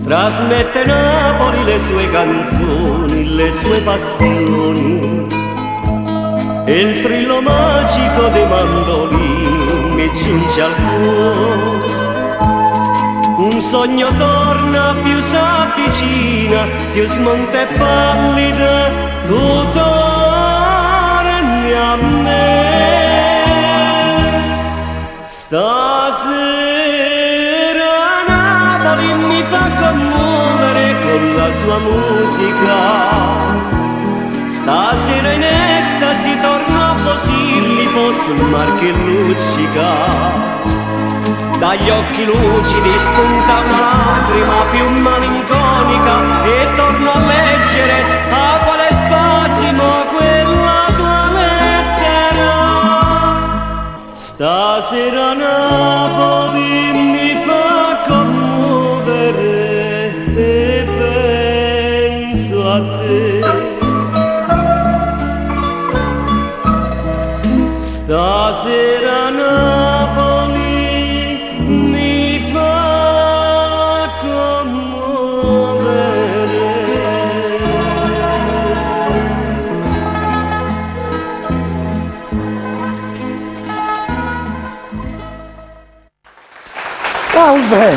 trasmette Napoli le sue canzoni, le sue passioni, e il trillo magico dei mandolini mi giunge al cuore. Un sogno torna, più s'avvicina, più smonta e pallida, tu torni a me. Stasera Napoli mi fa commuovere con la sua musica. Stasera in estasi torno a Posillipo sul mar che luccica. Dagli occhi lucidi spunta una lacrima più malinconica e torno a leggere a quale spasimo quella tua lettera. Stasera Napoli mi fa commuovere e penso a te. Stasera Napoli mi fa commuovere. Salve,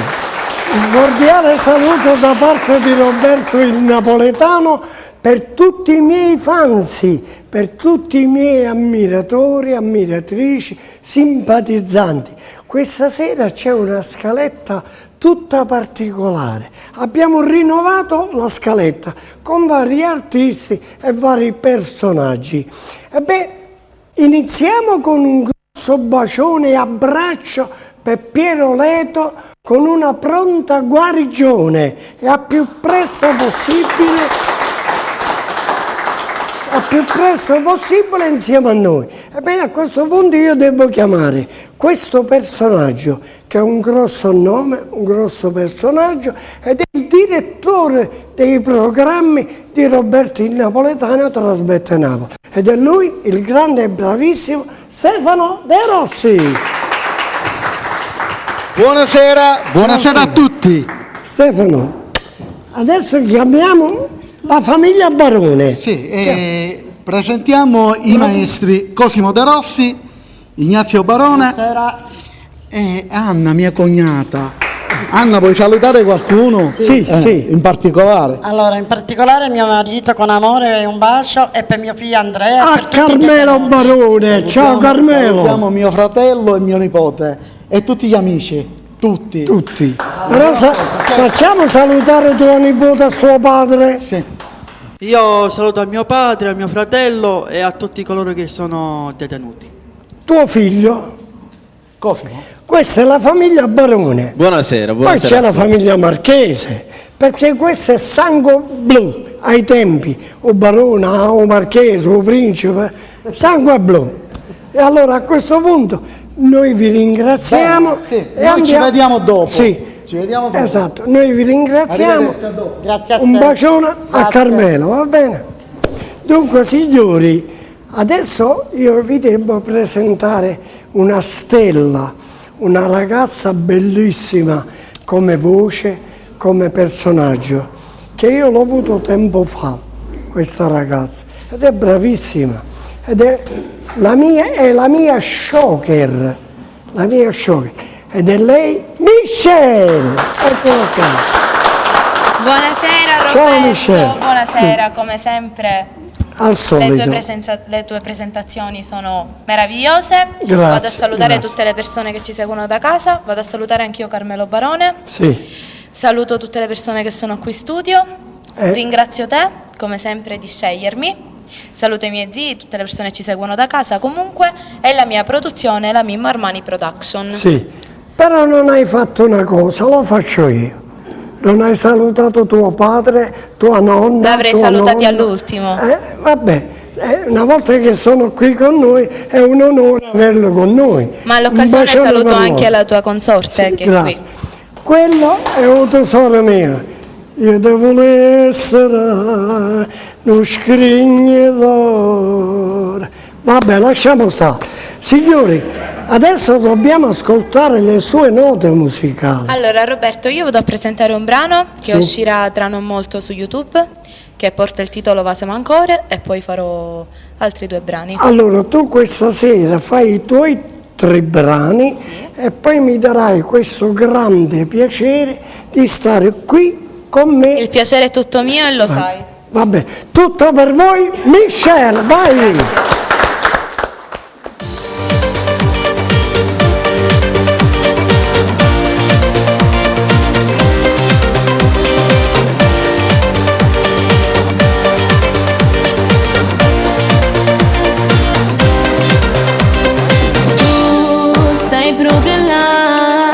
un cordiale saluto da parte di Roberto il Napoletano per tutti i miei fansi, per tutti i miei ammiratori, ammiratrici, simpatizzanti. Questa sera c'è una scaletta tutta particolare. Abbiamo rinnovato la scaletta con vari artisti e vari personaggi. Iniziamo con un grosso bacione e abbraccio per Piero Leto con una pronta guarigione e al più presto possibile insieme a noi. Ebbene, a questo punto io devo chiamare questo personaggio, che ha un grosso nome, un grosso personaggio, ed è il direttore dei programmi di Roberto il Napoletano Trasmette Napoli. Ed è lui, il grande e bravissimo Stefano De Rossi. Buonasera a tutti. Stefano, adesso chiamiamo la famiglia Barone. Sì, presentiamo i maestri Cosimo De Rossi, Ignazio Barone e Anna, mia cognata. Anna, vuoi salutare qualcuno? Sì. In particolare? Allora, in particolare mio marito con amore e un bacio, e per mio figlio Andrea. A Carmelo Barone, ciao Carmelo. Salutiamo mio fratello e mio nipote e tutti gli amici, tutti. Però facciamo salutare tuo nipote a suo padre. Sì. Io saluto a mio padre, a mio fratello e a tutti coloro che sono detenuti. Tuo figlio. Cosimo. Questa è la famiglia Barone. Buonasera. Poi c'è la famiglia Marchese, perché questo è sangue blu ai tempi, o Barone, o Marchese, o Principe, sangue blu. E allora a questo punto noi vi ringraziamo. Noi ci vediamo dopo. Sì. Ci vediamo dopo. Esatto, noi vi ringraziamo. Grazie a te. Un bacione a Grazie. Carmelo, va bene? Dunque signori, adesso io vi devo presentare una stella, una ragazza bellissima come voce, come personaggio, che io l'ho avuto tempo fa, questa ragazza, ed è bravissima, ed è la mia shocker, ed è lei, Michelle. Eccola qua. Buonasera Roberto. Ciao, Michelle. Buonasera, come sempre. Al solito. Le tue presentazioni sono meravigliose. Grazie, Vado a salutare grazie. tutte le persone che ci seguono da casa, vado a salutare anch'io Carmelo Barone. Sì. Saluto tutte le persone che sono qui in studio. Ringrazio te, come sempre, di scegliermi. Saluto i miei zii, tutte le persone che ci seguono da casa. Comunque è la mia produzione, la Mimmo Armani Production. Sì, però non hai fatto una cosa, lo faccio io. Non hai salutato tuo padre, tua nonna. L'avrei salutati all'ultimo. Vabbè, una volta che sono qui con noi è un onore averlo con noi. Ma all'occasione Un bacione saluto per anche loro. la tua consorte, Sì, che è grazie. qui. Quello è un tesoro mio. Io devo essere uno scrigno d'oro. Vabbè, lasciamo stare. Signori, Adesso dobbiamo ascoltare le sue note musicali. Allora Roberto, io vado a presentare un brano che Sì. uscirà tra non molto su YouTube, che porta il titolo Vasem Ancora, e poi farò altri 2 brani. Allora, tu questa sera fai i tuoi 3 brani e poi mi darai questo grande piacere di stare qui con me. Il piacere è tutto mio e lo sai. Vabbè, tutto per voi, Michelle, vai! Stai proprio là,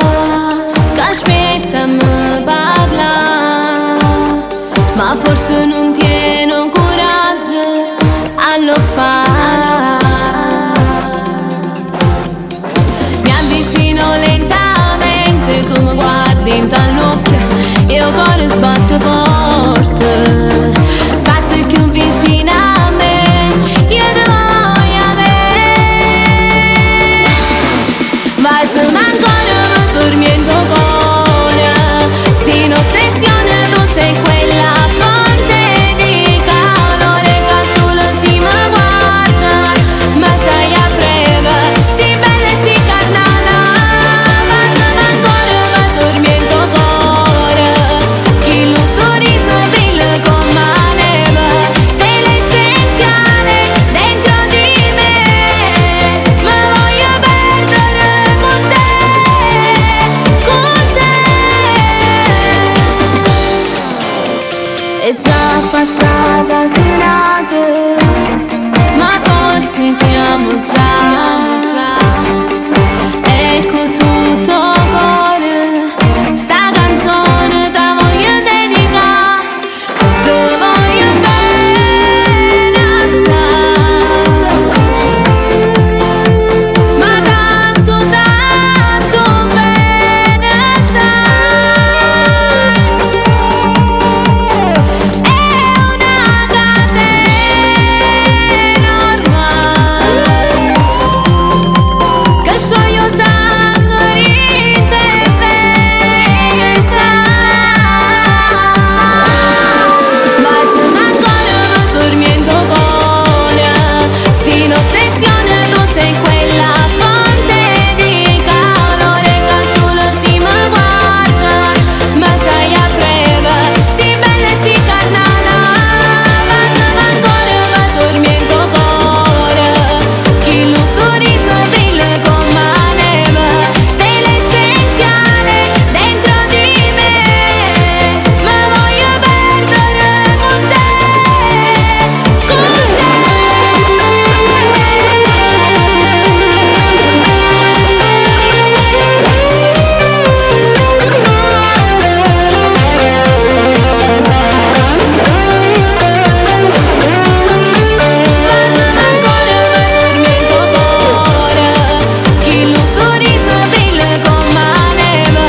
che aspetta mi parla, ma forse non tiene coraggio a lo fare. Mi avvicino lentamente, tu mi guardi in tall'occhio, io cuore sbatte forte, fatti più vicino a me, io ti voglio avere. Ma se ancora mi tormento cuore, si un'ossessione, tu sei quella fonte di calore che solo si mi guarda, ma stai a breve, si bella e si carnala. Ma se ancora mi tormento cuore, chi lo sorriso brilla con la neve, sei l'essenziale dentro di me, ma voglio perdere con te, con te. È già passata serate, ma forse ti amo già. Ecco tutto cuore, sta canzone te voglio dedicare, te voglio bene assai, ma tanto, tanto bene assai. È una catena ormai, che scioglie sangue in te e sai. Ma se ancora mi tormento cuore, si un'ossessione, tu sei quella fonte di calore che solo si mi guarda, ma stai a breve, si bella e si carnala. Ma se ancora mi tormento cuore, chi lo sorriso brilla con la neve, sei l'essenziale dentro di me, ma voglio perdere con te, con chi lo sorriso brilla con la neve,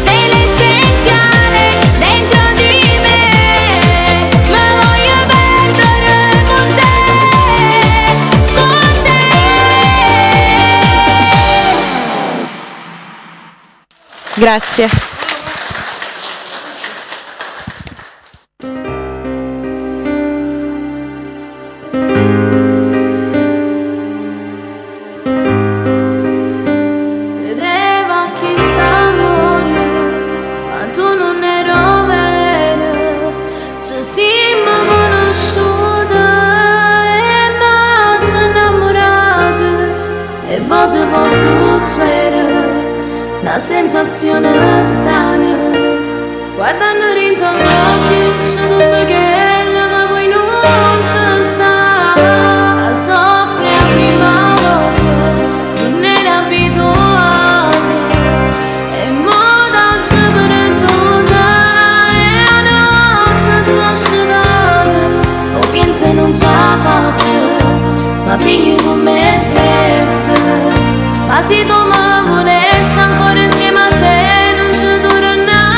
sei l'essenziale dentro di me, ma voglio perdere con te, con te. Grazie. Credevo a chi sta morendo, ma tu non ero vero, ci siamo conosciute e mai ci innamorate, e volte può succedere una sensazione strana, guardando intorno agli occhi dice tutto che ma poi non ci sta, a soffrire a prima volta, non era abituata, e mo d'oggi per tutta è una notte sfascinata, o penso non ce la faccio, ma piglio con me stessa, ma se tu mi volessi ancora insieme a te non ci dura nada.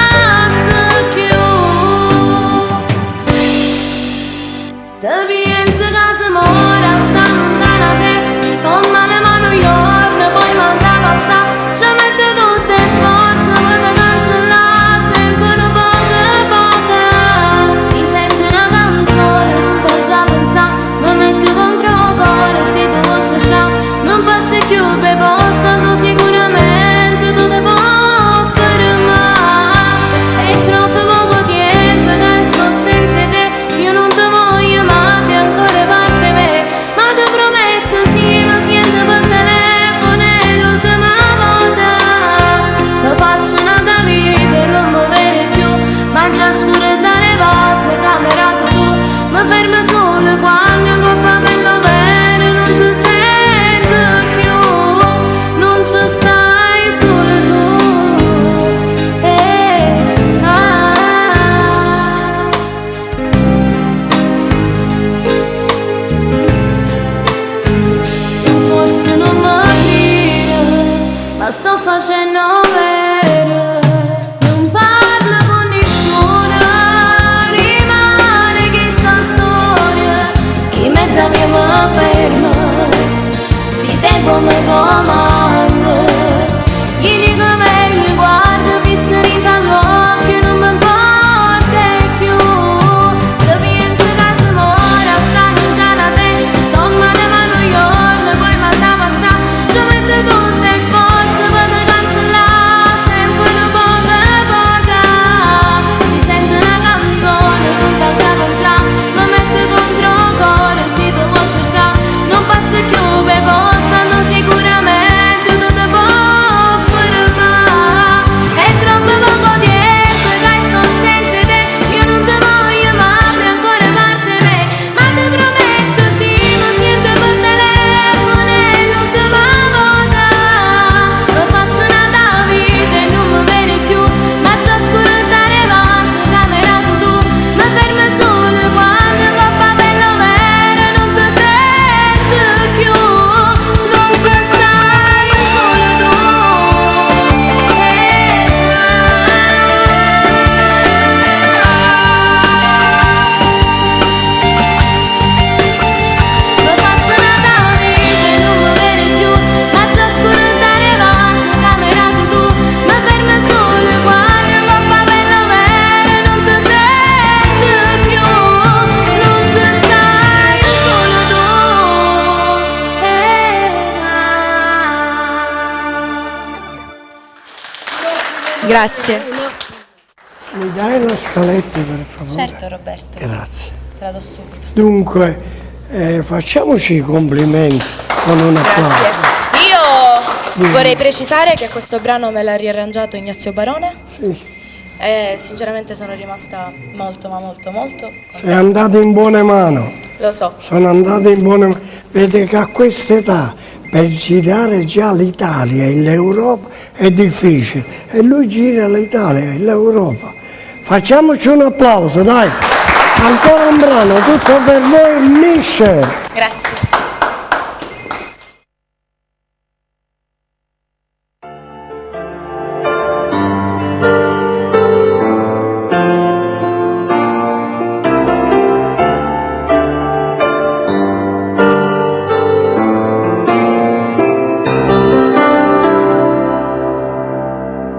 Grazie. Mi dai la scaletta per favore? Certo Roberto, Grazie. te la do subito. Dunque, facciamoci i complimenti con un applauso. Grazie. Io vorrei precisare che questo brano me l'ha riarrangiato Ignazio Barone Sì. e sinceramente sono rimasta molto ma molto molto Sei andato in buone mani. Lo so. Sono andato in buone mani. Vede che a quest'età per girare già l'Italia e l'Europa è difficile. E lui gira l'Italia e l'Europa. Facciamoci un applauso, dai. Ancora un brano, tutto per voi, Michel. Grazie.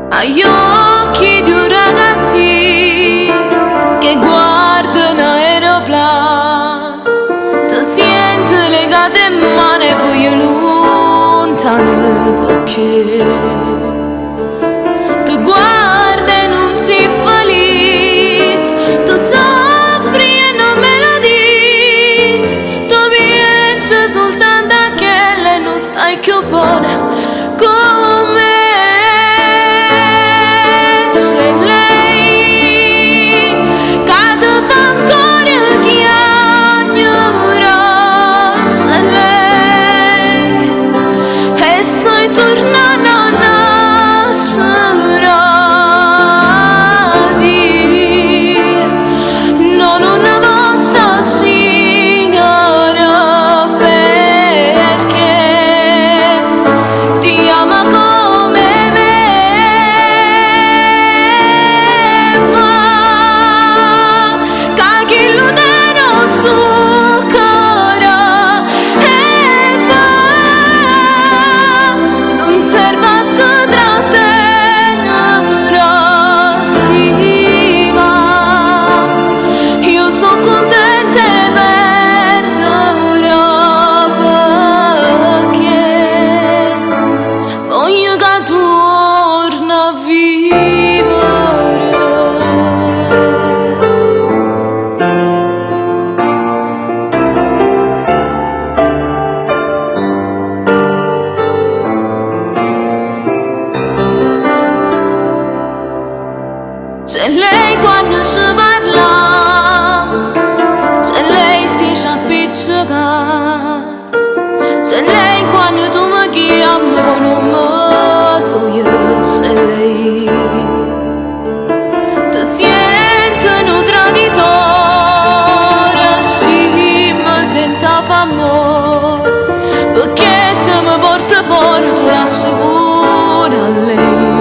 Agli occhi di un ragazzo che guarda un aeroplano, ti senti legato in mano e voglio lontano con che ti guarda e non si felice, tu soffri e non me lo dici, tu pensi soltanto a che lei non stai più buona con me. C'è lei quando si parla, c'è lei si appiccica, c'è lei quando tu mi chiami con un moso, io c'è lei. Ti senti un traditore, scima senza famore, perché se mi porta fuori tu lasci pure a lei.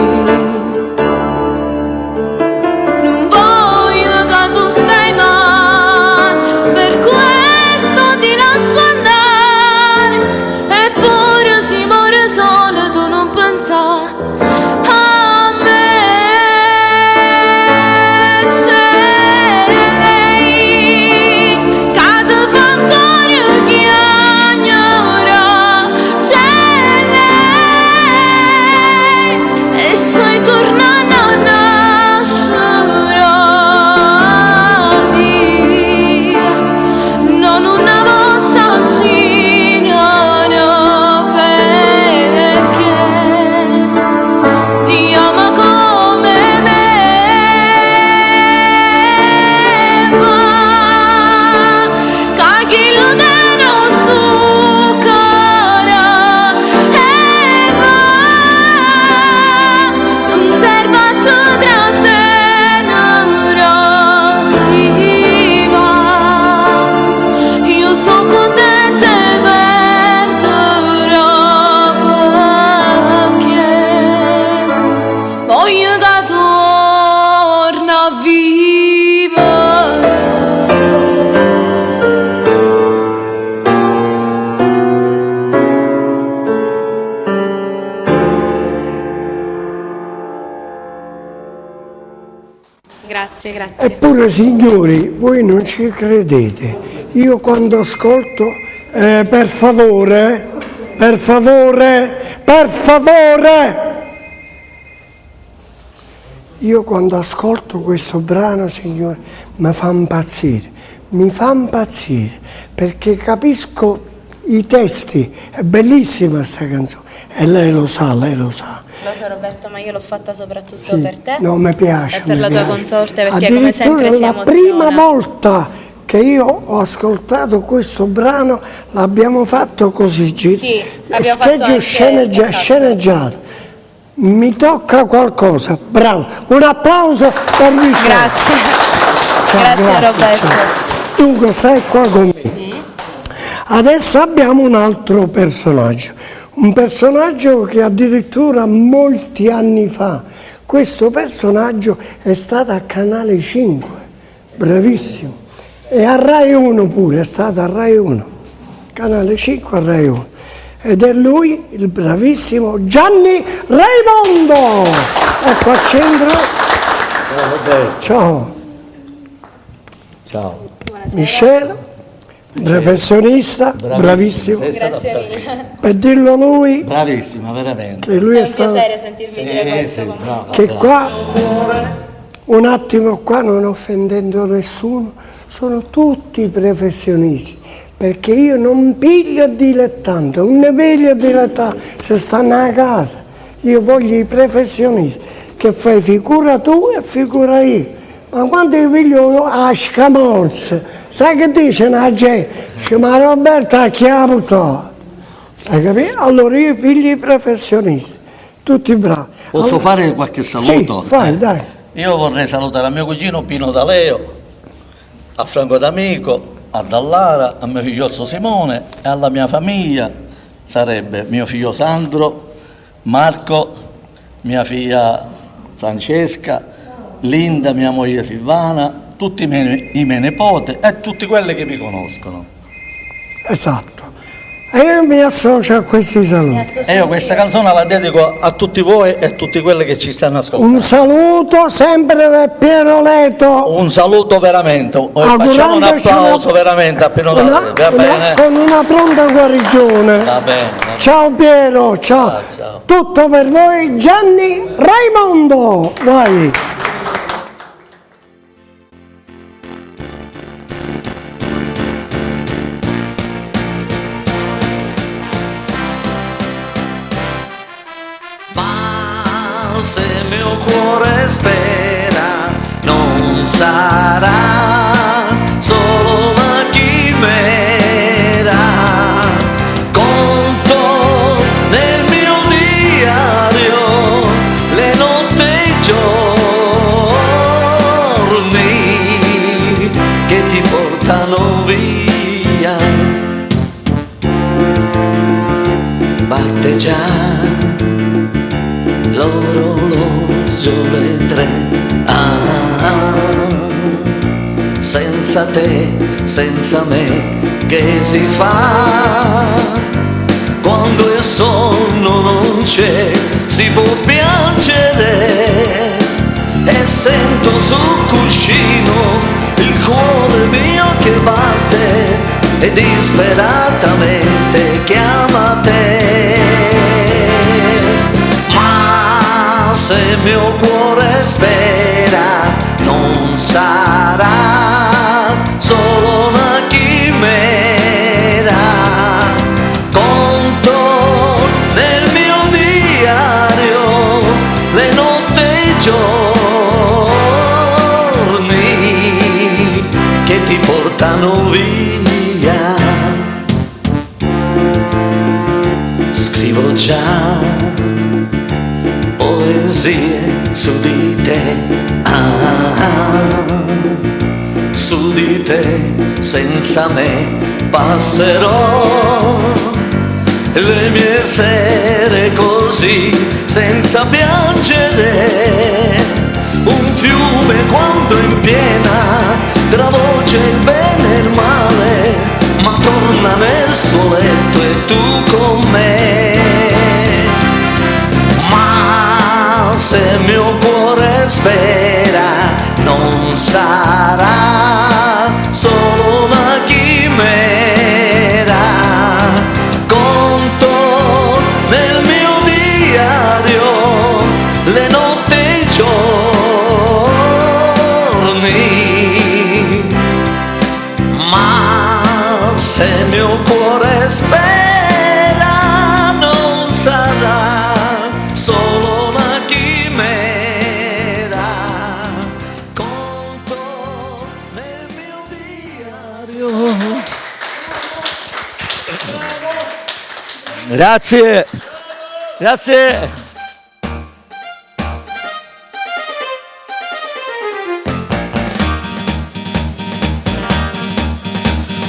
Grazie, grazie. Eppure, signori, voi non ci credete. Io quando ascolto, per favore, Io quando ascolto questo brano, Signore, mi fa impazzire, perché capisco i testi, è bellissima questa canzone e lei lo sa. Lo so Roberto, ma io l'ho fatta soprattutto Sì, per te. no, mi piace. E per la tua consorte, perché come Addirittura sempre si la emoziona. prima volta che io ho ascoltato questo brano l'abbiamo fatto così, Sì, abbiamo fatto anche sceneggiato. Mi tocca qualcosa, bravo, un applauso per Michele. Grazie. Ciao, Grazie Roberto. ciao. Dunque stai qua con me. Sì. Adesso abbiamo un altro personaggio, un personaggio che addirittura molti anni fa, questo personaggio è stato a Canale 5, bravissimo, e a Rai 1 pure, è stato a Rai 1, Canale 5 a Rai 1. Ed è lui, il bravissimo Gianni Raimondo! Ecco al centro. Ciao. Ciao. Michele, professionista, bravissimo. Grazie mille. Per dirlo lui, Bravissima, veramente. che lui È è un stato... piacere sentirmi dire questo con brava, Che brava. qua, un attimo qua, non offendendo nessuno, sono tutti professionisti. Perché io non piglio dilettante, non ne piglio dilettante se stanno a casa. Io voglio i professionisti, che fai figura tu e figura io. Ma quando io piglio a scamorza, sai che dice la gente? Dice, ma Roberta ha chiamato. Hai capito? Allora io piglio i professionisti, tutti bravi. Posso Allora, fare qualche saluto? Sì, fai, dai. Io vorrei salutare a mio cugino Pino D'Aleo, a Franco D'Amico, a Dallara, a mio figliozzo Simone e alla mia famiglia. Sarebbe mio figlio Sandro, Marco, mia figlia Francesca, Linda, mia moglie Silvana, tutti i miei nipoti e tutti quelli che mi conoscono. Esatto. E io mi associo a questi saluti. E io questa canzone la dedico a tutti voi e a tutti quelli che ci stanno ascoltando. Un saluto sempre per Piero Leto. Un saluto veramente, facciamo un Augurandoci applauso veramente a Pino D'Aleo, va bene? con una pronta guarigione. Va bene. Ciao Piero, ciao. Ciao. Tutto per voi, Gianni Raimondo. Vai. Ma se il mio cuore spera non sarà solo una chimera. Conto nel mio diario le notti e i giorni che ti portano via. Batte già l'orologio le 3, senza te, senza me, che si fa? Quando il sonno non c'è, si può piangere, e sento sul cuscino il cuore mio che batte, e disperatamente chiama te. Se il mio cuore spera non sarà solo una chimera. Conto nel mio diario le notti e i giorni che ti portano via. Scrivo già poesie su di te, su di te, senza me passerò le mie sere così, senza piangere. Un fiume quando in piena travolge il bene e il male, ma torna nel suo letto e tu con me. Se il mio cuore spera non sarà solo una chimera. Conto nel mio diario le notti e i giorni giorni, ma se mio cuore spera non sarà solo una chimera. Conto nel mio diario. Grazie, grazie.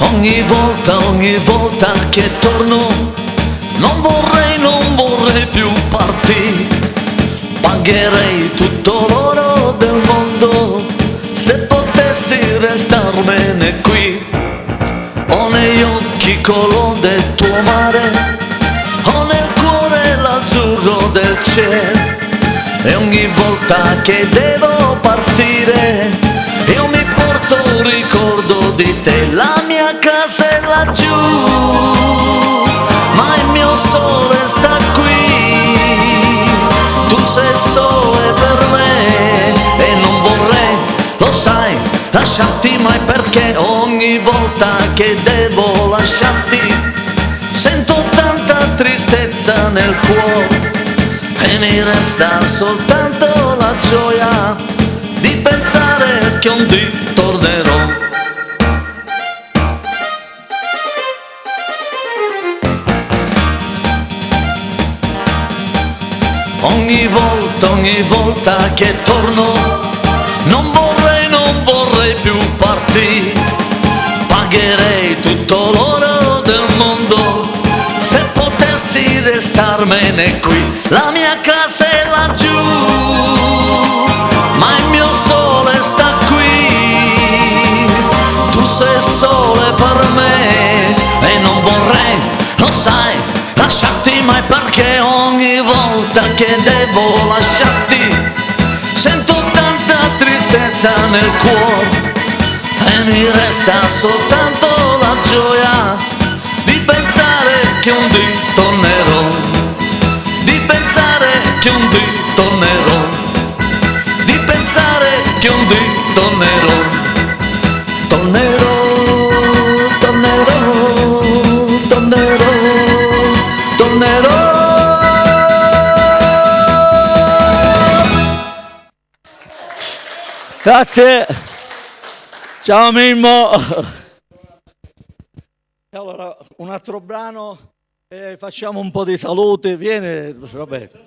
Ogni volta che torno, non vorrei più partire. Pagherei tutto l'oro del mondo se potessi restarmene qui. Ho negli occhi color del tuo mare, ho nel cuore l'azzurro del cielo. E ogni volta che devo partire, io mi porto un ricordo di te. La mia casa è laggiù, ma il mio sole sta qui. Tu sei sole per me e non vorrei, lo sai, lasciarti mai, perché ogni volta che devo lasciarti sento tanta tristezza nel cuore e mi resta soltanto la gioia di pensare che un dì tornerò. Ogni volta che torno, non vorrei più partire. Pagherei tutto l'oro del mondo se potessi restarmene qui. La mia casa è laggiù, ma il mio sole sta qui. Tu sei sole per me e non vorrei, lo sai, lasciarti mai, perché ogni volta che devo lasciarti sento tanta tristezza nel cuore e mi resta soltanto la gioia di pensare che un dì tornerò, di pensare che un dì tornerò, di pensare che un dì tornerò, tornerò, tornerò, tornerò, tornerò. Grazie. Ciao Mimmo. Allora, un altro brano, facciamo un po' di saluti. Vieni Roberto,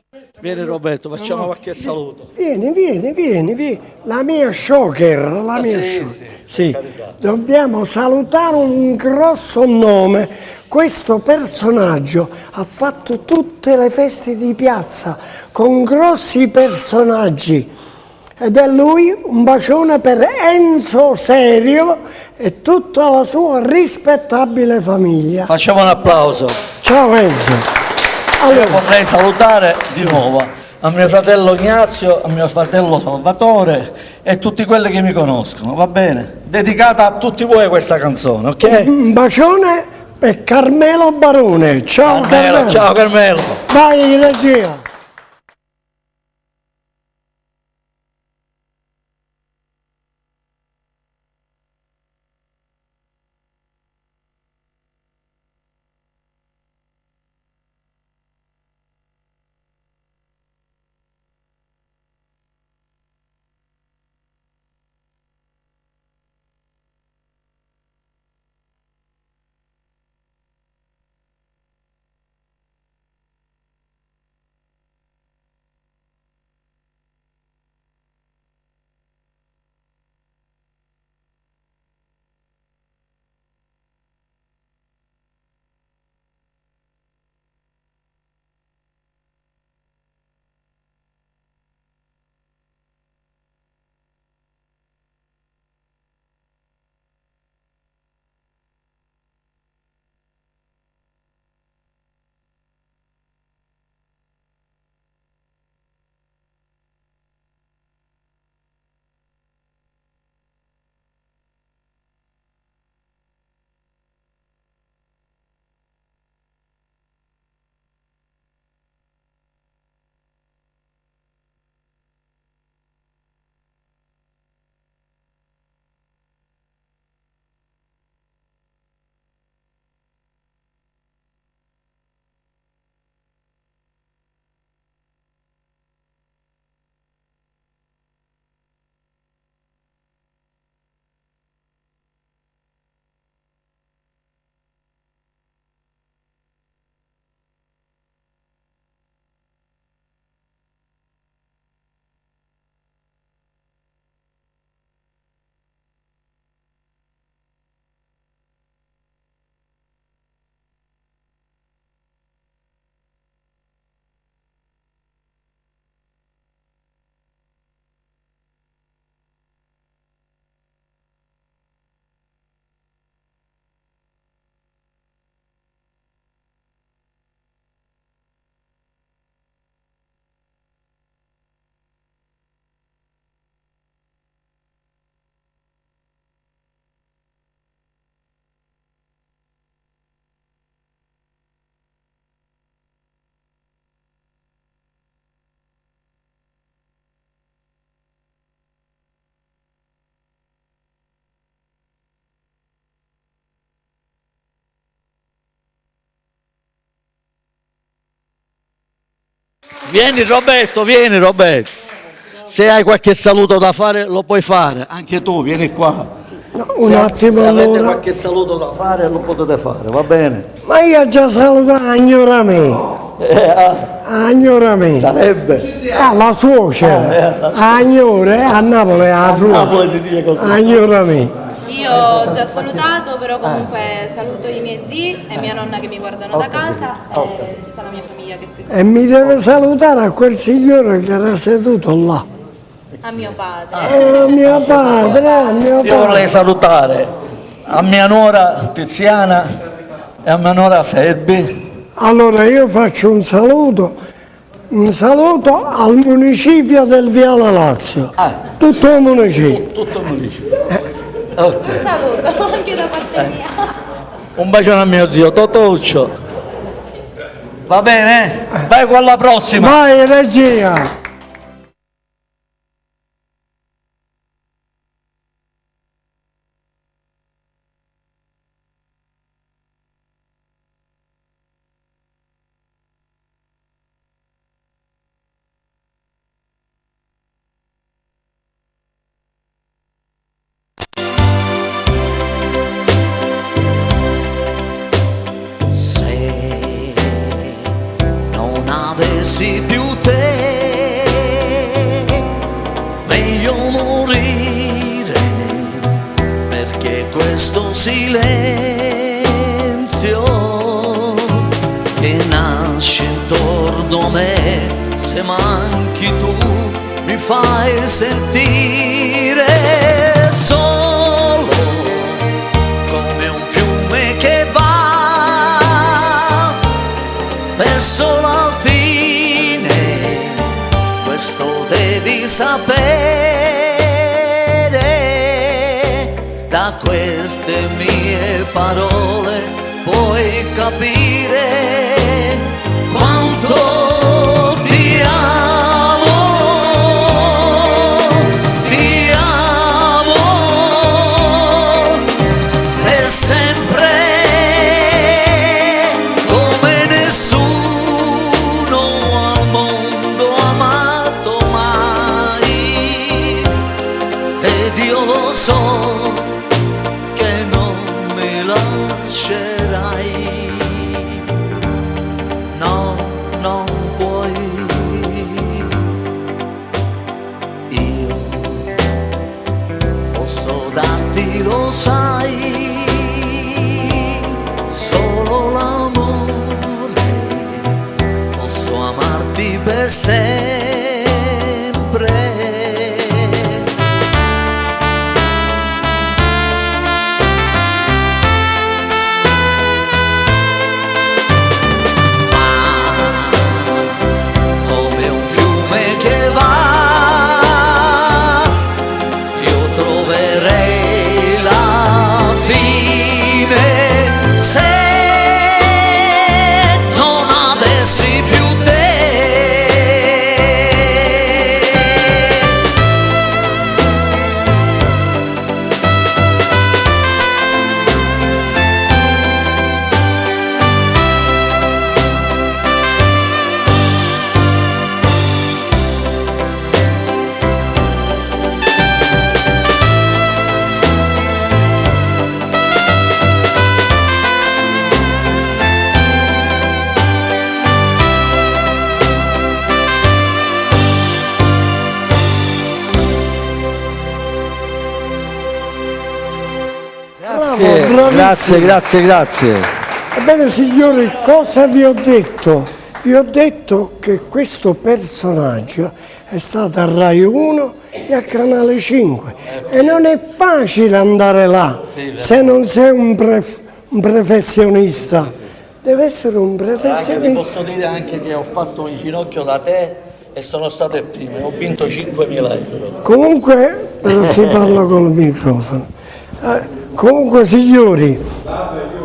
facciamo qualche saluto. Vieni, la mia shocker, la mia shocker. Sì. Dobbiamo salutare un grosso nome. Questo personaggio ha fatto tutte le feste di piazza con grossi personaggi. Ed è lui, un bacione per Enzo Serio e tutta la sua rispettabile famiglia. Facciamo un applauso. Ciao Enzo. Allora, io vorrei salutare di nuovo a mio fratello Ignazio, a mio fratello Salvatore e tutti quelli che mi conoscono, va bene? Dedicata a tutti voi questa canzone, ok? Un bacione per Carmelo Barone. Ciao Carmelo. Ciao Carmelo. Vai regia. Vieni Roberto, vieni Roberto. Se hai qualche saluto da fare lo puoi fare, anche tu vieni qua. No, un attimo se avete allora. qualche saluto da fare lo potete fare, va bene? Ma io ho già salutato Agnora me. Agnora me. Sarebbe. La suocera. Agnore, a Napoli è la suocera. Napoli si dice così. Agnora me. Io ho già salutato, però comunque saluto i miei zii e mia nonna che mi guardano da casa e tutta la mia famiglia che è qui. E mi deve salutare a quel signore che era seduto là. A mio padre. Mio padre, mio Io vorrei padre. salutare a mia nuora Tiziana e a mia nuora Serbi. Allora io faccio un saluto al municipio del Viale Lazio. Tutto il municipio. Tutto il municipio. Ok. Un saluto anche da parte mia. Un bacione a mio zio Totuccio. Va bene? Vai con la prossima. Vai regia. Se non avessi più te, meglio morire, perché questo silenzio che nasce intorno a me, se manchi tu mi fai sentire solo come un fiume che va verso la fine. Questo devi sapere, da queste mie parole puoi capire quanto ti amo, ti amo, e sempre come nessuno al mondo ha amato mai, ed io lo so che non mi lascerai, no, non puoi. Io posso darti, lo sai, solo l'amore, posso amarti per sempre. Come un fiume che va, io troverei la fine se non avessi più te. Grazie. Ebbene signori, cosa vi ho detto? Vi ho detto che questo personaggio è stato a Rai 1 e a Canale 5 e non è facile andare là se non sei un professionista. Deve essere un Ti professionista. posso dire anche che ho fatto un ginocchio da te e sono stato il primo, ho vinto 5.000 euro. Comunque, però si parla col microfono. Comunque signori,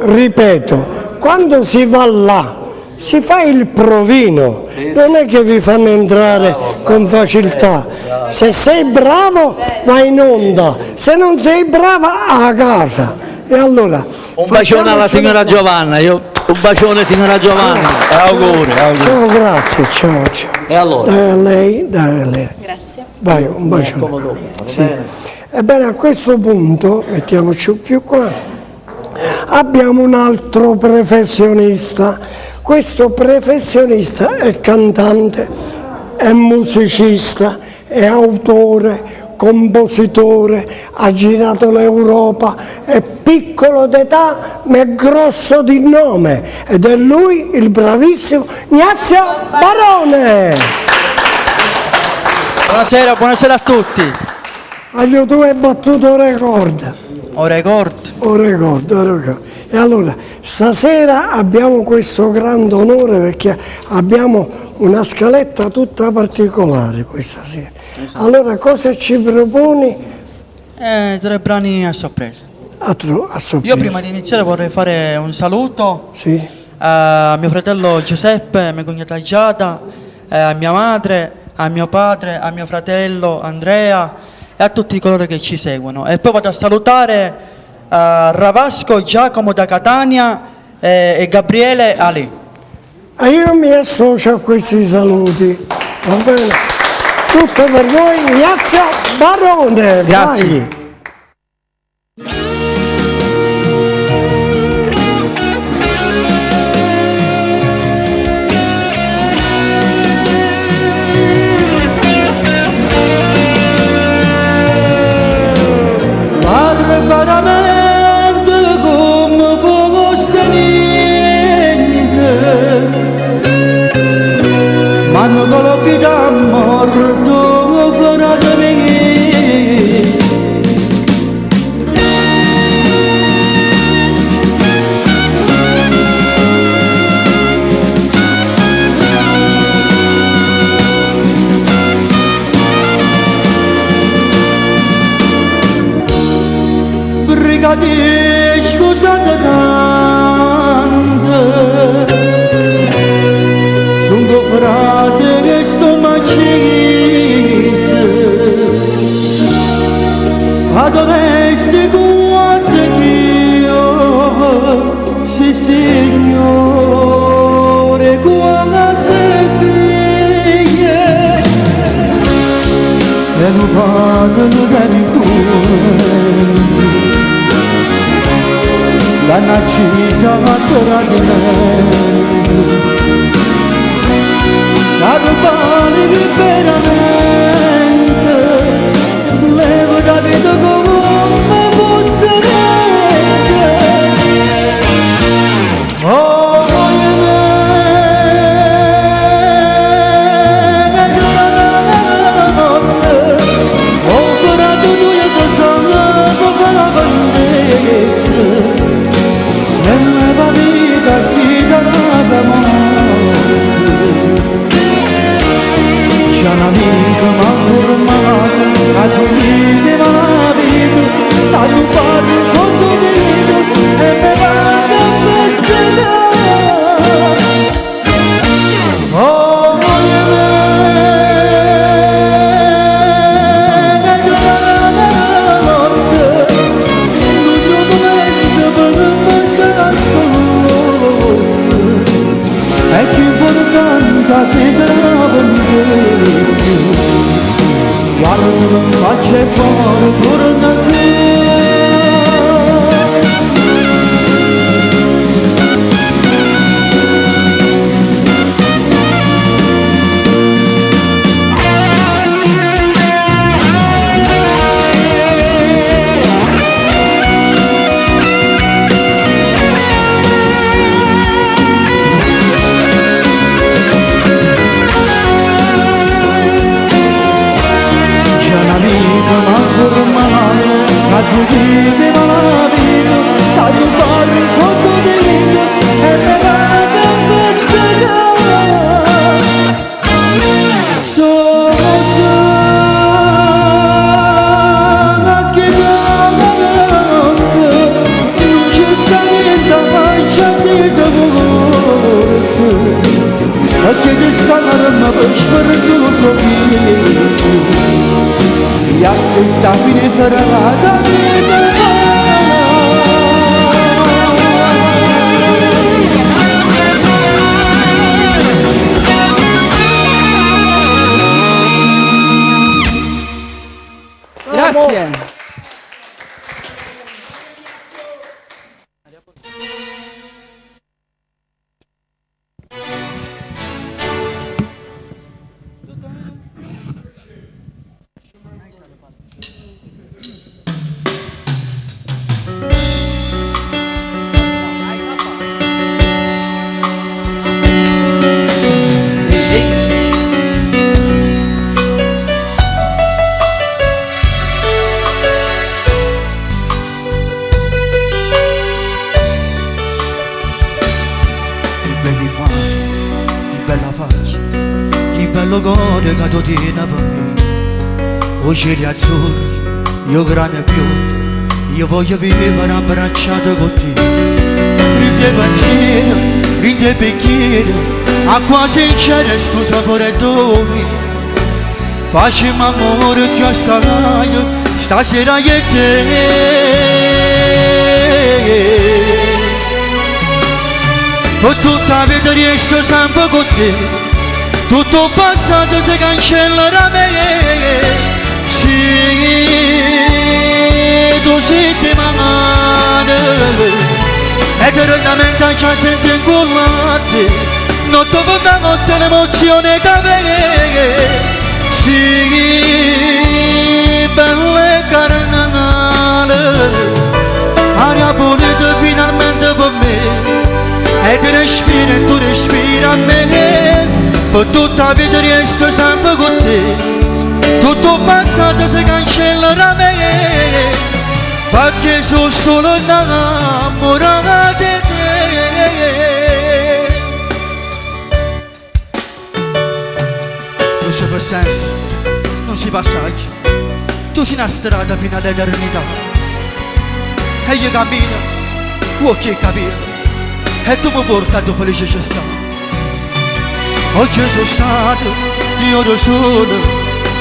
ripeto, quando si va là si fa il provino, non è che vi fanno entrare con facilità. Se sei bravo vai in onda, se non sei brava a casa. E allora Un bacione alla signora Giovanna, un bacione signora Giovanna, auguri. Ciao, grazie, ciao. E allora? Dai a lei. Grazie. Vai, un bacio. Come dopo, va Sì. bene? Ebbene, a questo punto, mettiamoci più qua, abbiamo un altro professionista. Questo professionista è cantante, è musicista, è autore, compositore, ha girato l'Europa, è piccolo d'età ma è grosso di nome ed è lui il bravissimo Ignazio Barone. Buonasera a tutti. Voglio tu hai battuto record. Ho record. E allora, stasera abbiamo questo grande onore perché abbiamo una scaletta tutta particolare questa sera. Allora, cosa ci proponi? 3 brani a sorpresa. A sorpresa. Io prima di iniziare vorrei fare un saluto Sì. a mio fratello Giuseppe, a mia cognata Giada, a mia madre, a mio padre, a mio fratello Andrea e a tutti coloro che ci seguono. E poi vado a salutare Ravasco Giacomo da Catania e Gabriele Ali. E io mi associo a questi saluti. Va bene? Tutto per voi, Ignazio Barone. Grazie. Vai. Barbaramente come fosse niente, ma non colpita morto per te me. Brigadier, scusate tanto, sono tuo frate che sto macchise, adoresti quante che io, sì signore, quante figlie, e non vado da ricordo. La narcisa a tradimento, la rubare che veramente levo da vita come fosse niente. Oh, voglio me, durante la notte, ho curato tu e tu sangue con la vendetta. Nella vita chi dà da morte, c'è un amico ma formato a 2 linee ma la vita sta a rubare quando vedo e me vado a pezzare. Oh, voglio me, durante la notte, è più importante se trova in vecchio, guarda non faccia e poi torna qui. A 2 dì malavito, sta a rubare quando vedo e me vado a pezzare. Sono già che notte, non c'è sta niente, ma c'è siete morte. E che ti stanno a me per spiritoso vita. Ja stai sapine ferrata vita lo cuore che tu tieni per me. O cieli azzurri, io grande più, io voglio vivere abbracciato con te. Rinde pensiero, rinde bicchiere, acqua sincera e sto sapore d'ori. Facciamo amore più assai, stasera io e te. Per tutta la vita resto sempre con te, tutto il passato si cancella da me. Sì, tu sei di mano, eternamente ci senti incollati, notte per notte l'emozione che vedi. Sì, belle carnale, aria pulita finalmente per me. E ti respira e tu respira a me. Per tutta la vita resto sempre con te, tutto il passato si cancella da me. Perché sono solo innamorato di te. Tu sei per sempre, non si passaggio. Tu sei una strada fino all'eternità. E io cammino, vuoi che capire? E tu mi porti a tua felicità. Oggi sono stato, io da solo,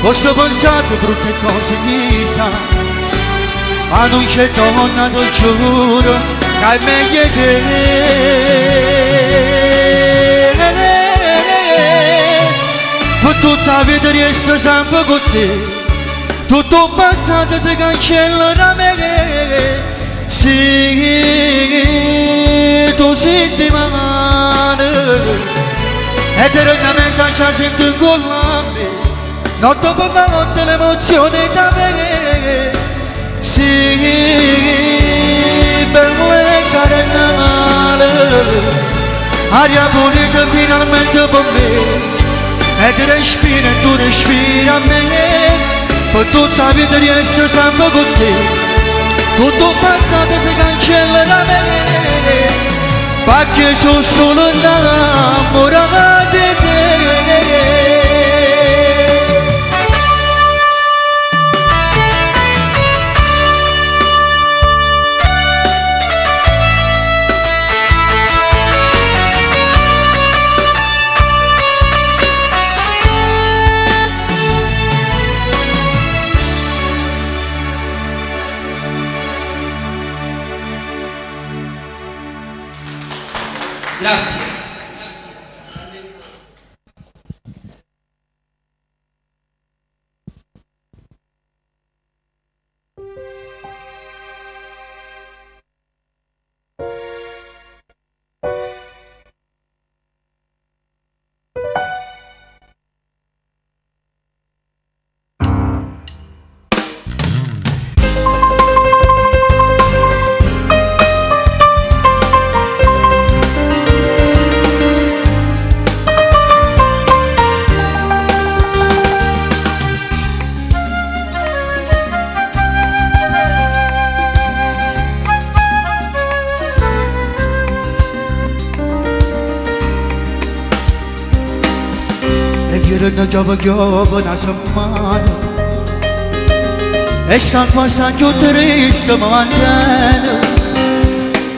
ho pensato brutte cose che sa. Ma non c'è donna, ti giuro, che è meglio di te. Per tutta la vita resto sempre con te, tutto il passato si cancella da me. Sì, tu sei di mano, eternamente ci sento incollati, notte per notte l'emozione da me. Sì, belle carnale, aria pulita finalmente per me. E ti respira e tu respiri a me. Per tutta la vita resto sempre con te, tutto il passato si cancella da me. Perché sono solo innamorato di te. Grazie. Viene chiova una settimana e sta qua sta più triste ma mantiene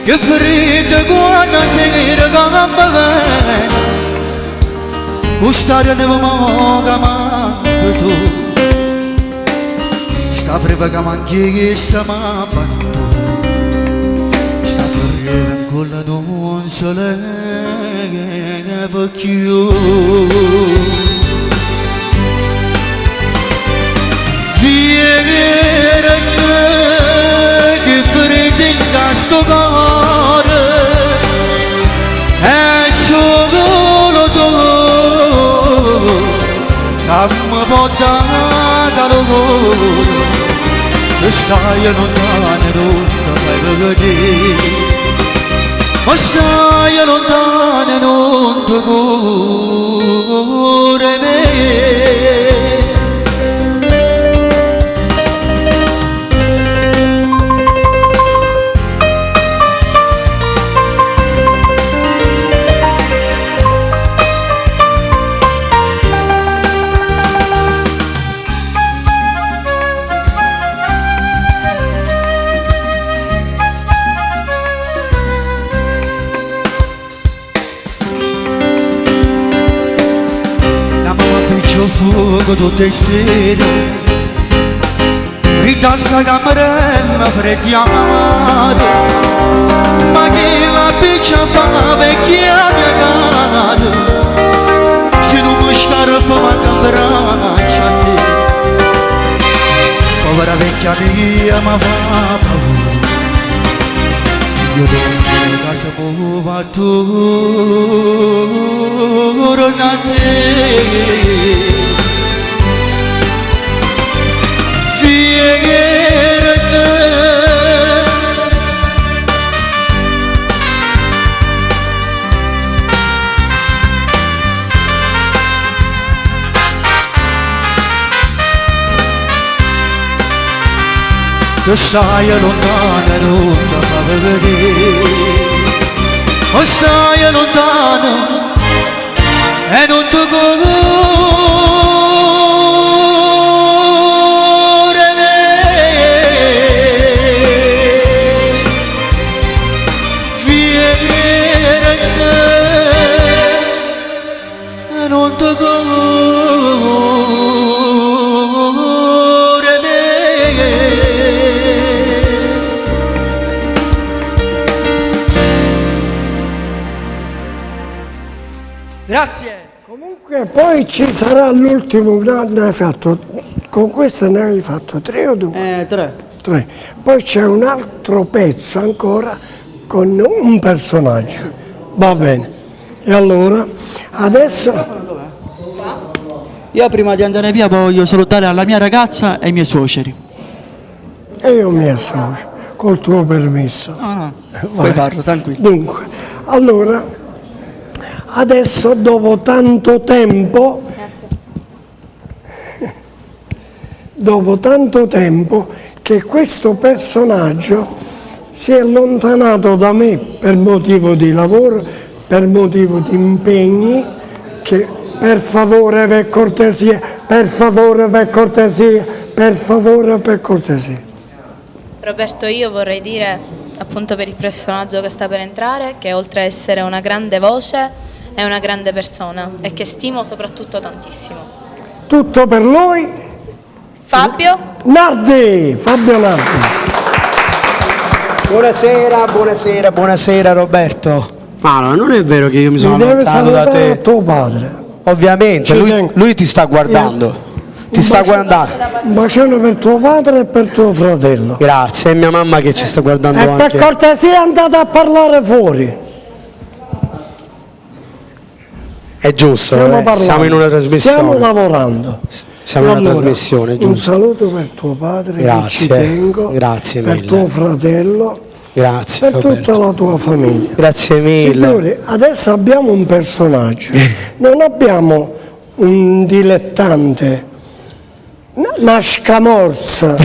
che ferita quando si ricambia bene questa ne manca manca tu sta prima che manchi che sta mamma sta ferita con la non se le perché che pretenda sto cuore è solo tu che mi può dare l'amore che stai lontano non ti vedi ma stai lontano non ti cuore me. faccio fuoco tutte le sere, rita sta camerella preghiamo, ma che la piccia fa vecchia mia cara, se non mi scarpa ma cambraccia a te, povera vecchia mia ma fa paura, io dentro casa nuova tu da te. Tu stai lontana e non ti fa vedere, o stai lontana e non ti cuore viene e non ti cuore. Grazie. Comunque poi ci sarà l'ultimo, ne hai fatto, con questo ne hai fatto 3 o 2? 3. 3. Poi c'è un altro pezzo ancora con un personaggio. Va bene. E allora, adesso... Io prima di andare via voglio salutare la mia ragazza e i miei suoceri. E io mi associo, col tuo permesso. No, poi parlo, tranquillo. Dunque, allora, adesso dopo tanto tempo, dopo tanto tempo che questo personaggio si è allontanato da me per motivo di lavoro, per motivo di impegni, che per favore, per cortesia, per favore, per cortesia, per favore, per cortesia. Roberto, io vorrei dire, appunto per il personaggio che sta per entrare, che oltre a essere una grande voce è una grande persona e che stimo soprattutto tantissimo. Tutto per lui. Fabio Nardi, Fabio Nardi. Buonasera Roberto. Ma no, non è vero che io mi sono Mi deve allontanato da salutare te. tuo padre. Ovviamente, lui ti sta guardando. Ti sta guardando. Un bacione per tuo padre e per tuo fratello. Grazie, è mia mamma che ci sta guardando E anche. per cortesia andate a parlare fuori. È giusto, Stiamo parlando. siamo in una trasmissione. Stiamo lavorando. Siamo in una Allora, trasmissione, un giusto. saluto per tuo padre, che ci Grazie, tengo, grazie per mille. tuo fratello, Grazie. per Roberto. tutta la tua famiglia. Grazie mille. Signori, adesso abbiamo un personaggio, non abbiamo un dilettante, una scamorza,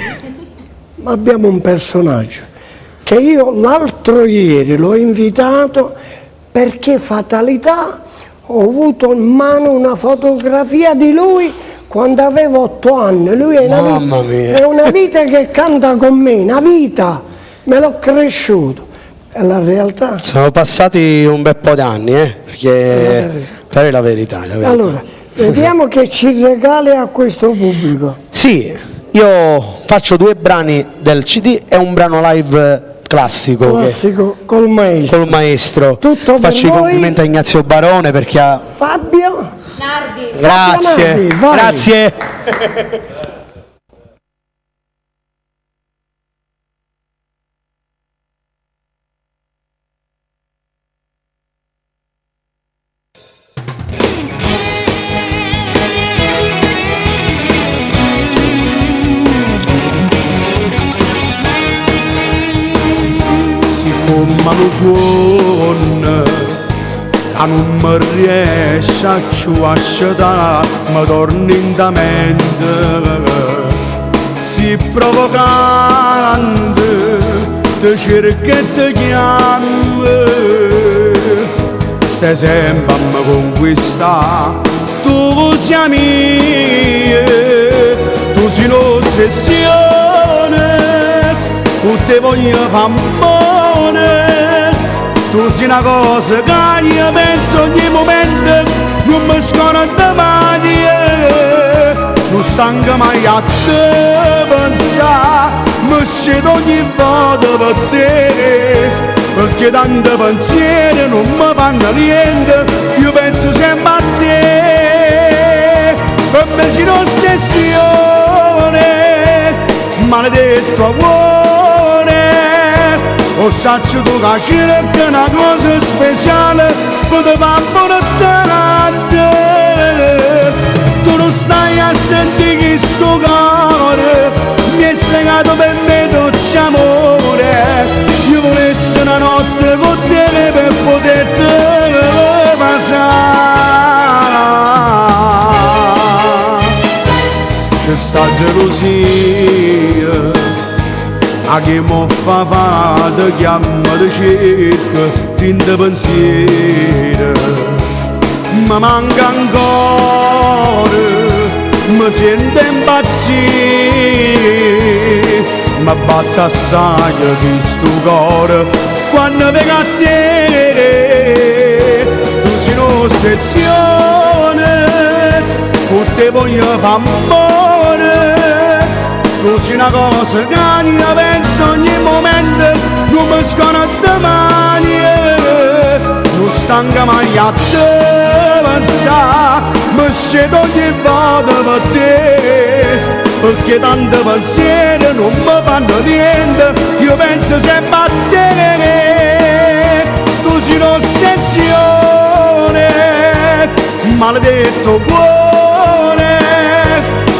ma abbiamo un personaggio che io l'altro ieri l'ho invitato perché fatalità ho avuto in mano una fotografia di lui quando avevo 8 anni. Lui è Mamma mia. è una vita che canta con me, una vita, me l'ho cresciuto. È la realtà. Sono passati un bel po' d'anni, perché però è la verità, è la verità. Allora, vediamo che ci regali a questo pubblico. Sì, io faccio 2 brani del CD e un brano live classico. Classico col maestro. Col maestro. Tutto per Faccio i voi. complimenti a Ignazio Barone perché ha... Fabio Nardi. Grazie, Nardi, vai. grazie. Siccome lo suono che non mi riesce a asciugare, mi torna in da mente, si provocante, ti cerca e ti chiama, stai sempre a mi conquistare, tu sei mia, tu sei l'ossessione, tu ti voglio far buone, tu sei una cosa che io penso ogni momento, non mi scordo mai, non stanco mai a te pensare, mi scedo ogni volta per te, perché tanti pensieri non mi fanno niente, io penso sempre a te, per me sei un'ossessione, maledetto amore, o saccio tu che cerchi una cosa speciale, poteva portare, tu non stai a sentire che sto cuore, mi hai spiegato per me dolce amore, io volessi una notte con te per poterti passare. C'è sta gelosia, a chi mi fa fare, chiama di cerca, tinta pensiero, mi manca ancora, mi sento impazzire, mi batte assai di sto cuore, quando vengo a te, tu sei un'ossessione, con te voglio fare amore, tu sei una cosa che io penso ogni momento, non mi scordo mai, non stanca mai a te pensare, mi scedo ogni volta per te, perché tanti pensieri non mi fanno niente, io penso sempre a te, tu sei un'ossessione, maledetto cuore,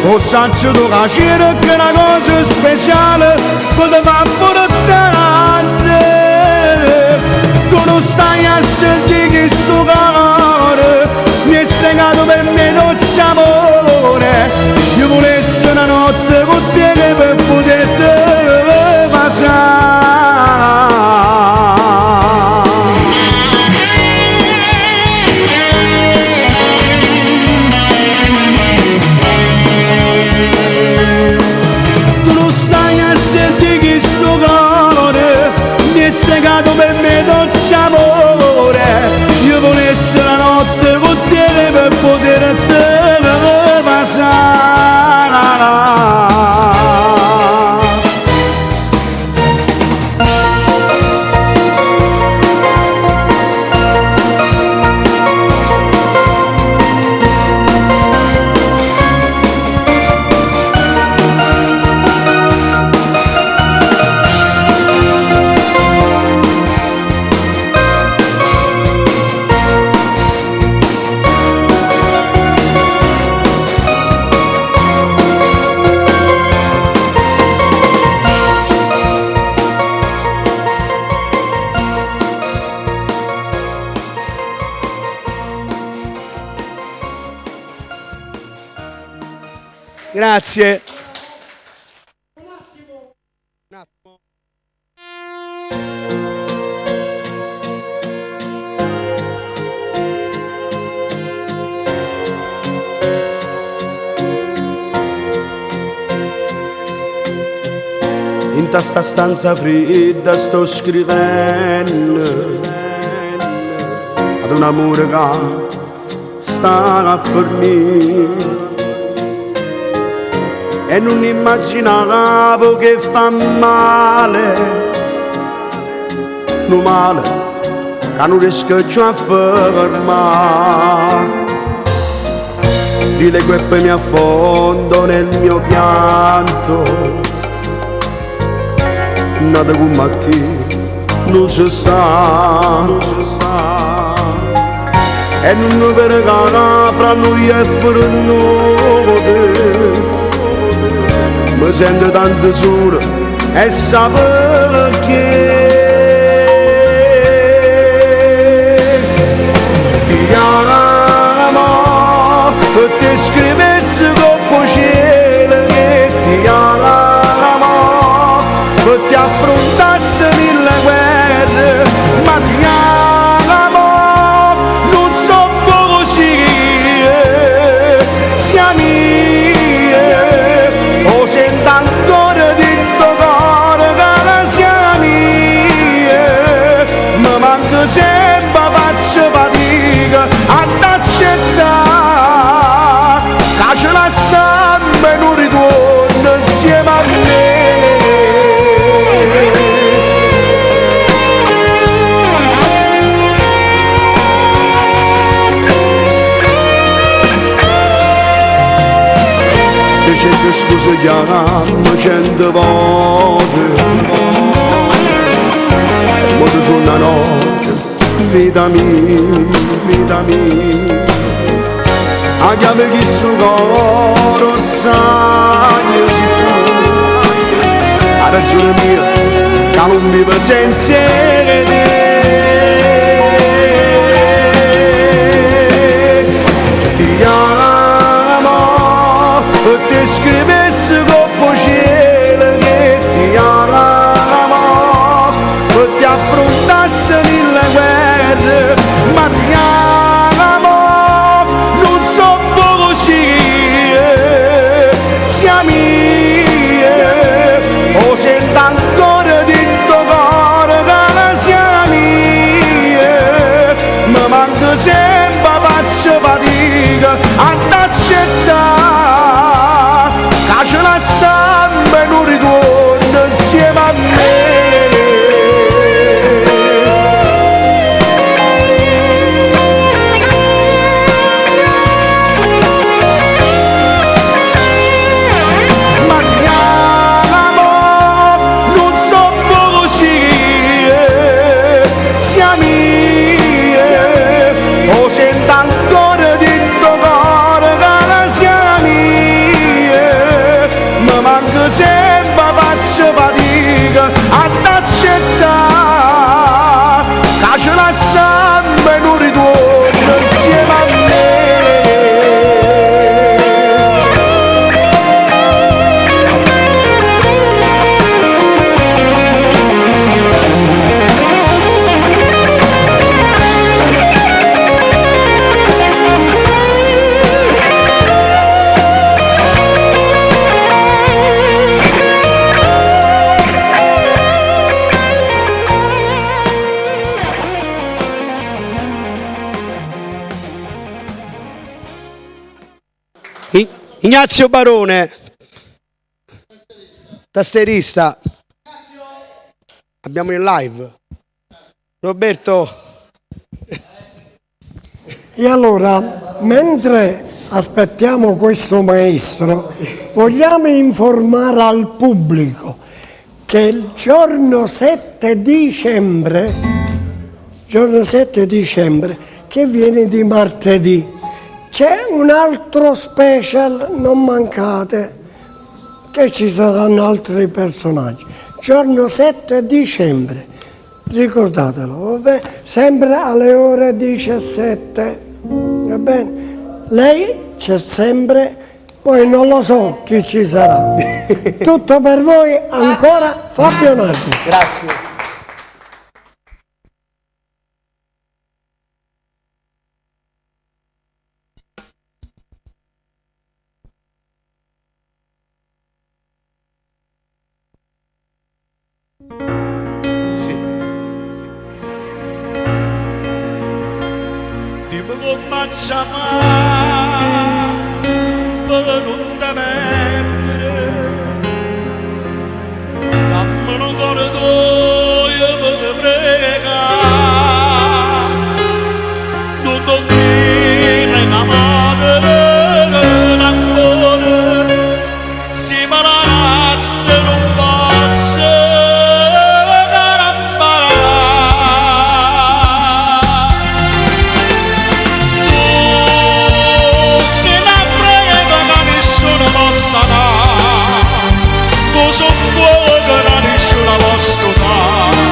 o saccio tu che cerchi una cosa speciale, poteva portare, tu non stai a sentire che sto cuore, mi hai spiegato per me dolce amore, io volessi una notte con te per poterti passare. Tu non stai a sentire che sto cuore, mi hai spiegato per me dolce amore, io volessi una notte con te per poterti passare. Grazie. In sta stanza fredda sto scrivendo ad un amore che sta a fornire e non immaginavo che fa male, no male che non riesco più a fermare. Di le gueppe mi affondo nel mio pianto, nada come te non ci sta, e non verrà fra noi e fra noi. Mi sento tanto solo e sa perché. Ti amo e ti scrivessi dopo cielo che ti amo e ti affrontassi mille guerre, ma ti amo, non so così, siamo o sento ancora di tuo cuore che la sia mia, mi manca che sempre faccio fatica ad accettare che ce la sempre non ritorno insieme a me. Ti cerco scusa chiamando 100 volte, quando sono la notte, vita mia, a chiave chi sto coro sai se tu, a ragione mia, che non vivo senza te. Ti amo, ti scrivessi con cielo che ti amo, ti affrontassi nelle guerre, ma ti amo, non so voce, sia mia, o sento ancora dentro cuore che la sia mia, ma manca sempre faccio fatica ad accettare che ce la sempre non ritorno insieme a me. Sempre faccio fatica ad accettare che ce la sempre non ritorno insieme a me. Ignazio Barone, tastierista. Abbiamo in live. Roberto. E allora, mentre aspettiamo questo maestro, vogliamo informare al pubblico che il giorno 7 dicembre, che viene di martedì, c'è un altro special, non mancate, che ci saranno altri personaggi. Giorno 7 dicembre, ricordatelo, va bene? Sempre alle ore 17, va bene? Lei c'è sempre, poi non lo so chi ci sarà. Tutto per voi, ancora Fabio Nardi. Grazie. Dimmi come ci fa per non te perdere, dammi un corridoio per te pregare, non dire che amare l'amore, si me la lascia non posso. So fuoco da nessuno posso dare,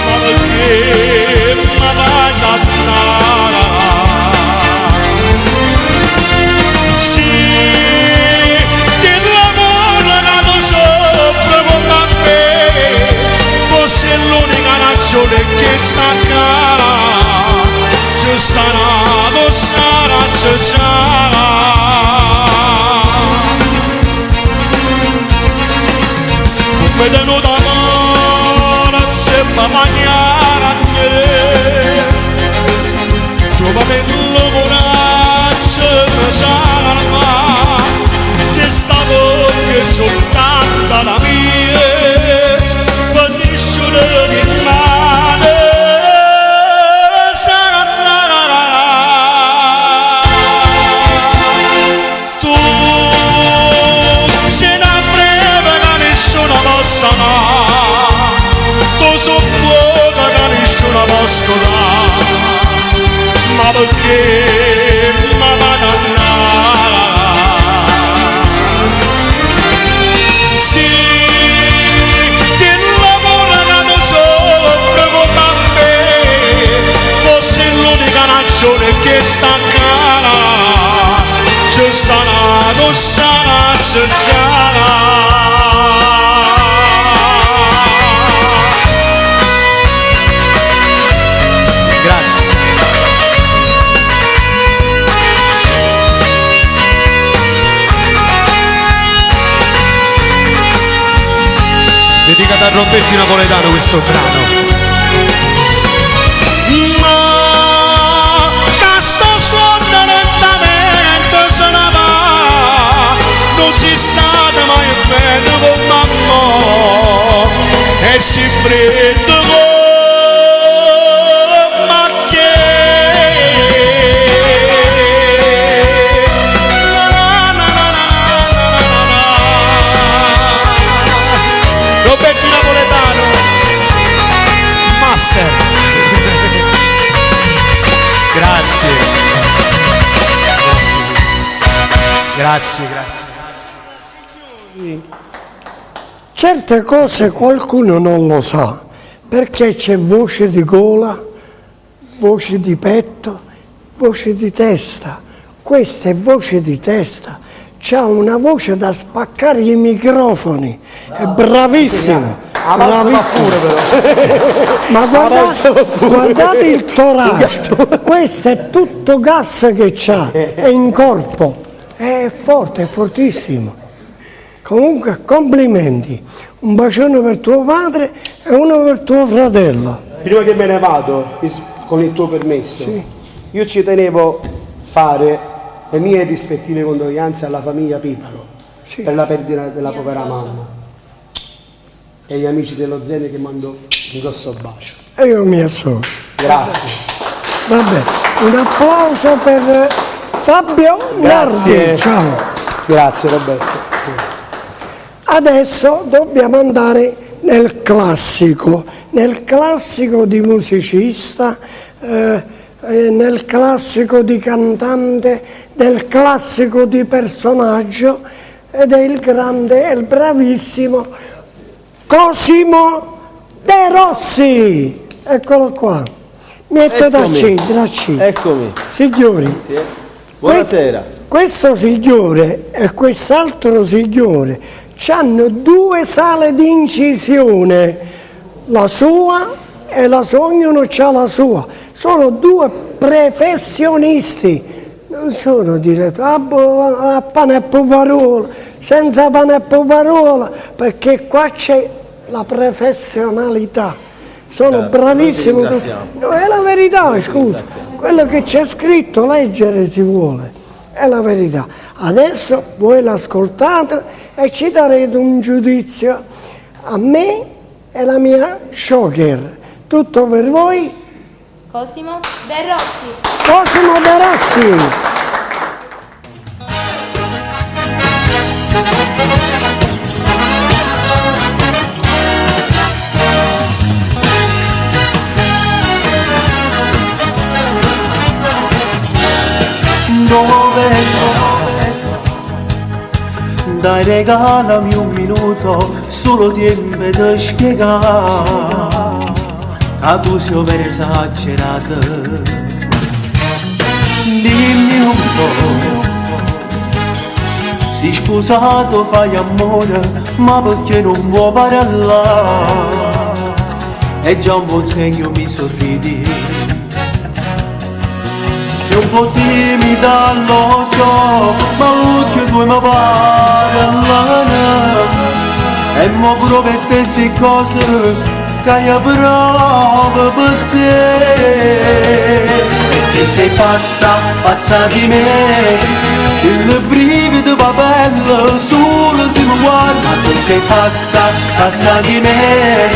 ma perché mi fai andare? Sì, di l'amore che tu soffri come me, fosse l'unica ragione che sta cara, ci starà, tu sarà, ci sarà. Vedono da mano, c'è ma mangiare, trovami il coraggio di salva, che stavo che soltanto la mia, per nessuno che male. Tu sei una breve che nessuno possa dare, tu sei fuoco che nessuno possa dare, ma perché mi vado a andare? Sì, ti lavoro nato soffre come me, fosse l'unica ragione che sta cara, c'è sta nato senza. Grazie. Dedicato a Roberti Napoletano questo brano. Ma che sto suono lentamente se ne va, non si state mai bene con mamma, e si prende come che Roberti Napoletano, master. Grazie. Grazie. Certe cose qualcuno non lo sa, perché c'è voce di gola, voce di petto, voce di testa. Questa è voce di testa, c'ha una voce da spaccare i microfoni, è bravissimo. Bravissimo. Ma guardate il torace, questo è tutto gas che c'ha, è in corpo, è forte, è fortissimo. Comunque complimenti, un bacione per tuo padre e uno per tuo fratello. Prima che me ne vado, con il tuo permesso, io ci tenevo fare le mie rispettive condoglianze alla famiglia Pipano per la perdita della povera mamma e agli amici dello Zene che mando un grosso bacio. E io mi associo. Grazie. Vabbè, un applauso per Fabio Nardi. Ciao. Grazie Roberto. Grazie. Adesso dobbiamo andare nel classico di musicista, nel classico di cantante, nel classico di personaggio, ed è il grande e il bravissimo Cosimo De Rossi. Eccolo qua. Mette da C. Eccomi. Signori. Sì. Buonasera. Questo signore e quest'altro signore hanno due sale di incisione, la sua e la sua, ognuno ha la sua. Sono due professionisti, non sono direttori a pane e parola, senza pane e parola, perché qua c'è la professionalità. Sono bravissimo. No, è la verità, scusa. Quello che c'è scritto, leggere si vuole. È la verità. Adesso voi l'ascoltate e ci darete un giudizio a me e la mia Shocker. Tutto per voi. Cosimo De Rossi. Cosimo De Rossi. Dove dai, regalami un minuto, solo tempo di spiegare che tu sei vera esagerata. Dimmi un po', sei sposato, fai amore, ma perché non vuoi parlare? È già un buon segno, mi sorridi. Sei un po' timida, lo so, ma occhio tu mi parlano. E mo pure per stesse cose che io provo per te. Perché sei pazza, pazza di me. Il brivido papello solo se mi guarda. Tu sei pazza, pazza di me.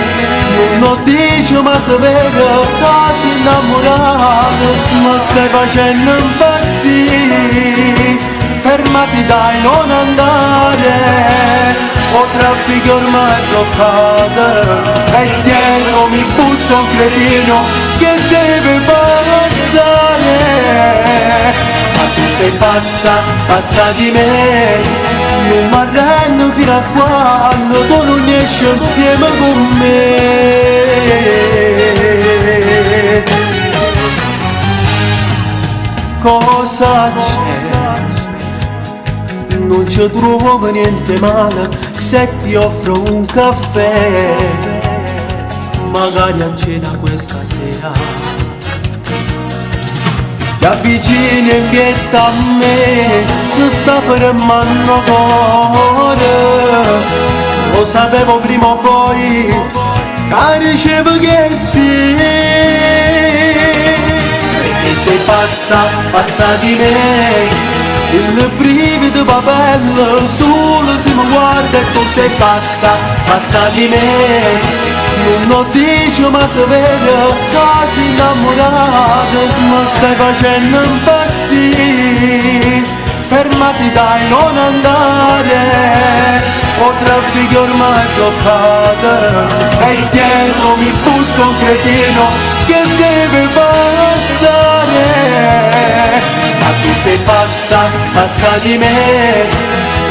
Non lo dici ma se vedo quasi innamorato. Ma stai facendo impazzire. Fermati dai, non andare. O traffico ormai è bloccato. E dietro mi bussa un cretino che deve passare. Ma tu sei pazza, pazza di me. Non mi arrendo fino a quando tu non esci insieme con me. Cosa c'è? Non ci trovo niente male se ti offro un caffè. Magari a cena questa sera ti avvicini e vieta a me. Se sta fermando cuore. Lo sapevo prima o poi che ricevo che sì. Perché sei pazza, pazza di me. Il brivido papello solo se mi guarda e tu sei pazza, pazza di me. Non lo dici ma se vedo quasi innamorato. Ma stai facendo impazzire. Fermati dai, non andare. O traffico ormai bloccato. E dietro mi bussa un cretino che deve passare. Ma tu sei pazza, pazza di me.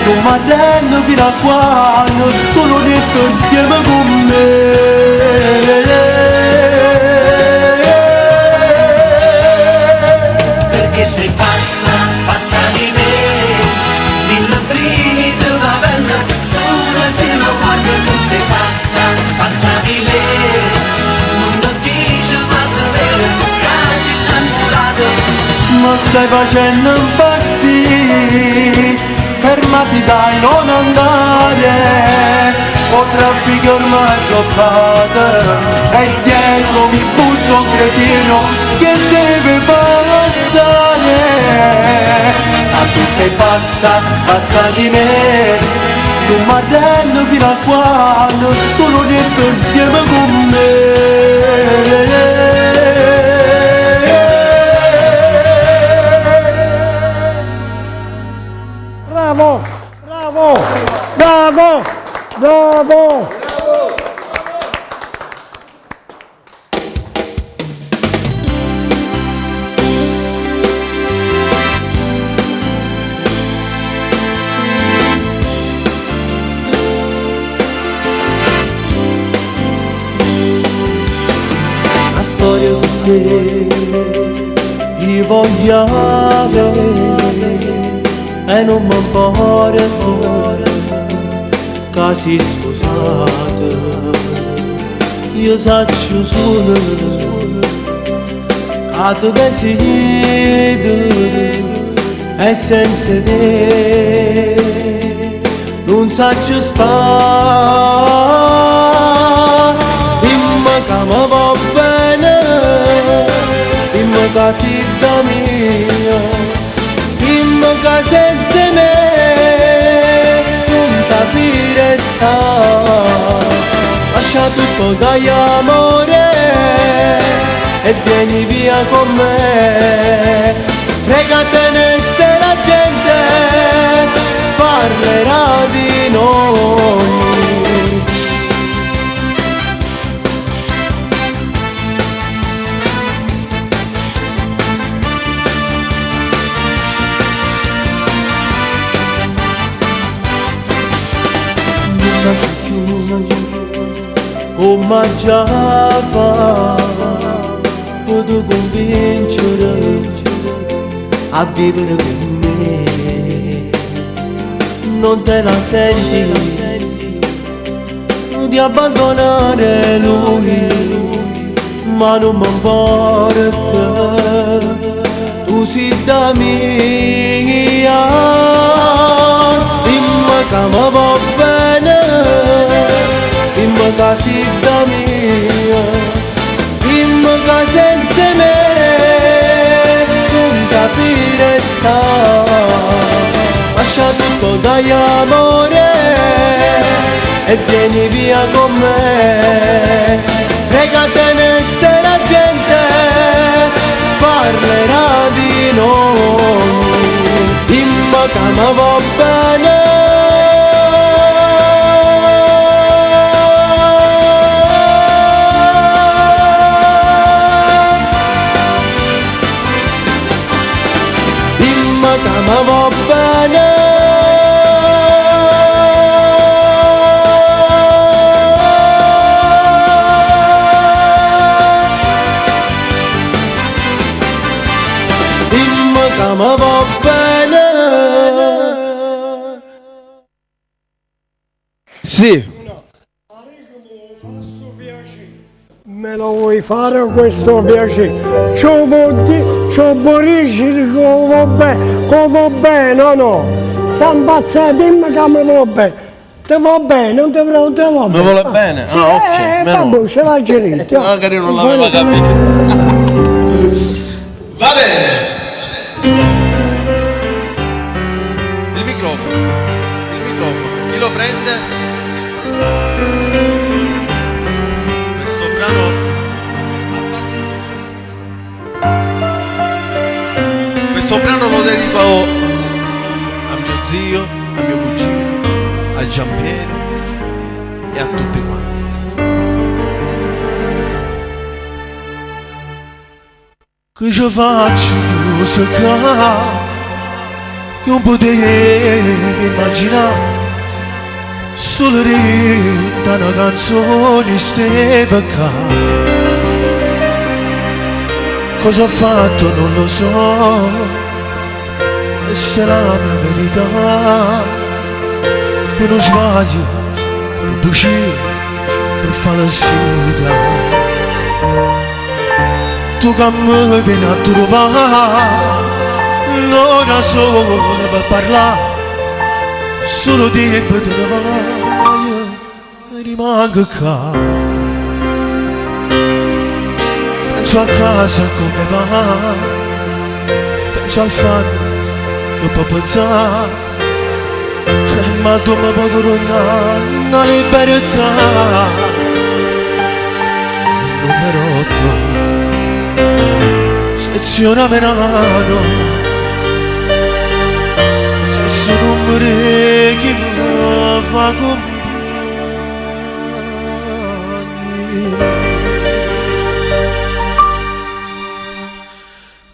Non mi arrendo fino a quando tu non esci insieme con me. Perché sei pazza, pazza di me. Il brivido va bene, solo se lo guardo. Tu sei pazza, pazza di me. Non lo dici ma se vede, quasi innamorato. Ma stai facendo impazzire. Fermati dai, non andare. O traffico ormai bloccato. E dietro mi bussa un cretino che deve passare. Ma tu sei pazza, pazza di me. Non mi arrendo fino a quando tu non esci insieme con me. Bravo, bravo, bravo, bravo. La storia che io voglio avere e non mi importa che sei sposato. Io saccio solo che tu desideri e senza te non saccio stare. Dimmi che mi va bene, dimmi che sei da mia. Dimmi che senza me non ti resta. Lascia tutto dagli amore e vieni via con me. Fregatene se la gente parlerà di noi. Come già fa, posso convincere a vivere con me. Non te la senti di abbandonare lui, ma non mi importa, tu sei da mia. Dimmi che mi va bene, dimmi casi da mia, dimmi che senza me non capire sta, lascia tutto dagli amore e vieni via con me, fregatene se la gente parlerà di noi, dimmi che mi va bene. Dimmi che mi va bene. Ma va bene. Sì. Me lo vuoi fare questo piacere? Ciò Borigi, come bene o no? Sta impazzando, dimmi che mi va bene. Ti va bene, non ti va bene? Mi vuole bene? Sì, Ah, ok. vabbè, ce l'ha gerita. Magari non l'aveva capito. Va bene. Il microfono, chi lo prende? Questo brano lo dedico a mio zio, a mio cugino, a Giampiero e a tutti quanti. Che ci faccio se che non potevo immaginare solo da una canzone ste peccato. Cosa ho fatto non lo so, questa è la mia verità. Tu non sbagli, per bucire, per fare la sita. Tu che mi vieni a trovare, non ho solo per parlare, solo tempo te ne vai, rimango qua. Penso a casa come va, penso al fatto che può pensare, ma tu mi puoi tornare una libertà. Numero 8, sezione Merano, se sono numeri che mi fa compagni.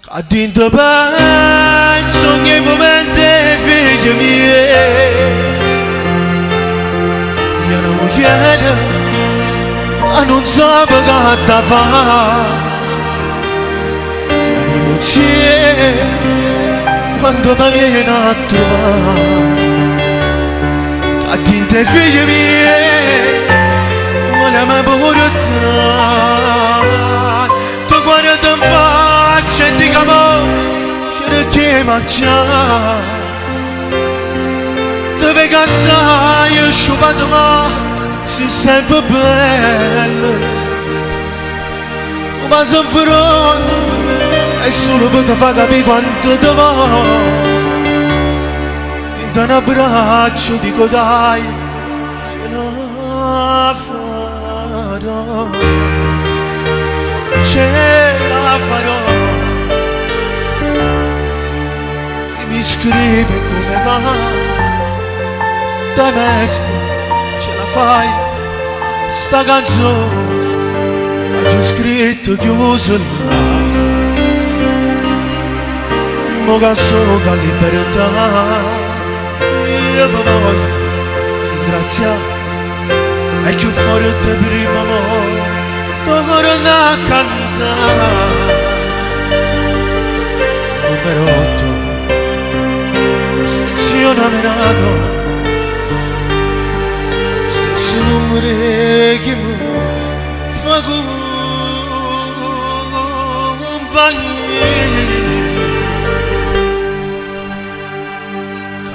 A dinto penso ogni momento figli miei, io non mi chiedo, ma non so che da fare, che non c'è quando mi viene a trovare. A dinto figli miei, ma la mia portare, tu guarda in faccia e dica mo, cerchi mangiare. Dove casai sciupato ma si sempre bello. Ma se farò è solo per te far capire quanto ti voglio. Pinta un abbraccio dico dai, ce la farò. Ce la farò. Chi mi scrive come va, da maestro ce la fai, sta canzone ha già scritto chiuso là. Mo che sono che libertà, io vi voglio ringraziare, è più forte prima mo, cuore da cantare. Numero 8, sezione Merano, stesso numero che mi fa compagnia.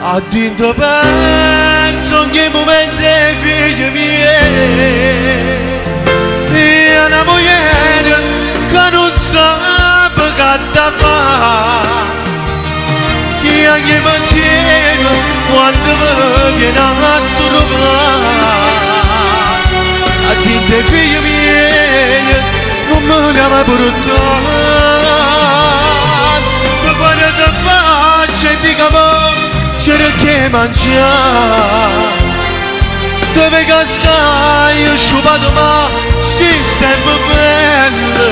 A dinto penso sono i momenti figli miei e una moglie che non sa che da fare che anche pensiero quando mi viene a trovare a dire figli miei non me ne mai portare tu guarda te faccia e dica c'era che mangiare dove che sai sciupato ma si sempre bello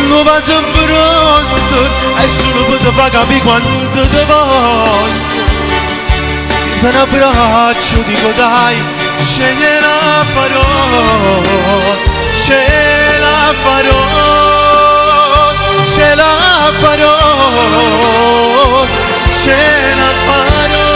non vado in fronte e solo per te far capire quanto ti voglio da un abbraccio dico dai ce la farò ce la farò ce la farò ce la farò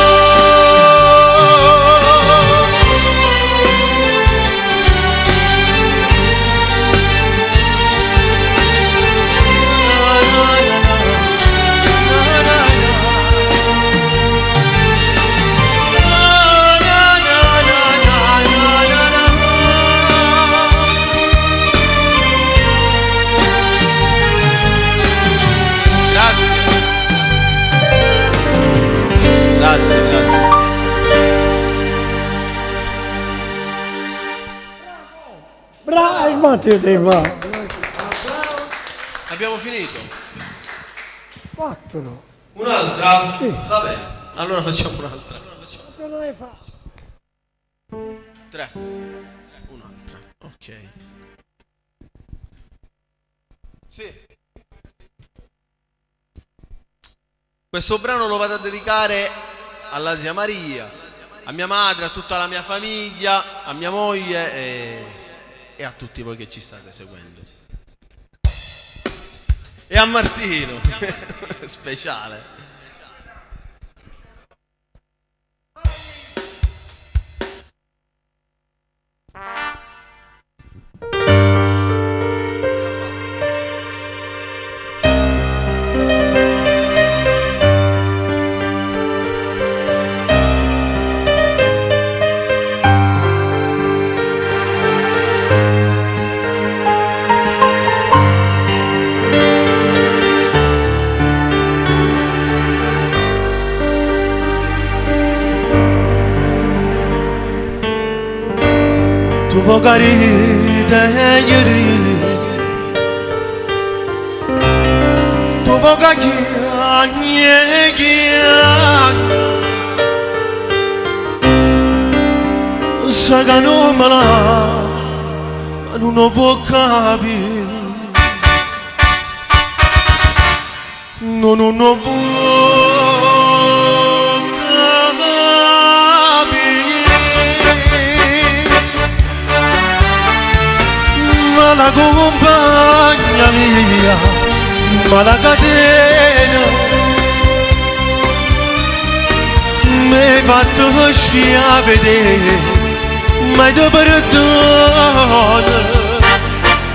Grazie, grazie. Bravo, sbattiti qua. Abbiamo finito? 4. Un'altra? Sì. Va bene, allora facciamo un'altra. Quanto ne fa? 3. Un'altra, ok. Sì. Questo brano lo vado a dedicare alla zia Maria, a mia madre, a tutta la mia famiglia, a mia moglie e a tutti voi che ci state seguendo. E a Martino, speciale. Tu vuoi carire ieri, tu vuoi carire sai che non me la, non lo può capire, non lo può. Ma la compagna mia, ma la catena mi hai fatto scia vedere, ma ti perdono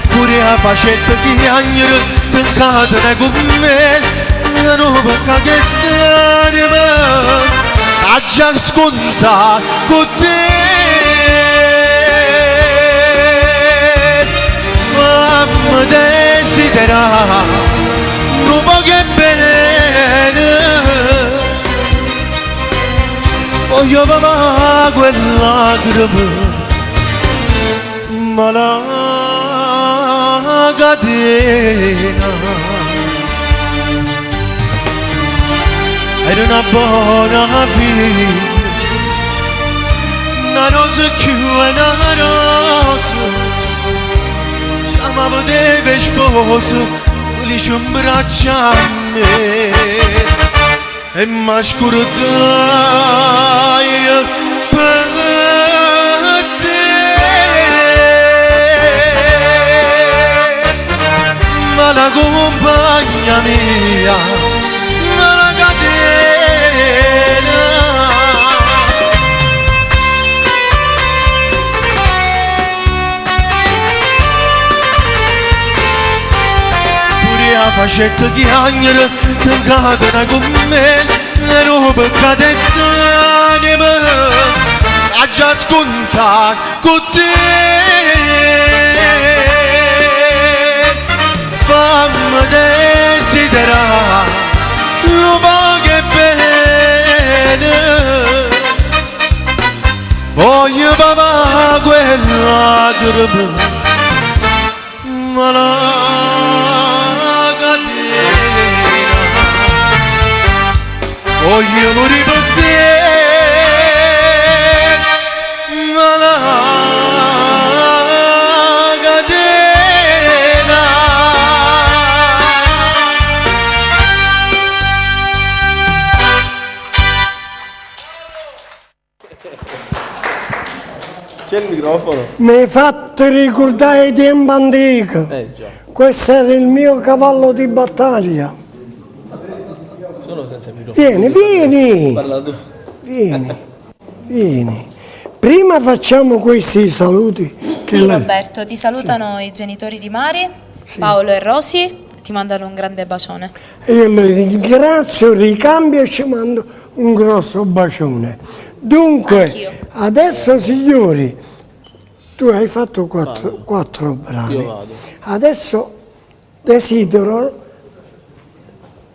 pure a facetta che agnere ti incatena con me non perché che stare a già scontato con te. Fammi desiderare un po' che bene, voglio papà quella lacrima, ma la catena era una buona figlia, una rosa più e una rosa. Ma poteva sposo felice in braccia a me e mi scordai per te, ma la compagna mia, ma la catena la facetta chiagnere ti incatena con me le robe che te stanno anima ha già scontato con te. Fammi desiderare lo che bene, voglio papà quella grave, ma la catena, voglio morire per te, ma la catena. C'è il microfono? Mi hai fatto ricordare i tempi antichi. Già. Questo era il mio cavallo di battaglia. Sono senza microfono. Vieni. Parla tu. Vieni. Prima facciamo questi saluti. Sì, Roberto, ti salutano i genitori di Mari, Paolo e Rosy, ti mandano un grande bacione. Io lo ringrazio, ricambio e ci mando un grosso bacione. Dunque, Anch'io. adesso signori, tu hai fatto quattro brani. Io vado. Adesso desidero,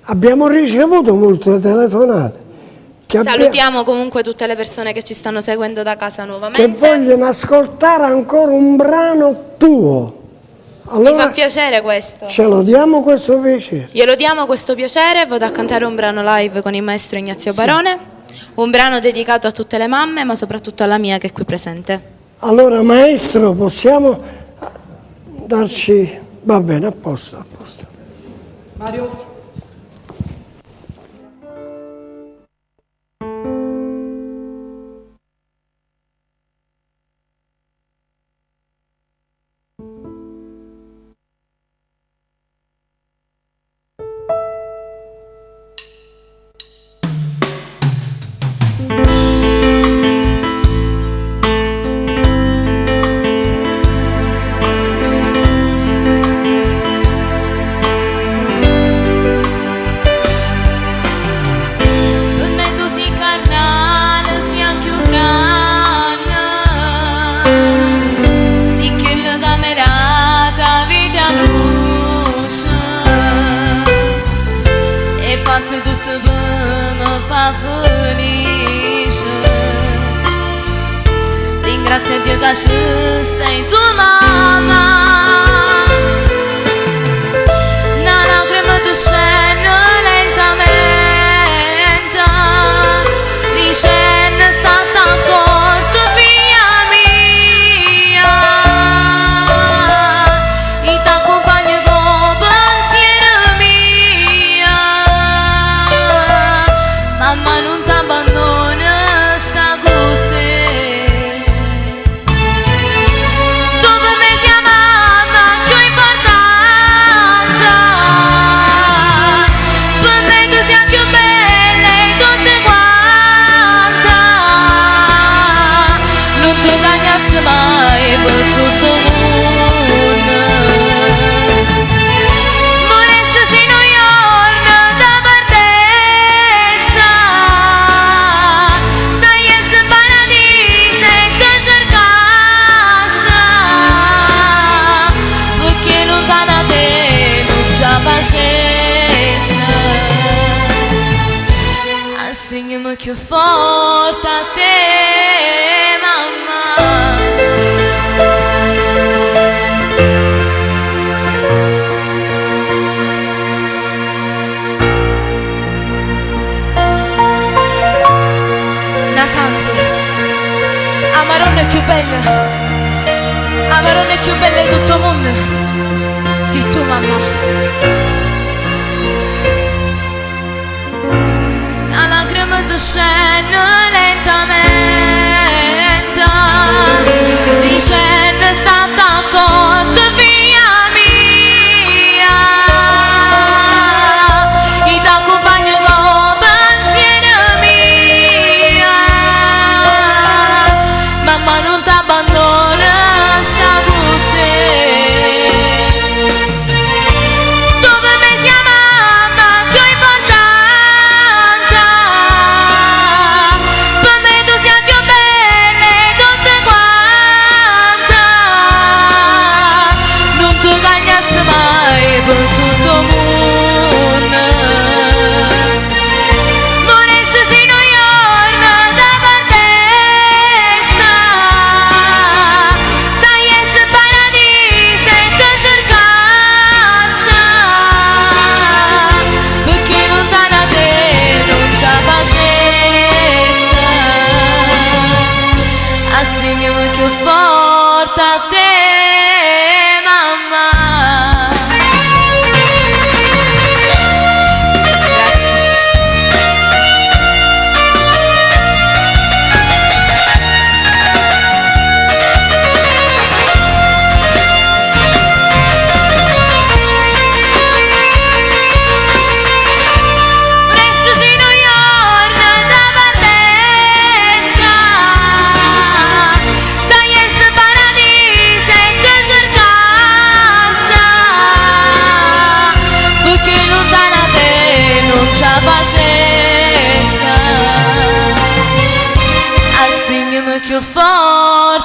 abbiamo ricevuto molte telefonate Salutiamo comunque tutte le persone che ci stanno seguendo da casa che nuovamente. vogliono ascoltare ancora un brano tuo. Mi Allora fa piacere questo. ce lo diamo questo piacere. Glielo diamo questo piacere, vado a cantare un brano live con il maestro Ignazio Barone, un brano dedicato a tutte le mamme, ma soprattutto alla mia che è qui presente. Allora maestro, possiamo darci... Va bene, a posto. Mario. Per me tu sei carnale, sia più grande, sì che la camerata vita luce, e fatto tutto per me fa felice. Ringrazio Dio che ci stai tu mamma, una lacrima ti scende lentamente, ricenne stata accorta figlia mia, e t'accompagno con pensiero mia, mamma non t'abbandona, sta con te. Tu per me sei mamma più importante, per me tu sei più bella e tutte quante, non ti cagnasse mai per tutto il mondo. Moresse sino a giorno da perdessa, sai essere paradiso e ti cercasse, perché lontana te non già facesse. Assegnami più forte a te, mamma. Nasante, a Maronna è più bella, a Maronna è più bella di tutto il mondo, sì tu mamma. La lacrima ti scende lentamente, ricenne stata accorta figlia mia, e t'accompagno con pensiero mia, mamma non t'abbandona, sta con te. Tu per me sei mamma più importante, per me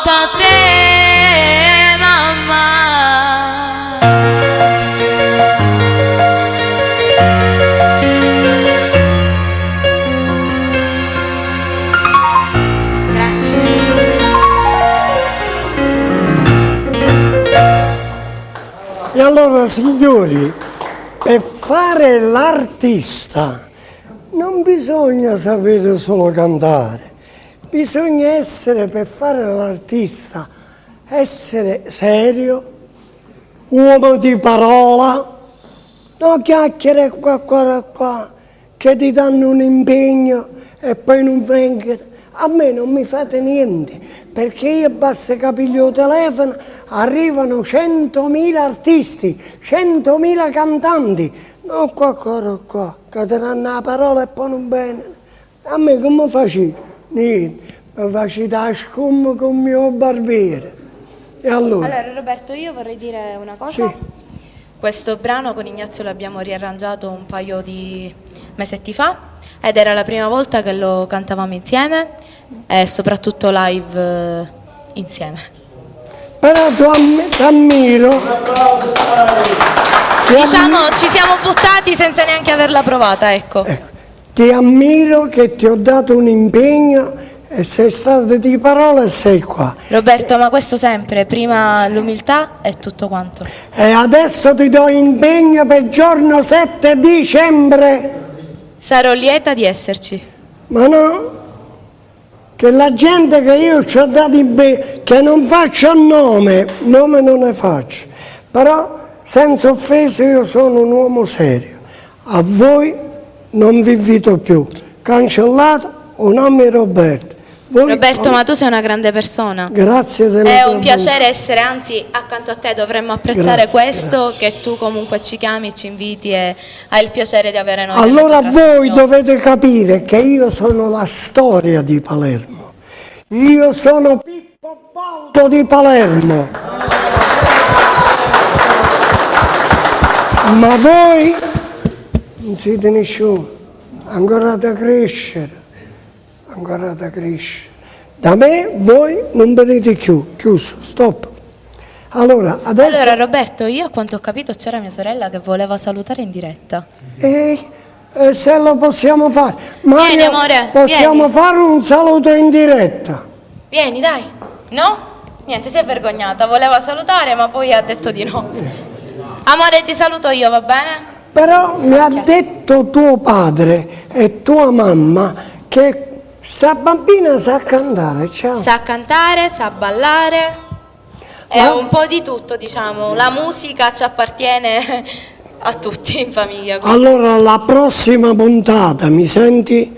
volta a te, mamma. E allora, signori, per fare l'artista non bisogna sapere solo cantare, bisogna essere, per fare l'artista, essere serio, uomo di parola, non chiacchiere qua, che ti danno un impegno e poi non vengono. A me non mi fate niente, perché io basta che piglio il telefono, arrivano 100.000 artisti, 100.000 cantanti, non qua, che ti danno la parola e poi non bene. A me come faccio? Niente, mi faccio da scum con il mio barbiere. E allora? Allora Roberto, io vorrei dire una cosa. Sì. Questo brano con Ignazio l'abbiamo riarrangiato un paio di mesetti fa ed era la prima volta che lo cantavamo insieme e soprattutto live insieme. Però ti ammiro. Diciamo, ci siamo buttati senza neanche averla provata, ecco. Ti ammiro che ti ho dato un impegno e sei stato di parola e sei qua. Roberto, ma questo sempre, prima l'umiltà e tutto quanto. E adesso ti do impegno per il giorno 7 dicembre. Sarò lieta di esserci. Ma no, che la gente che io ci ho dato che non faccio nome non ne faccio, però senza offesa io sono un uomo serio. A voi non vi invito più, cancellato un nome Roberto. Roberto, ma tu sei una grande persona. Grazie della È tua un piacere essere, anzi, accanto a te dovremmo apprezzare questo, che tu comunque ci chiami, ci inviti e hai il piacere di avere noi. Allora voi dovete capire che io sono la storia di Palermo. Io sono Pippo Baudo di Palermo. Ma voi non siete nessuno, ancora da crescere. Da me voi non venite chiuso, stop. Allora, adesso... Allora Roberto, io a quanto ho capito c'era mia sorella che voleva salutare in diretta. Se lo possiamo fare. Mario, vieni amore, possiamo vieni. fare un saluto in diretta. Vieni dai, no? Niente, si è vergognata, voleva salutare ma poi ha detto di no. Amore, ti saluto io, va bene? Però mi ha detto tuo padre e tua mamma che sta bambina sa cantare, ciao. Sa cantare, sa ballare, è un po' di tutto, diciamo. La musica ci appartiene a tutti in famiglia. Allora, la prossima puntata, mi senti?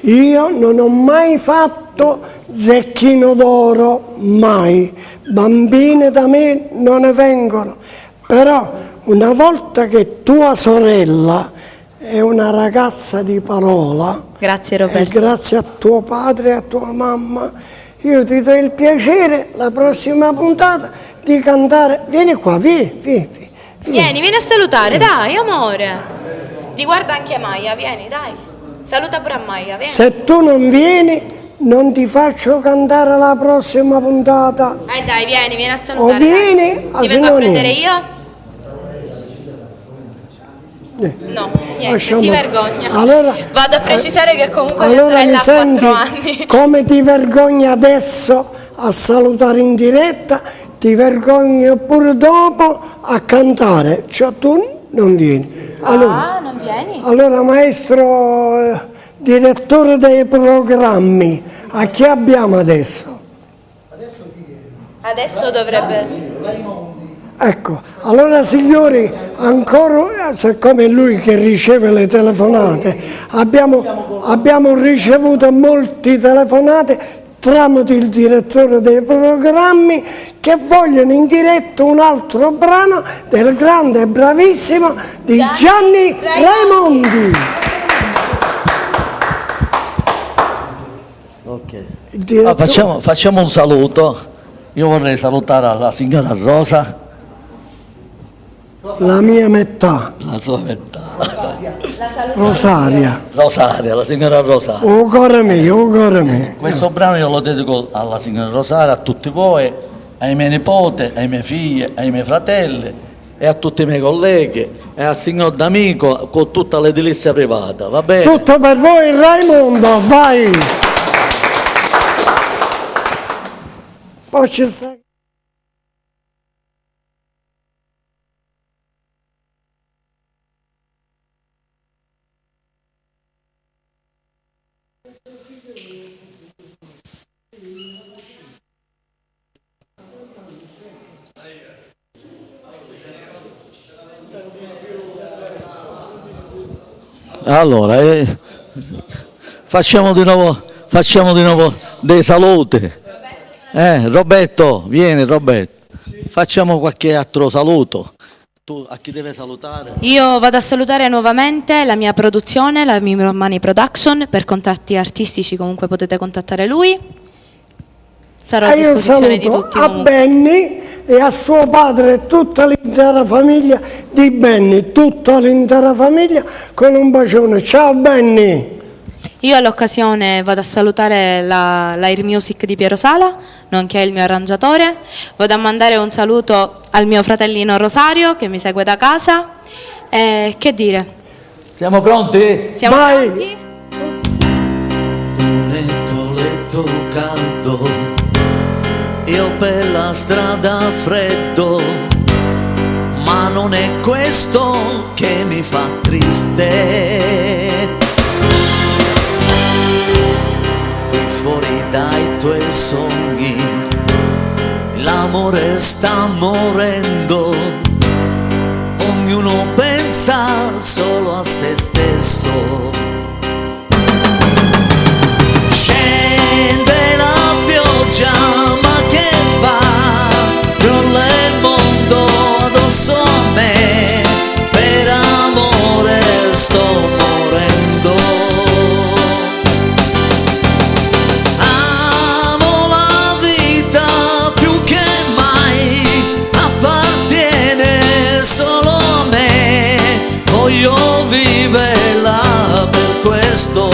Io non ho mai fatto Zecchino d'Oro, mai. Bambine da me non ne vengono. Però, una volta che tua sorella è una ragazza di parola, grazie Roberto, e grazie a tuo padre e a tua mamma, io ti do il piacere la prossima puntata di cantare. Vieni qua, vieni. Vieni a salutare, dai amore. Ti guarda anche Maia, vieni dai. Saluta pure a Maia, vieni. Se tu non vieni non ti faccio cantare la prossima puntata. Dai, vieni a salutare. O vieni, ti vengo a prendere io? No, niente, ti vergogna. Allora, vado a precisare che comunque mia allora sorella ha 4 anni. anni. Come ti vergogni adesso a salutare in diretta, ti vergogni pure dopo a cantare. Cioè tu non vieni. Allora, non vieni? Allora maestro, direttore dei programmi, a chi abbiamo adesso? Adesso dovrebbe... Ecco, allora signori, ancora, siccome è lui che riceve le telefonate, abbiamo ricevuto molte telefonate tramite il direttore dei programmi che vogliono in diretta un altro brano del grande e bravissimo di Gianni Raimondi. Ok. Facciamo un saluto. Io vorrei salutare la signora Rosa. La mia metà. La sua metà. Rosaria. Rosaria, la signora Rosaria. Oh cuore mio. Questo brano io lo dedico alla signora Rosaria, a tutti voi, ai miei nipoti, ai miei figli, ai miei fratelli e a tutti i miei colleghi e al signor D'Amico con tutta l'edilizia privata, va bene? Tutto per voi Raimondo, vai! Poi ci sta... Allora, facciamo di nuovo dei saluti. Roberto, vieni Roberto. Facciamo qualche altro saluto. Tu a chi deve salutare? Io vado a salutare nuovamente la mia produzione, la Mimro Money Production. Per contatti artistici comunque potete contattare lui. Sarò a disposizione di tutti. A Benny e a suo padre e tutta l'intera famiglia di Benny, tutta l'intera famiglia con un bacione. Ciao Benny! Io all'occasione vado a salutare l'Air Music di Piero Sala, nonché il mio arrangiatore. Vado a mandare un saluto al mio fratellino Rosario che mi segue da casa. Che dire? Siamo pronti? Siamo pronti? Un letto caldo, io per la strada freddo, ma non è questo che mi fa triste. Fuori dai tuoi sogni, l'amore sta morendo, ognuno pensa solo a se stesso. Scende la pioggia, ma che fa? Crolla il mondo addosso a me, per amore sto morendo. Amo la vita più che mai, appartiene solo a me, voglio viverla per questo.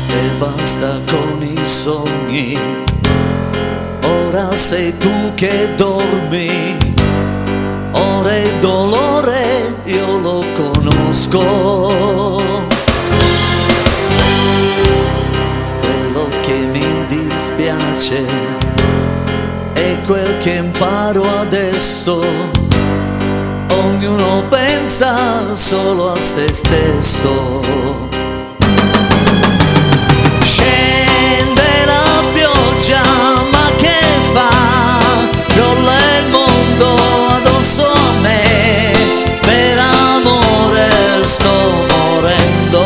E basta con i sogni, ora sei tu che dormi, ora il dolore io lo conosco. Quello che mi dispiace è quel che imparo adesso, ognuno pensa solo a se stesso. Scende la pioggia, ma che fa? Crolla il mondo addosso a me, per amore sto morendo.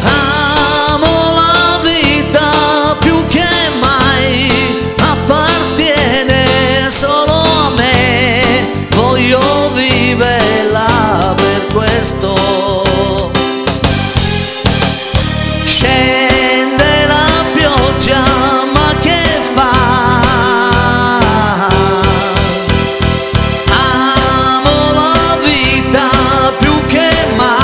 Amo la vita più che mai, appartiene solo a me, voglio viverla per questo. Scende la pioggia, ma che fa? Amo la vita più che mai.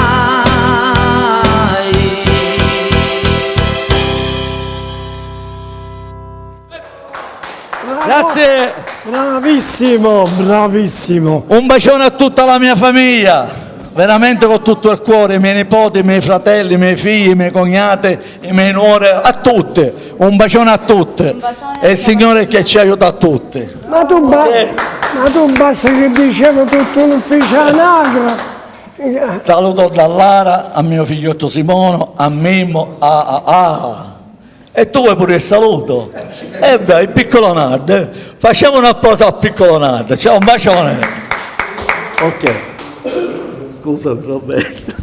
Grazie. Bravissimo, bravissimo. Un bacione a tutta la mia famiglia. Veramente con tutto il cuore, i miei nipoti, i miei fratelli, i miei figli, i miei cognate, i miei nuori, a tutte, un bacione a tutte e il Signore che ci aiuta a tutti. Ma tu basta che dicevo tutto un ufficio anagrafe. Saluto da Lara, a mio figliotto Simono, a Mimmo, e tu vuoi pure il saluto? Beh, il piccolo Nard, facciamo una pausa al piccolo Nard, ciao, un bacione. Ok. Scusa Roberto.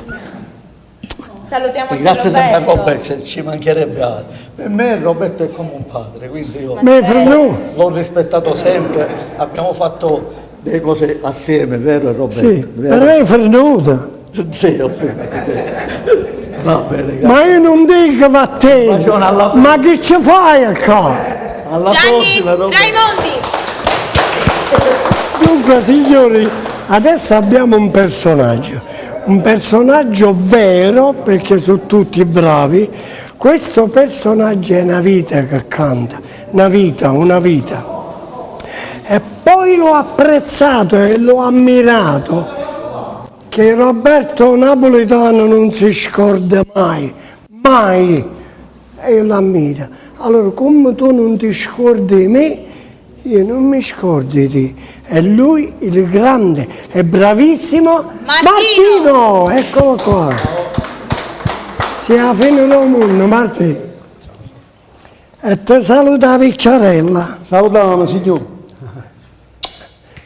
Salutiamo anche Grazie sempre a Roberto. Roberto, ci mancherebbe altro. Per me Roberto è come un padre, quindi io l'ho rispettato sempre, abbiamo fatto delle cose assieme, vero Roberto? Sì, vero? però è frenuto. Sì, ho finito. Va bene, grazie. Ma io non dico va a te, ma che ci fai qua? Alla Gianni prossima Roberto. Raimondi. Dunque signori, adesso abbiamo un personaggio vero, perché sono tutti bravi. Questo personaggio è una vita che canta, una vita. E poi l'ho apprezzato e l'ho ammirato, che Roberto Napolitano non si scorda mai, e io l'ammiro. Allora, come tu non ti scordi di me, io non mi scordo di te. E lui, il grande e bravissimo Martino! Eccolo qua. Sia fine del mondo, Martino. E ti saluta Picciarella. Salutiamo, signor.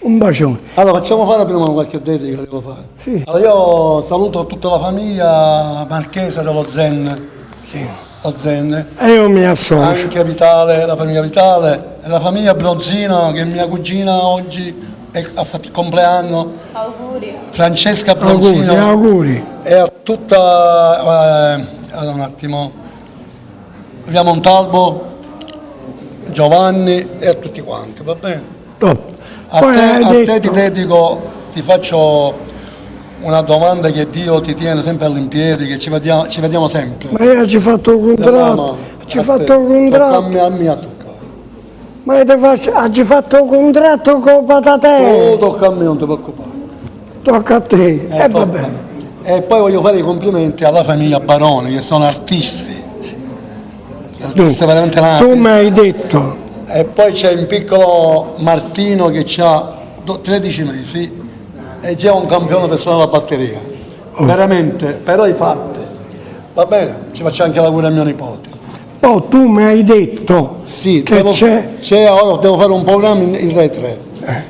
Un bacione. Allora, facciamo fare prima qualche dedica che devo fare. Sì. Allora, io saluto tutta la famiglia marchese dello Zen. Sì. Lo Zen. E io mi associo. Anche Vitale, la famiglia Vitale, e la famiglia Bronzino, che mia cugina oggi ha fatto il compleanno. Auguri. Francesca Bronzino. Auguri. E a tutta, un attimo, via Montalbo, Giovanni e a tutti quanti, va bene? A te ti dedico, ti faccio una domanda che Dio ti tiene sempre all'impiedi, che ci vediamo sempre. Ma io ci ho fatto un contratto. Ma io ti faccio, hai fatto un contratto con Patatè. Oh, tocca a me, non ti preoccupare. Tocca a te. Vabbè. E poi voglio fare i complimenti alla famiglia Baroni, che sono artisti. Artisti veramente nati. Tu mi hai detto. E poi c'è un piccolo Martino che ha 13 mesi e già un campione per suonare la batteria. Veramente, però hai fatte. Va bene, ci faccio anche l'auguro a mio nipote. Poi tu mi hai detto che c'è ora devo fare un programma in Rai 3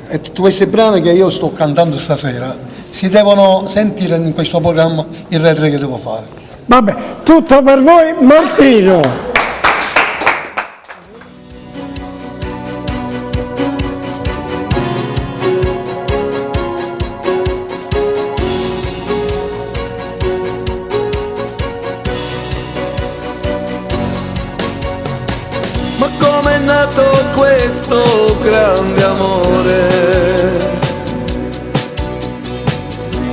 e tutti questi brani che io sto cantando stasera si devono sentire in questo programma in Rai 3 che devo fare. Vabbè, tutto per voi, Martino. Ma com'è nato questo grande amore?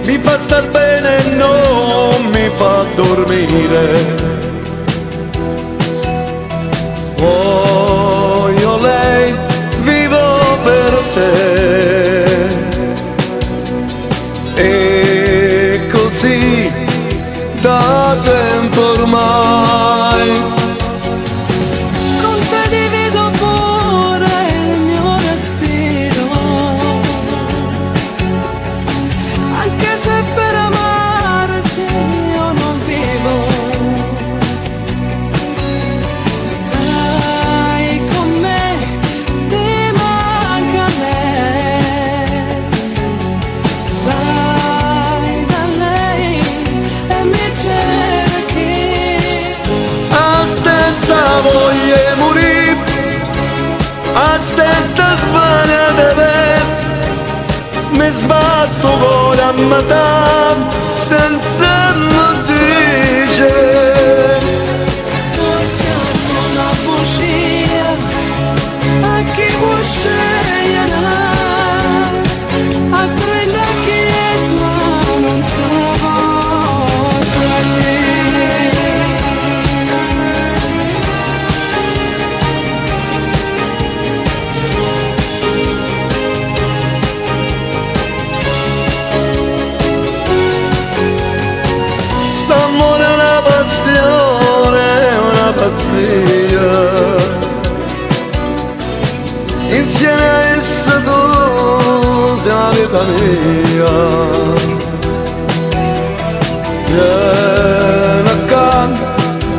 Mi fa star bene e non mi fa dormire. Voglio lei, vivo per te. E così da tempo ormai. Voglia morire, a stessa sbaglia di me, mi sbatto con la matata senza notizie. Sono una bugia, a chi può scegliere, a quella che non so così. Una pazzia, insieme a essa tu sei la vita mia. Vieni accanto,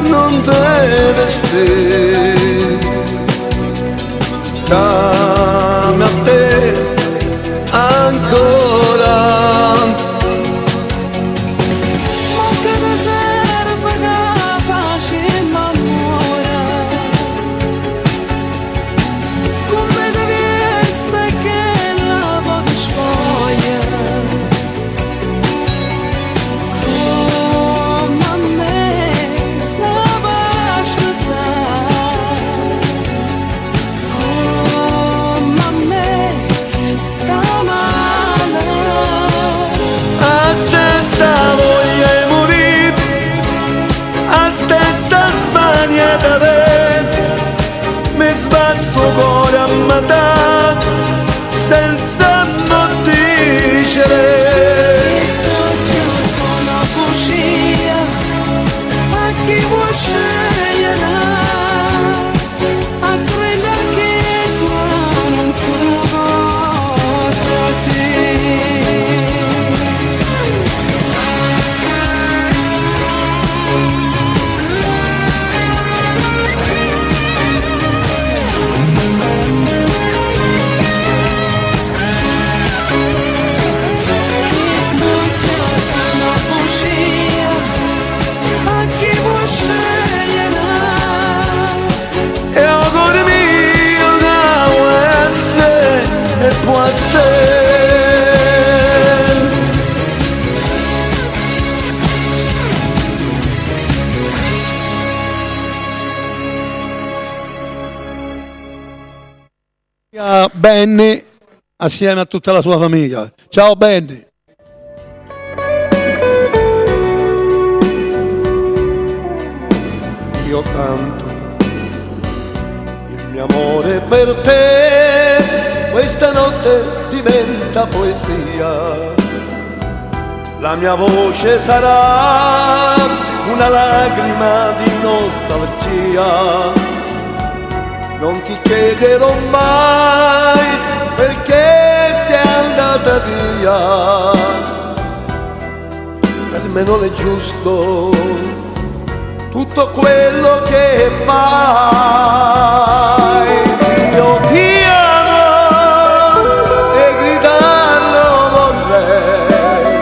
non te vestire, dammi a te ancora. troppo a te. Benny assieme a tutta la sua famiglia. Ciao Benny. Io canto il mio amore per te, questa notte diventa poesia. La mia voce sarà una lacrima di nostalgia. Non ti chiederò mai perché sei andata via. Per me non è giusto tutto quello che fai. Io ti amo e gridarlo vorrei,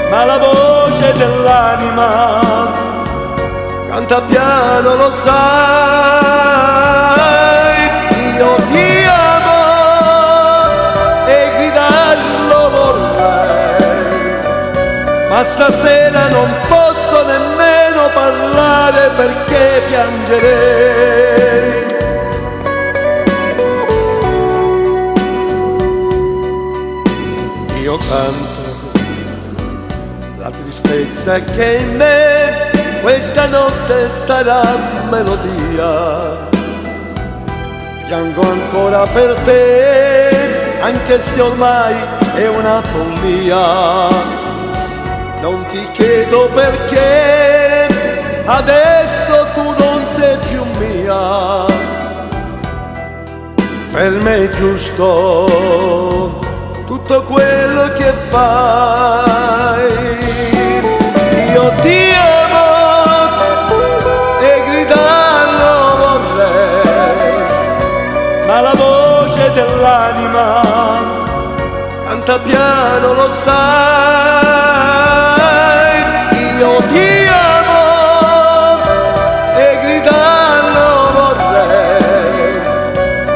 ma la voce dell'anima canta piano, lo sai. Io ti amo e gridarlo vorrei, ma stasera non posso nemmeno parlare perché piangerei. Io canto la tristezza che in me questa notte starà melodia. Piango ancora per te, anche se ormai è una follia. Non ti chiedo perché adesso tu non sei più mia. Per me è giusto tutto quello che fai. Io ti amo e gridarlo vorrei, ma la voce dell'anima canta piano, lo sai. Io ti amo e gridarlo vorrei,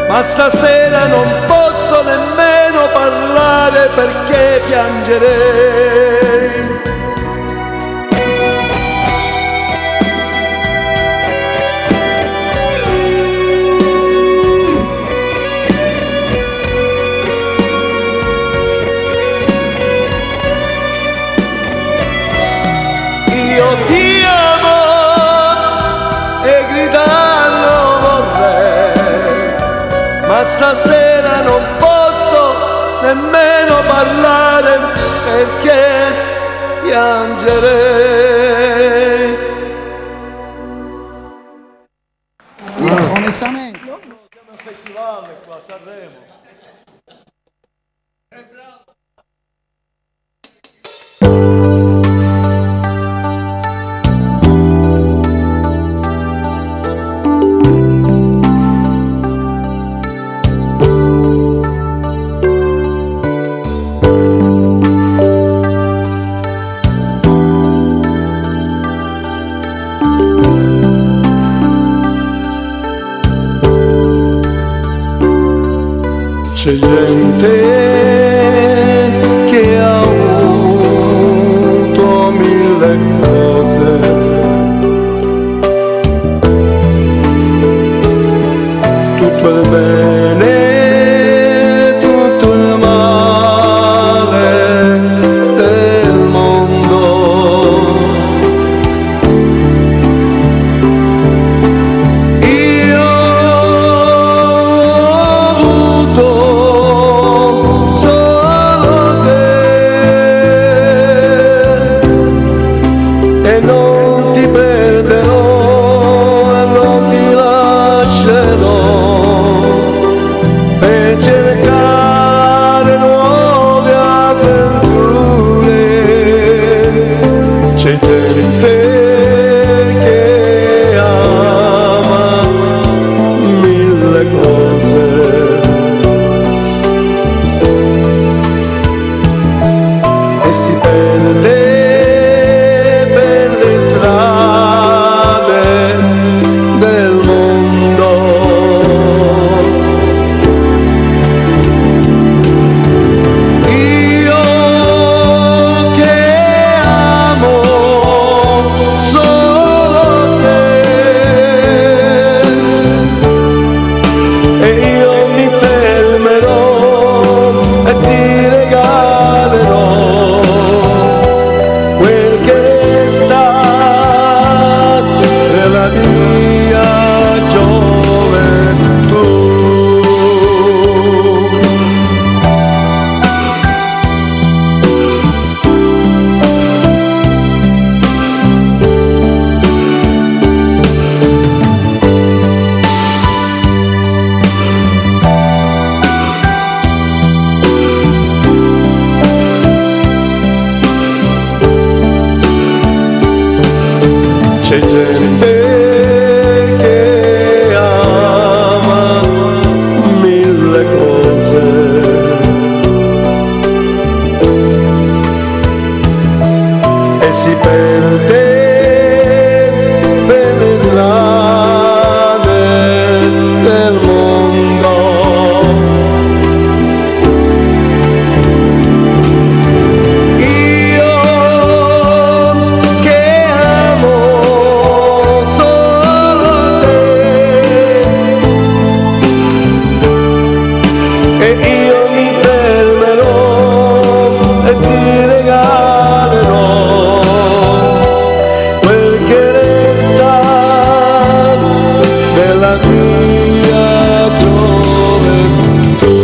ma stasera non posso nemmeno parlare perché piangerei. Io ti amo e gridarlo vorrei, ma stasera non posso nemmeno parlare perché piangerei. Onestamente. Siamo al festival qua a Sanremo. C'è gente che ha avuto mille cose, tutto il bene, tutto il male del mondo. Io ho avuto solo te e non ti perderò e non ti lascerò per cercare nuove avventure. C'è gente che ama mille cose e si perde per le strade del mondo. c'è gente che ama mille cose. E si perde per le strade del mondo. Io che amo solo te, e io mi fermerò e ti regalerò quel che resta della mia gioventù.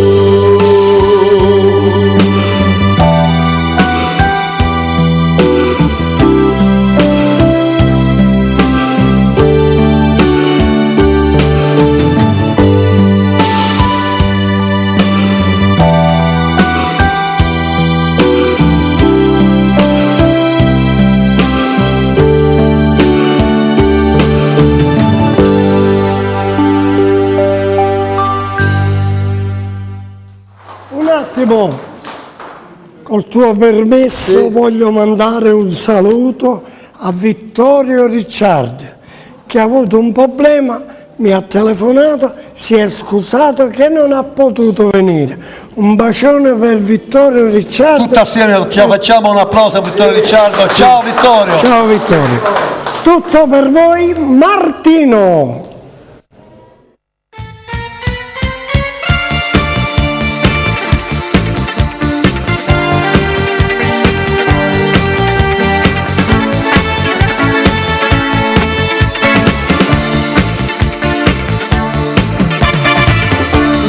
Un attimo, col tuo permesso voglio mandare un saluto a Vittorio Ricciardi, che ha avuto un problema, mi ha telefonato, si è scusato che non ha potuto venire. Un bacione per Vittorio Ricciardi. Tutti assieme ci facciamo un applauso a Vittorio Ricciardo. Ciao Vittorio. Ciao Vittorio. Tutto per voi, Martino.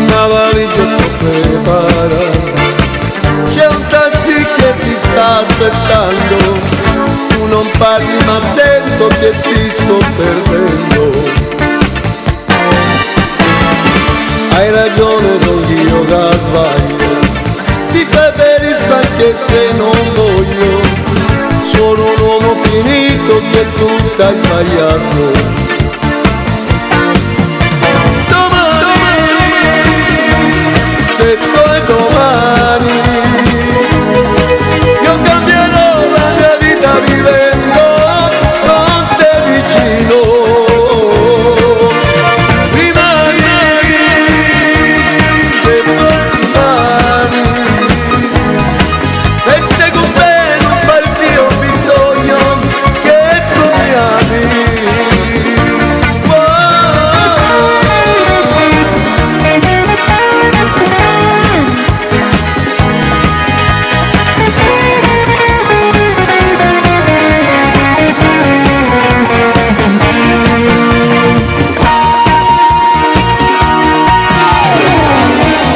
Una valigia sto preparando, c'è un taxi che ti sta aspettando, tu non parli ma sento che ti sto perdendo. Hai ragione, sono io che sbaglio, ti preferisco anche se non voglio, sono un uomo finito che tu t'hai sbagliato. Se poi domani io cambierò la mia vita vivendo con te vicino, rimani. Se poi domani resti con me, non parti, ho bisogno che tu mi ami.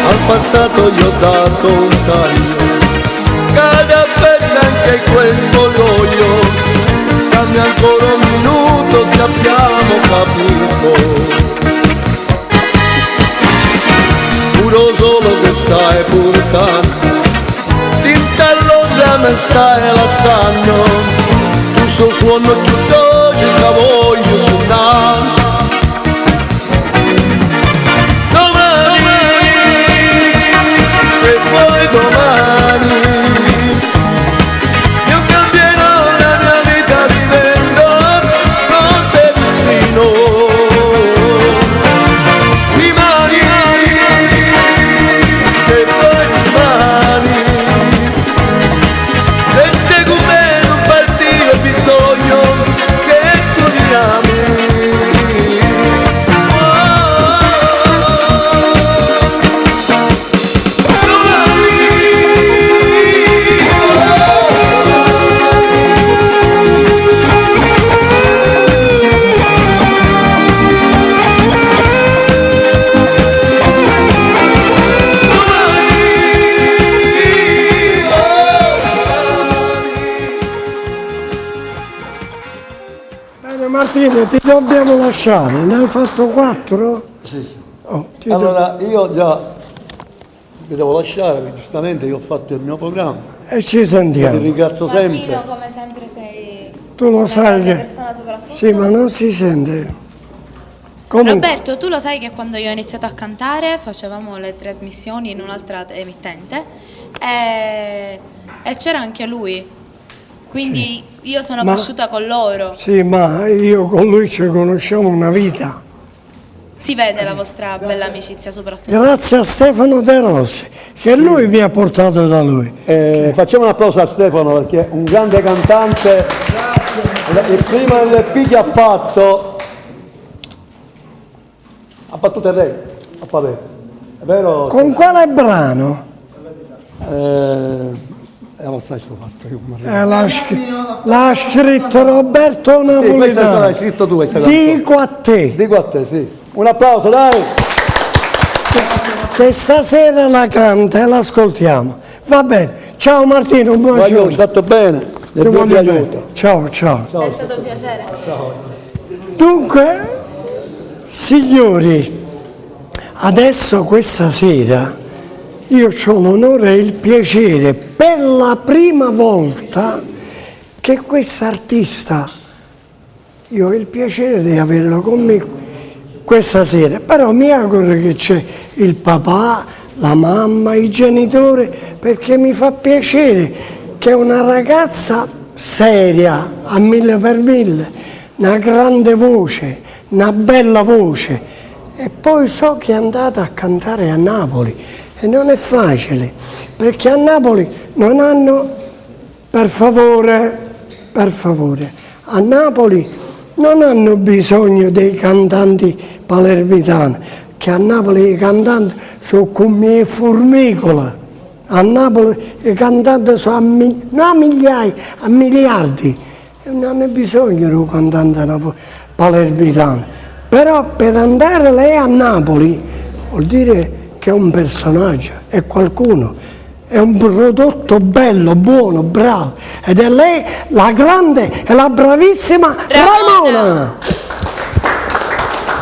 Al passato gli ho dato un taglio, cade a pezzi anche quel sognoglio, cambia ancora un minuto se abbiamo capito. Giuro solo che stai furtando, t'interrompe me stai lassando, tu sul suono tutto che voglio suonare. Se poi domani io cambierò la mia vita vivendo con te vicino, rimani. Se poi domani resti con me, non partire, ho bisogno che tu mi ami. Bene Martino, ti dobbiamo lasciare, ne hai fatto 4? Sì, sì. Oh, Allora, io già vi devo lasciare, perché giustamente io ho fatto il mio programma. E ci sentiamo. Ti ringrazio sempre. Martino, come sempre sei Tu lo sai che... persona soprattutto. Sì, ma non si sente. Comunque... Roberto, tu lo sai che quando io ho iniziato a cantare facevamo le trasmissioni in un'altra emittente e c'era anche lui. Quindi io sono cresciuta con loro. Sì, ma io con lui ci conosciamo una vita. Si vede la vostra bella amicizia soprattutto. Grazie a Stefano De Rossi, che lui mi ha portato da lui. Facciamo un applauso a Stefano perché è un grande cantante. Il primo LP che ha fatto ha battuto il re a Pavè. È vero? Con quale brano? Assai sto fatto. L'ha scritto Roberto Napolitano. Questa l'hai scritto tu, questa Dico a te. Dico a te, sì. Un applauso, dai! Questa sera la canta e l'ascoltiamo. Va bene. Ciao Martino, buongiorno. È stato bene. Dio ti aiuta. Ciao, ciao. È stato un piacere. Ciao. Dunque, signori, adesso questa sera io ho l'onore e il piacere per la prima volta che quest'artista, io ho il piacere di averlo con me questa sera, però mi auguro che c'è il papà, la mamma, i genitori, perché mi fa piacere che una ragazza seria, a 1000 per 1000, una grande voce, una bella voce, e poi so che è andata a cantare a Napoli e non è facile, perché a Napoli non hanno, per favore, a Napoli non hanno bisogno dei cantanti palermitani, che a Napoli i cantanti sono come le formicole. A Napoli i cantanti sono non a migliaia, a miliardi. E non hanno bisogno di un cantante palermitano. Però per andare lei a Napoli vuol dire che è un personaggio, è qualcuno. È un prodotto bello, buono, bravo. Ed è lei la grande e la bravissima Ramona.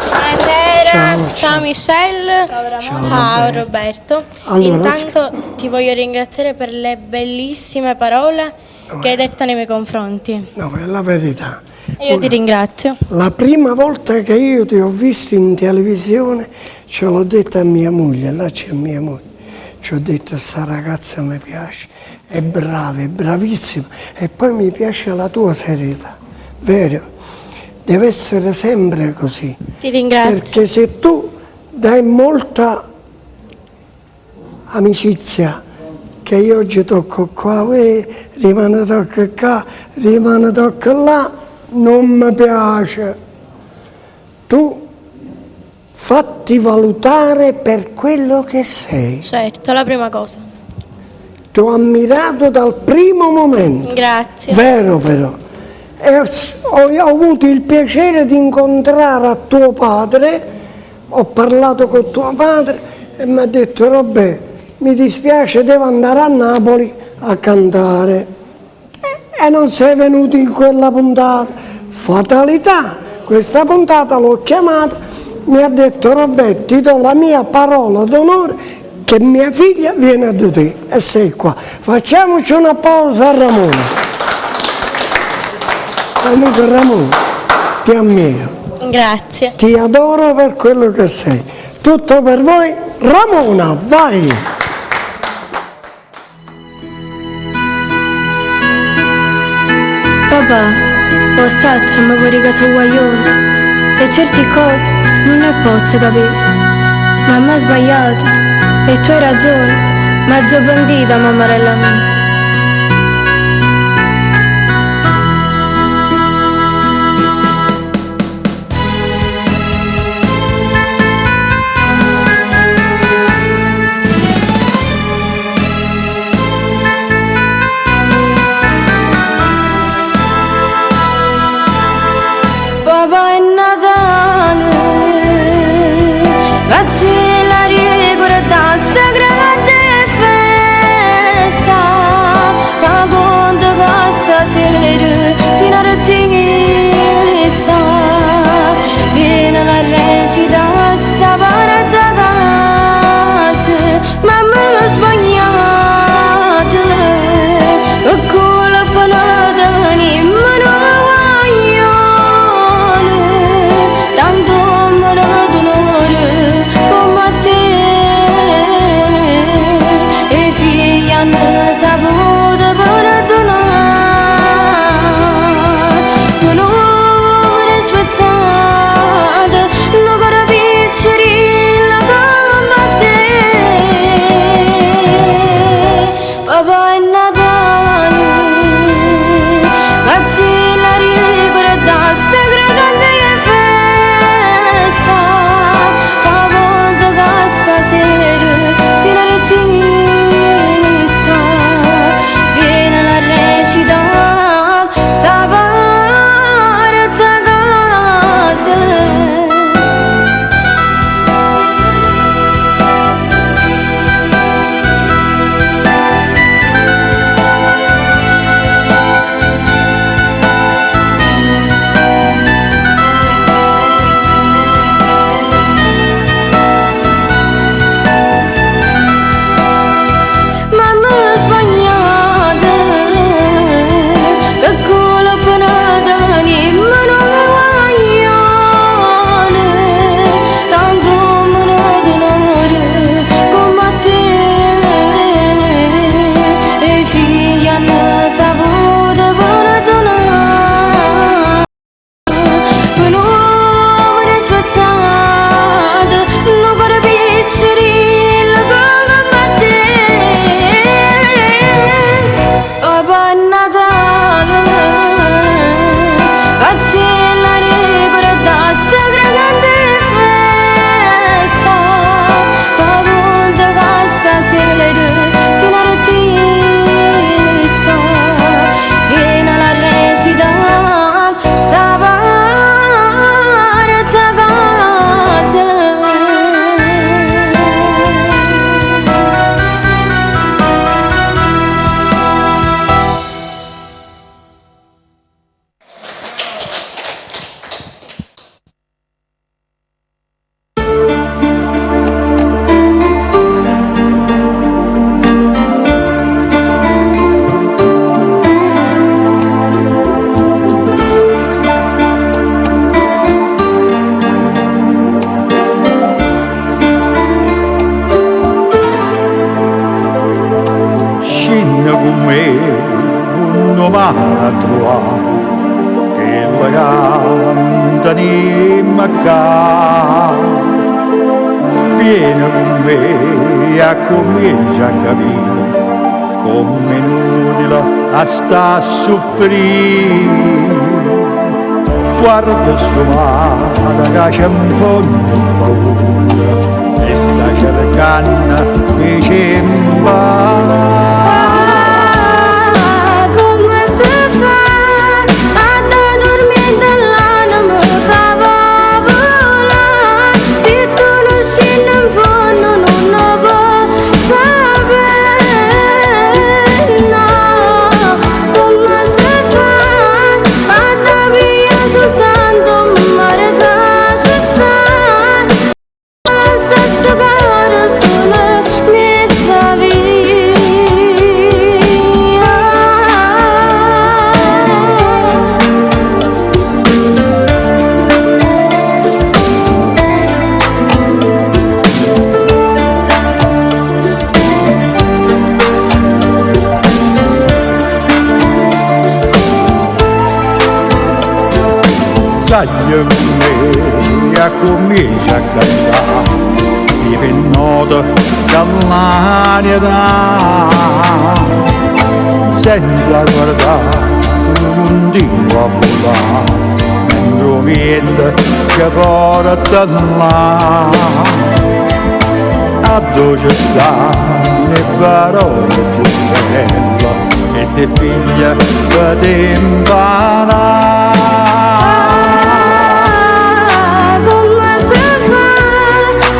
Buonasera, ciao Michelle, ciao Roberto. Allora, intanto ti voglio ringraziare per le bellissime parole che hai detto nei miei confronti. No, è la verità. E io ti ringrazio. La prima volta che io ti ho visto in televisione ce l'ho detta a mia moglie, là c'è mia moglie. Ci ho detto, sta ragazza mi piace, è brava, è bravissima, e poi mi piace la tua serietà, vero? Deve essere sempre così. Ti ringrazio. Perché se tu dai molta amicizia, che io oggi tocco qua, rimane tocco qua, rimane tocco là, non mi piace. Tu fatti valutare per quello che sei. Certo, la prima cosa. Ti ho ammirato dal primo momento. Grazie. Vero però. E ho avuto il piacere di incontrare a tuo padre, ho parlato con tuo padre e mi ha detto, Robè, mi dispiace, devo andare a Napoli a cantare. E non sei venuto in quella puntata. Fatalità. Questa puntata l'ho chiamata. Mi ha detto, Roberto, ti do la mia parola d'onore che mia figlia viene da te e sei qua. Facciamoci una pausa a Ramona. Comunque Ramona, ti ammiro. Grazie. Ti adoro per quello che sei. Tutto per voi. Ramona, vai! Papà, lo saccio, ma fuori casa guaglione. E certe cose non ne posso capire. Mamma ha sbagliato e tu hai ragione, ma già pentita, mammarella mia. Papà è Natale, facci la ricorda sta grande festa. trovare che la cantano qua. Vieni con me e comincia a capire come inutile a sta a soffrire. Guarda sto mare che c'è un po' di paura e sta cercando di imparare. Come si fa a dormire dall'anima che va volare? Se tu non scendi in fondo non lo puoi sapere, no. Come si fa a capire soltanto un mare che ci sta? Lo stesso che ora sono mezza via. Sai con me e comincia a cantare i pennoti dall'anità senza guardare continua a volare mentre il vento che porta là a dove stanno le parole più belle e te piglia per imparare. Come si fa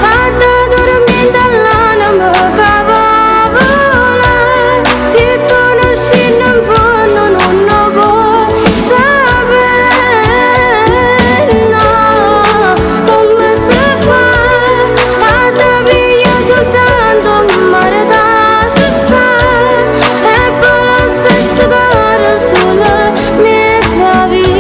a dormire dall'anima che va volare? Se tu non scendi in fondo non lo puoi sapere, no. Come si fa a capire soltanto un mare che ci sta? E poi lo stesso che ora sono mezza via.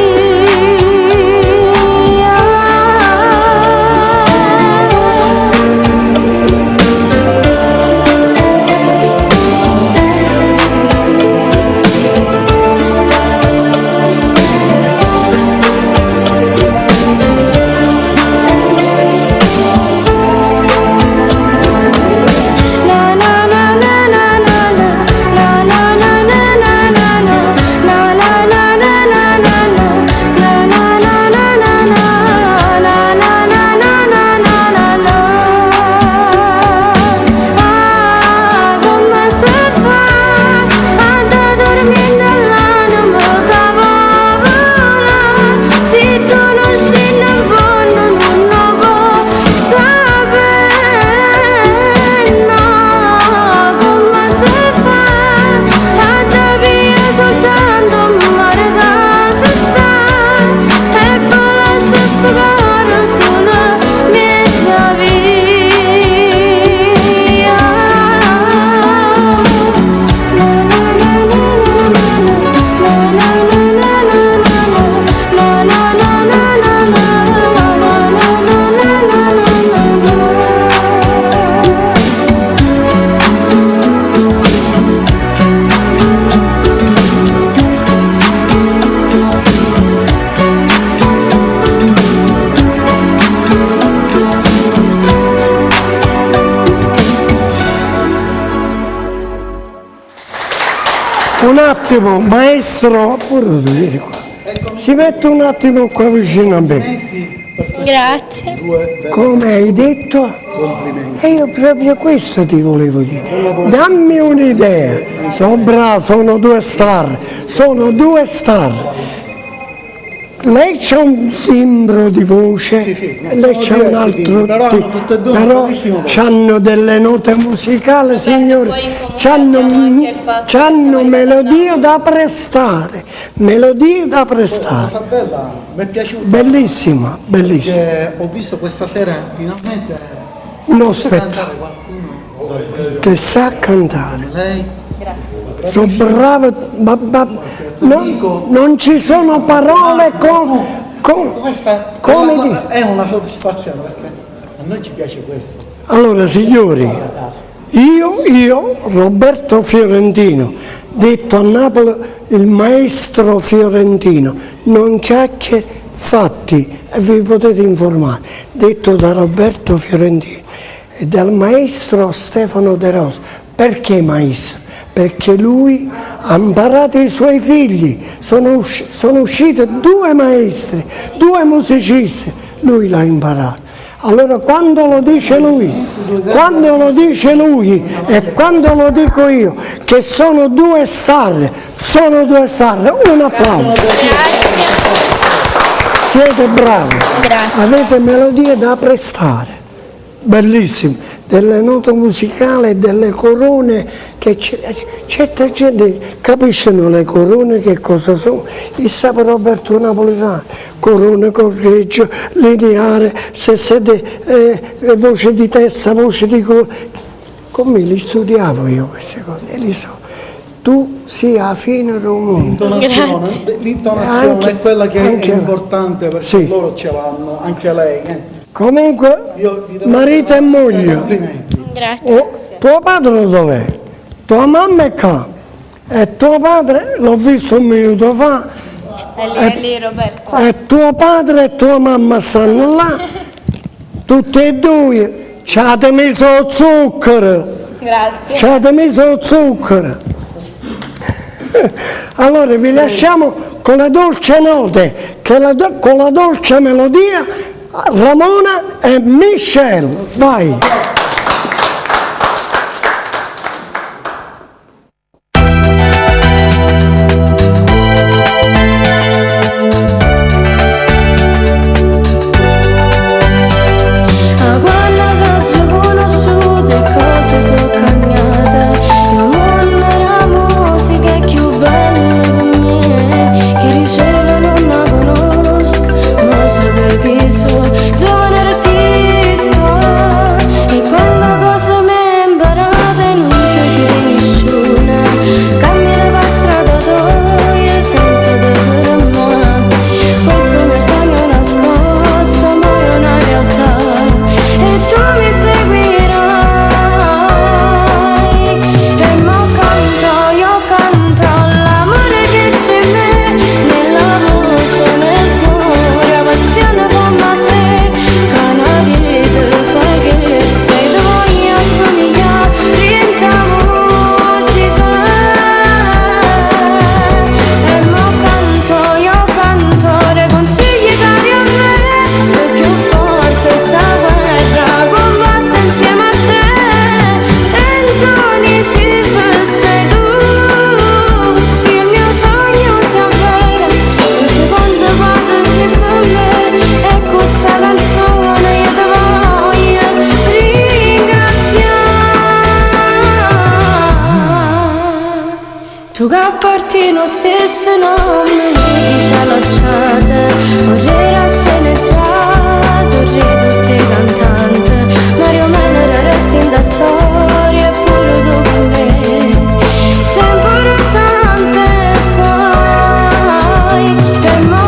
Un attimo, maestro, pure tu vieni qua. Si mette un attimo qua vicino a me. Grazie. Come hai detto? Complimenti. E io proprio questo ti volevo dire. Dammi un'idea. Sono bravo, sono due star. Sono due star. Lei c'ha un timbro di voce, lei c'ha un altro timbro, però c'hanno delle note musicali, signore, c'hanno melodie da prestare, melodie da prestare. Bella, mi è piaciuta. Bellissima, bellissima. Ho visto questa sera finalmente uno spettacolo che sa cantare. Lei? Sono bravo, non ci sono parole questa come dire. è una soddisfazione perché a noi ci piace questo. Allora signori, io Roberto Fiorentino detto a Napoli il maestro fiorentino, non chiacchiere, fatti, e vi potete informare, detto da Roberto Fiorentino e dal maestro Stefano De Rosa. Perché maestro? Perché lui ha imparato i suoi figli, sono usciti 2 maestri, 2 musicisti, lui l'ha imparato. Allora quando lo dice lui e quando lo dico io, che sono 2 star, un applauso. Siete bravi, avete melodie da prestare, bellissime, delle note musicali e delle corone che certa gente capiscono le corone che cosa sono. Il San Roberto Napolitano, corone, correggio, lineare, se siete voce di testa, voce di colore. Come li studiavo io queste cose e li so. Tu sia alla fine del mondo. L'intonazione è quella che è importante perché sì. Loro ce l'hanno, anche lei. Comunque, marito e moglie. Grazie. Tuo padre dov'è? Tua mamma è qua. E tuo padre, l'ho visto un minuto fa. È lì Roberto. E tuo padre e tua mamma stanno là. Tutti e 2. Ci avete messo lo zucchero. Grazie. Ci avete messo lo zucchero. Allora vi lasciamo con le dolci note, con la dolce melodia, Ramona e Michelle. Vai. Tu che porti lo stesso nome che ci ha lasciate, vorrei la sceneggiata, vorrei tutte cantante, Mario Menere resti in da storia pure dopo me, sei importante sai, e mo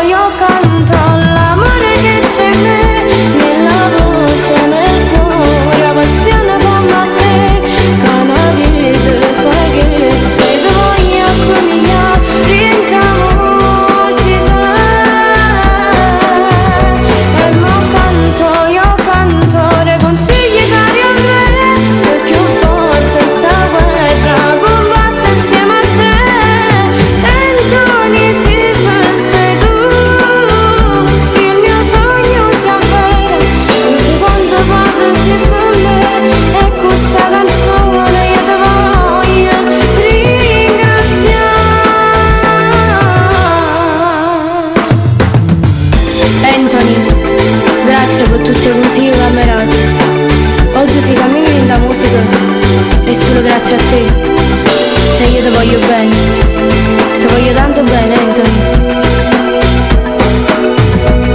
io canto l'amore che c'è in me, nella voce, nel cuore, la passione con te, che una vita fa che sei tu voglio somigliare, rinta musica, e mo io canto, le consigli cari a me, sei più forte sta guerra, combatte insieme a te, e Tony si sei tu, il mio sogno si avvera, non so quanto vado si per me, e questa canzone io te voglio ringraziare. Anthony, grazie per tutte le musiche camerate. Oggi si cammina in da musica e solo grazie a te. E io ti voglio bene, ti voglio tanto bene, Anthony.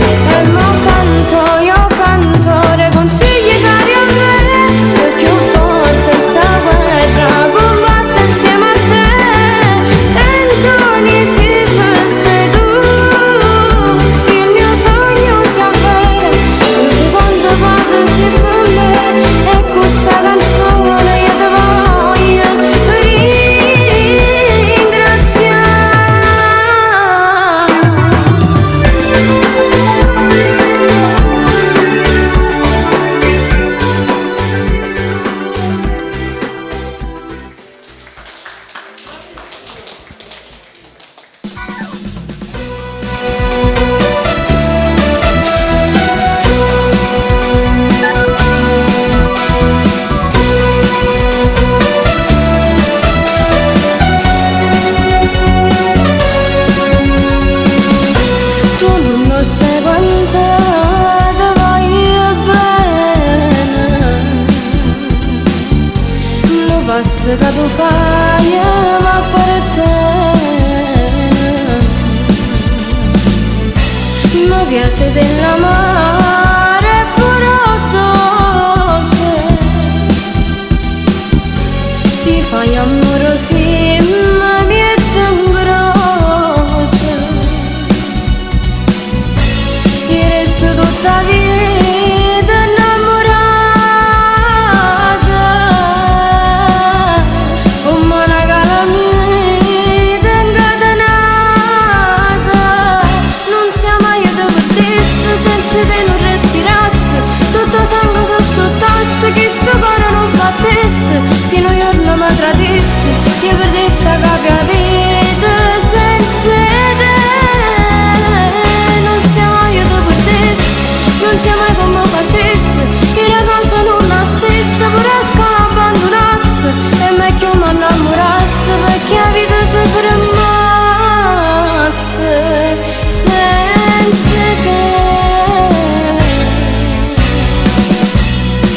E mo io canto, le consigli cari a me, sei più forte sta guerra, combatte insieme a te, Anthony si sei tu, il mio sogno si avvera, non so quanto vado si per me, e questa canzone io ti voglio ringraziare. passo che tu fai, ma per te mi piace dell'amare pure dolce, si fa amorosi ma mi è grosso, io resto tutta vita innamorata, come una calamita incatenata, non sia mai io dove stessa, senza te non respirasse, tutto sangue che asciuttasse, che sto cuore non sbattesse, fino a giorno mi tradisse, io perdessi la propria vita senza te, non sia mai io dove stessa, non sia mai come facesse, che la cosa non nascesse, pure a scuola abbandonasse, e meglio mi innamorasse, perché la vita si fermasse senza te.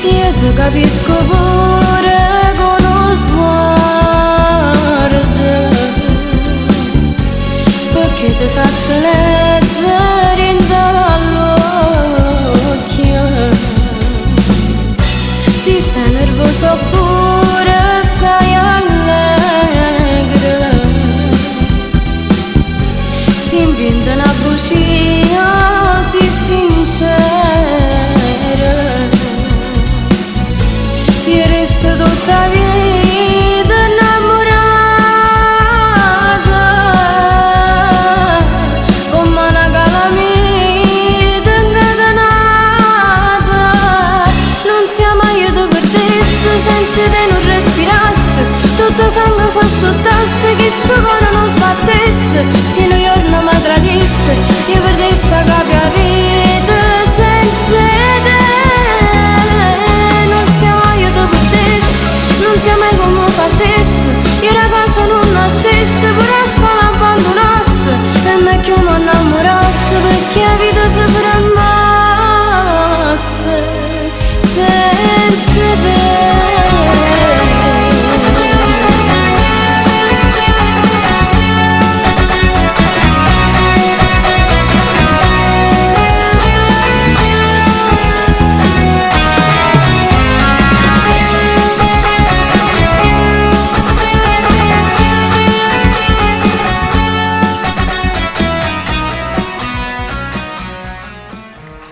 Io ti capisco pure con uno sguardo, perché ti faccio leggere in dall'occhio, si stai nervoso oppure stai allegro, si inventa una bugia, si sincera, io resto tutta vita innamorata, come una calamita incatenata, non sia mai io tu perdesse, senza te non respirasse, tutto sangue fa asciuttasse, che sto cuore non sbattesse, se un giorno mi tradisse, io perdessi la propria vita senza te, non sia mai io tu perdesse, non sia mai come facesse, io la cosa non nascesse, pure a scuola abbandonasse, e meglio mi innamorasse, perché la vita si fermasse senza te.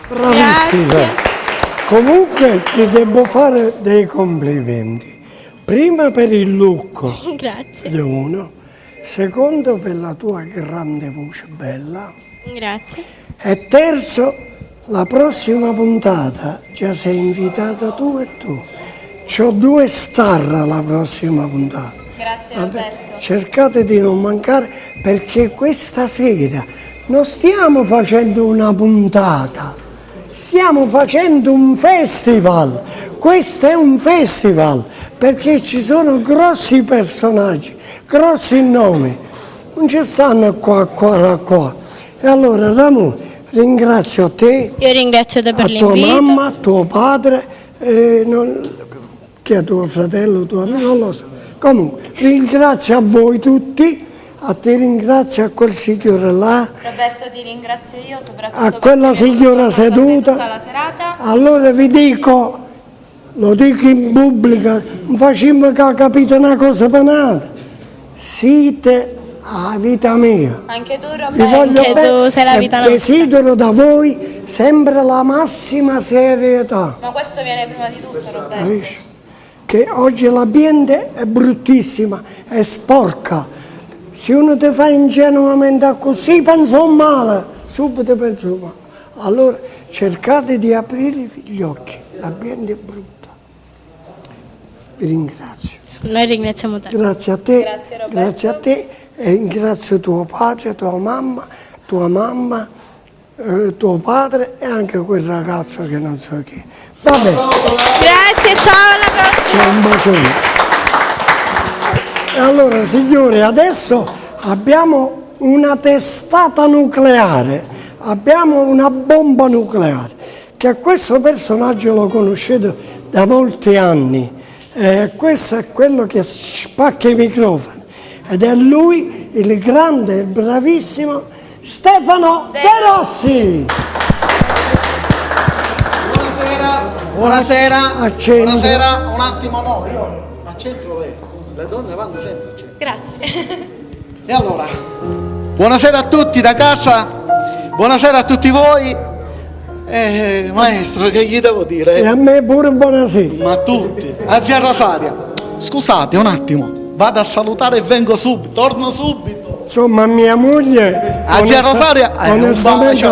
Bravissima. Comunque ti devo fare dei complimenti. Prima per il look Grazie. di uno, secondo per la tua grande voce bella Grazie. e terzo la prossima puntata già sei invitata tu e tu. C'ho 2 star la prossima puntata. Grazie Vabbè, Roberto. cercate di non mancare perché questa sera non stiamo facendo una puntata, stiamo facendo un festival. Questo è un festival perché ci sono grossi personaggi, grossi nomi, non ci stanno qua. E allora Ramon, ringrazio te, Io ringrazio te per a tua l'invito. mamma, a tuo padre, che è tuo fratello, tuo amico, non lo so. Comunque, ringrazio a voi tutti, a te ringrazio, a quel signore là, Roberto ti ringrazio io soprattutto a quella perché mi hai signora voluto con me seduta. tutta la serata. Allora vi dico, lo dico in pubblico, non facciamo che capite una cosa penata. Siete la vita mia. Anche tu Vi Roberto. voglio Anche bene tu sei la e vita nostra. desidero da voi sempre la massima serietà. Ma questo viene prima di tutto Roberto. Capisci? Che oggi l'ambiente è bruttissima, è sporca. Se uno ti fa ingenuamente così, penso male, subito penso male. Allora cercate di aprire gli occhi, l'ambiente è brutto. Vi ringrazio. Noi ringraziamo te. Grazie a te, Grazie, Roberto. grazie a te e ringrazio tuo padre, tua mamma, tuo padre e anche quel ragazzo che non so chi. Vabbè. Grazie, ciao, alla prossima. C'è un bacione. E allora signori, adesso abbiamo una testata nucleare, abbiamo una bomba nucleare, che questo personaggio lo conoscete da molti anni, Questo è quello che spacca i microfoni ed è lui, il grande, il bravissimo Stefano De Rossi. Buonasera. Accendi. Buonasera, un attimo no, io accentro lei. Le donne vanno sempre a centro. Grazie. E allora, buonasera a tutti da casa, buonasera a tutti voi. Maestro, che gli devo dire? E a me pure buonasera. Ma tutti. A zia Rosaria, scusate un attimo, vado a salutare e vengo subito, torno subito. Insomma, mia moglie, a zia Rosaria, onestamente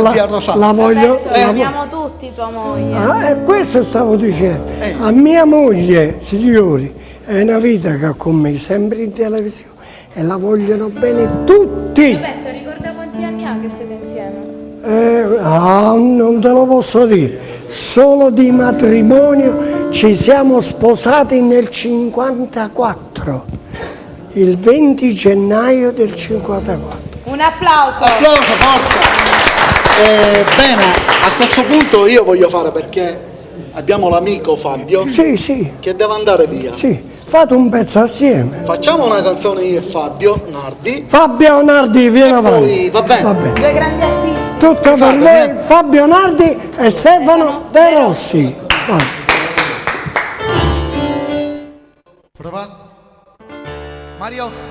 la voglio. Amiamo tutti tua moglie. Questo stavo dicendo. A mia moglie, signori, è una vita che ha con me, sempre in televisione, e la vogliono bene tutti. Roberto, ricorda quanti anni ha che siete insieme? Non te lo posso dire. Solo di matrimonio ci siamo sposati nel 54. Il 20 gennaio del 54. Un applauso. Applauso, forza. Bene, a questo punto io voglio fare, perché abbiamo l'amico Fabio sì. che deve andare via. Sì, fate un pezzo assieme. Facciamo una canzone io e Fabio Nardi. Fabio Nardi, vieni avanti. Va bene. Due grandi artisti. Tutto per voi, Fabio Nardi e Stefano De Rossi. Vai. Mario.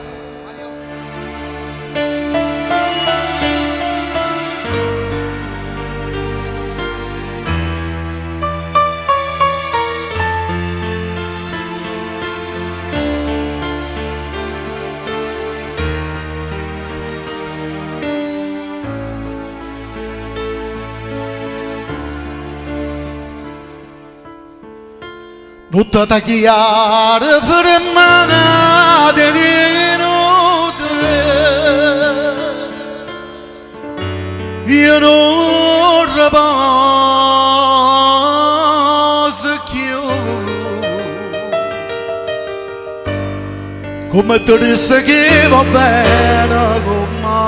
Tutta tagliare fermate di notte, io non riposo più, come tu disse che va bene con me,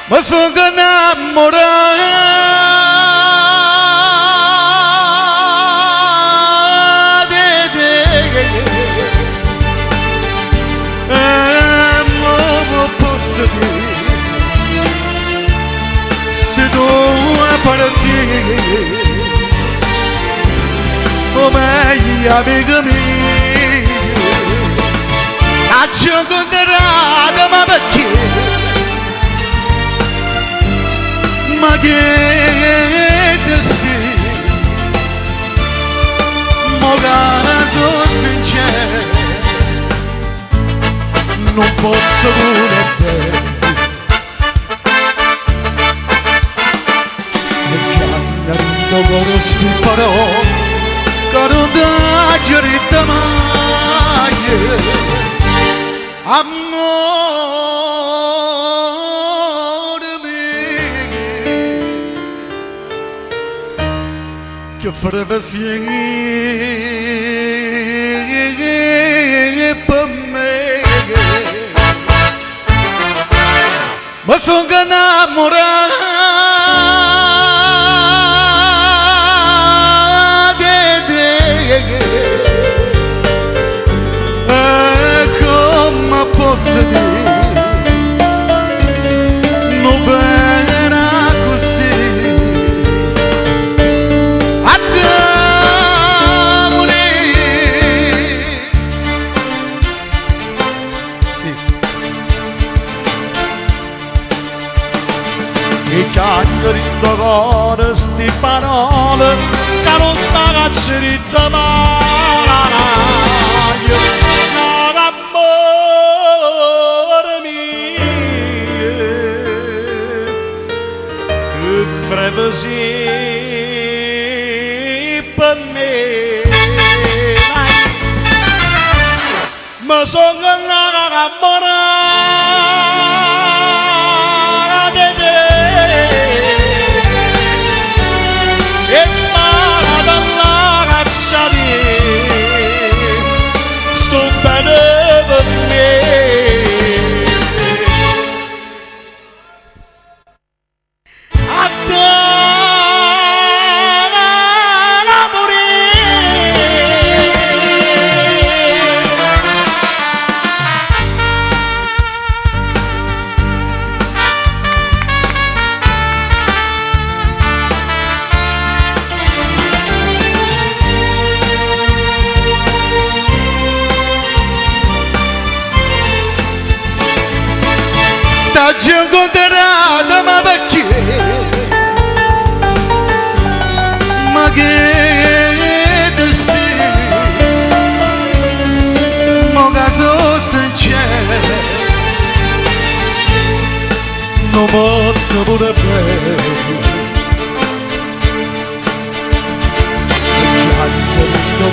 ma sono innamorato. Oh meglio amica mia, a gioco d'errata, ma perché? Ma che destino, mo caso sincero, non posso pure bene. Con sti parole che non dà ritta mai, amore mio, che farebbe per me, ma sono innamorato. Posso dire, non bene così, andiamo lì. Sì. E chiacchieri in tuo cuore sti parole che non da cazzo mai. Così per me, ma sono innamorato di te e parla dalla caccia di sto bene per me. non conterrata, ma perché? Ma che te stai? Mo caso sincero, non posso pure bene.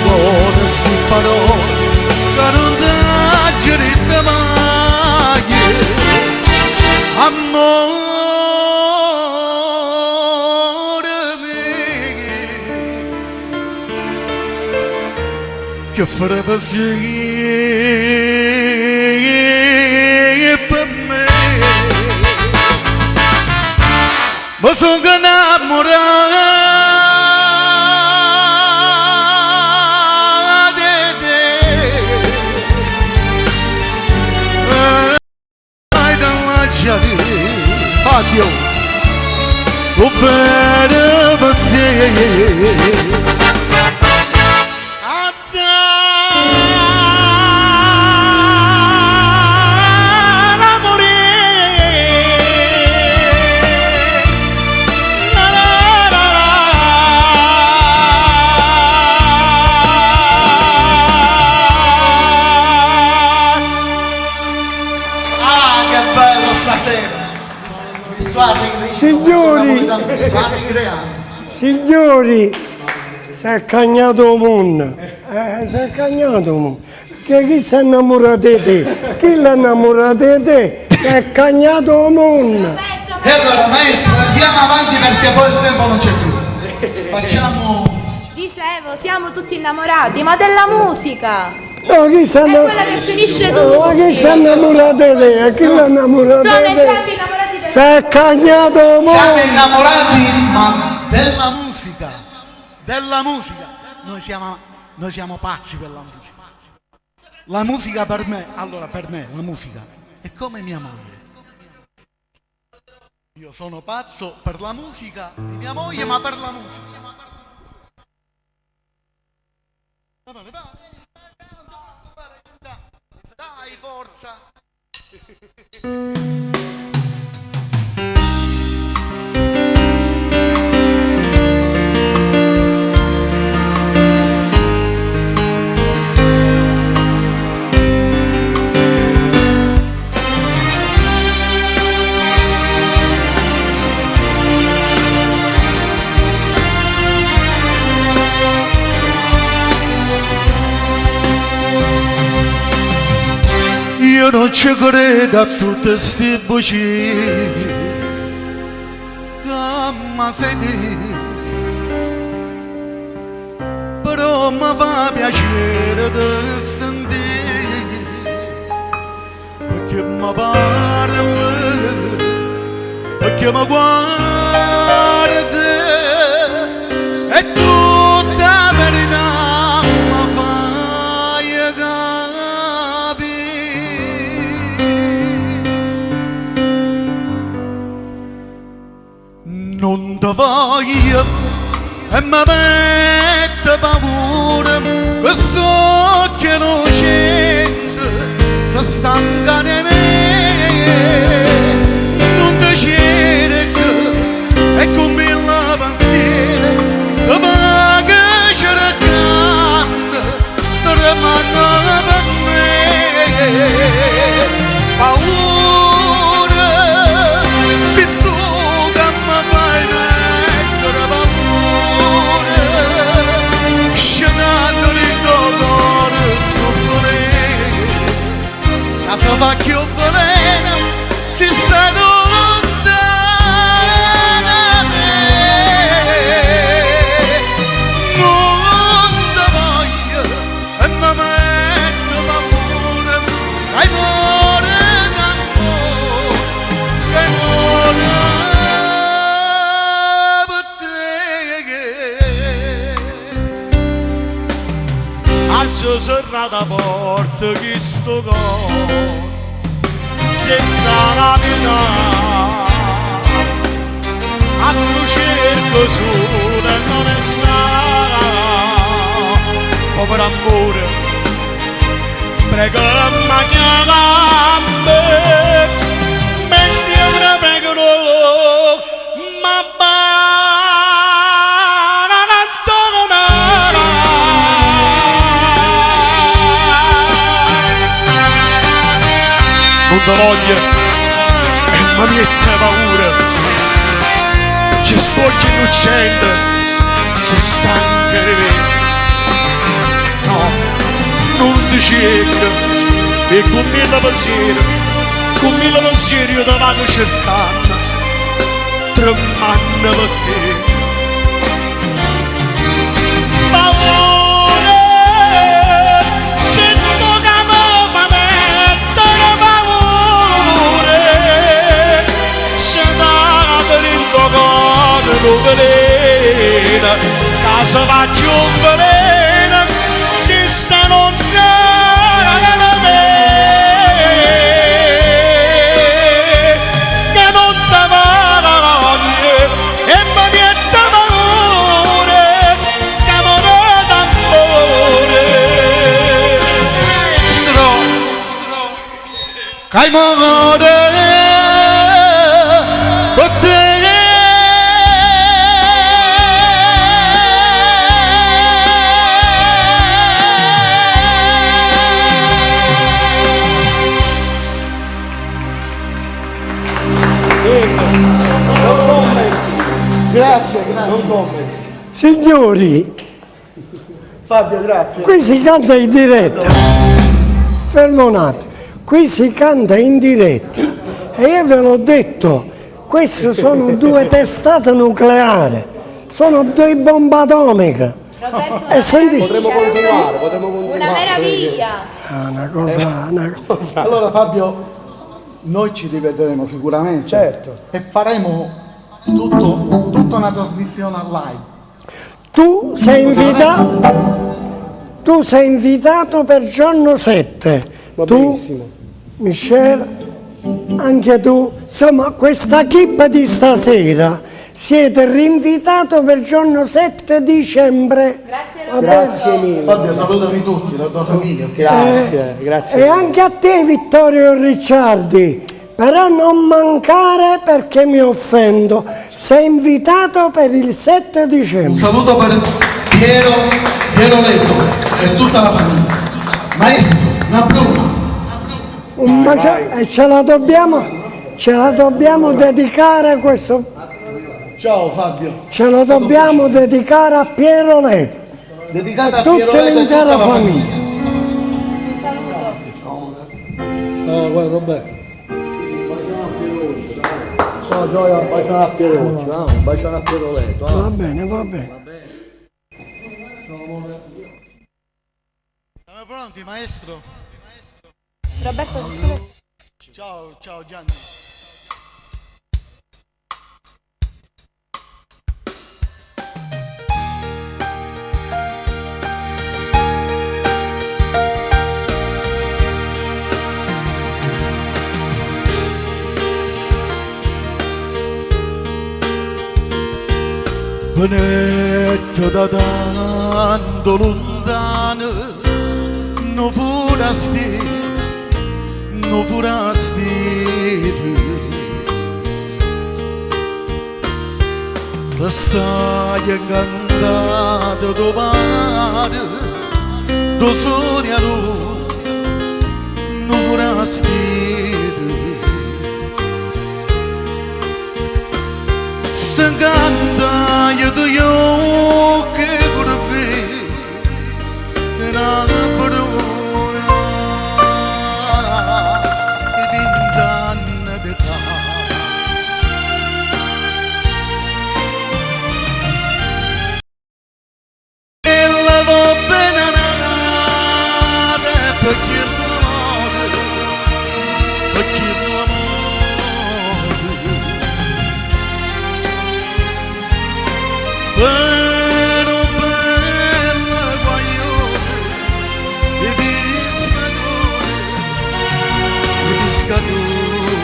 Cuore sti parole che non dà diritto mai. Amore mio, che farebbe sì per me, ma sono innamorato. Fabio, oh bene per te. Signori, si è cagnato il mondo, si è cagnato il mondo, che chi si è innamorato di te? Chi l'ha innamorato di te? Si è cagnato il mondo. E allora maestra, andiamo avanti perché poi il tempo non c'è più. Facciamo... Dicevo, siamo tutti innamorati, ma della musica! No, chi si è innamorato? È quella che ci unisce tutti! Ma chi si è innamorato di te? Chi l'ha innamorato di te? Sono entrambi innamorati del... Si è cagnato il mondo! Siamo innamorati, ma della musica! Della musica! Noi siamo pazzi per la musica. La musica per me, allora per me, la musica è come mia moglie. Io sono pazzo per la musica di mia moglie, ma per la musica. Dai, forza! Io non ci credo a tutte ste voci che mi senti, però mi fa piacere di sentire, perché mi parla, perché mi guarda, e tutta verità mi fai capire. Non ti voglio e mi mette paura, questo che innocente si stanca di me. Non ti cerco e con mille pensieri ti va che ci racconta, ti rimane per me. Paura, se tu che mi fai mettere paura, scendendo nel tuo cuore sto volendo, la sua fa più veleno, si sta lontana da me. Non ti voglio e mi metto paura, hai amore d'amore, hai amore per te. Aggia serrata porta che sto cuore senza la vita, a cerco solo e non è stata, povero amore, prego ma chiama me, mentre non te voglio e mi mette paura. Ci sto innocente, si stanca di me. No, non ti cerco, e con mille pensieri io ti vado cercando, tremando per te. Velena, casa va giù velena, si stanno che non ti voglia e mi mette valore, che non è d'amore. Caimone, Grazie, non commenti. Signori, Fabio, grazie. qui si canta in diretta. Fermo un attimo. Qui si canta in diretta. E io ve l'ho detto, queste sono due testate nucleari. Sono due bombe atomiche. E sentite. Potremmo continuare. Una meraviglia. Una cosa. Allora Fabio, noi ci rivedremo sicuramente. Certo. E faremo tutta una trasmissione live. Tu sei invitato per giorno 7. Va tu, benissimo. Michele, anche tu. Insomma, questa equipe di stasera siete rinvitato per giorno 7 dicembre. Grazie mille. Fabio, salutami tutti, la tua famiglia. Grazie. E anche a te, Vittorio Ricciardi. Però non mancare perché mi offendo. Sei invitato per il 7 dicembre. Un saluto per Piero Letto e tutta la famiglia. Maestro, una bruna. E ce la dobbiamo dedicare questo. Ciao Fabio. Ce lo dobbiamo dedicare a Piero Letto. Dedicata a tutta Piero Letto e tutta l'intera la famiglia. Un saluto. No, guarda, Roberto. No, Gioia, un bacione a Pieruccio, un bacione a Pieroletto. Va bene. Siamo pronti, maestro? Roberto, scusa. Ciao Gianni. Venetto da tanto lontano, non furasti tu. Restai incantato do mare, do sogno a lui, non furasti tu. Se canta io do io che curve na bruna e vint'anni d'età. E la va bene nata perché l'amore Pero bella guaglione e pescatori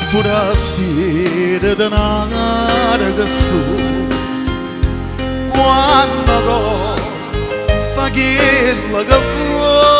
forastiere denaro che su quando do fa quella che vuoi.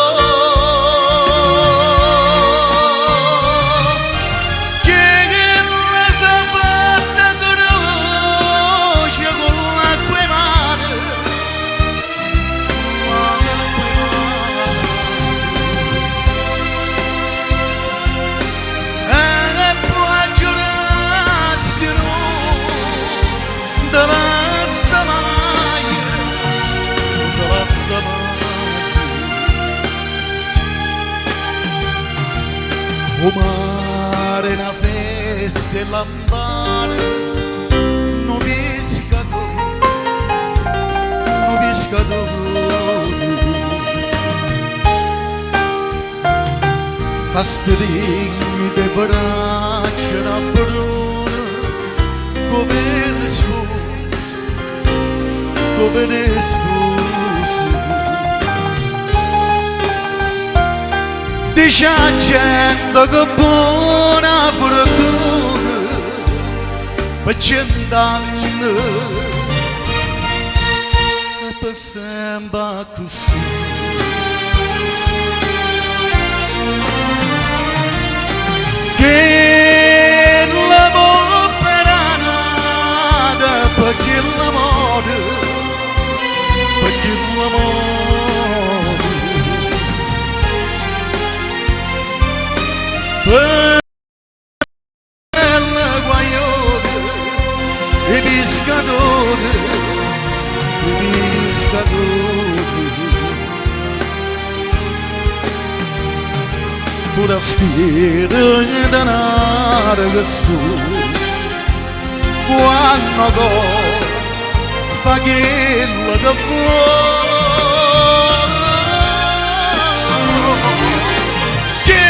se lampare non pescatore fa stringhi de braccia da bruna come le scusi dice a gente che buona fortuna per 100 anni e per sempre così. Che l'amore per nada, perché l'amore, per la guaiola e pescatore, forastiero e denaro che su quando go fa quello che vuoi che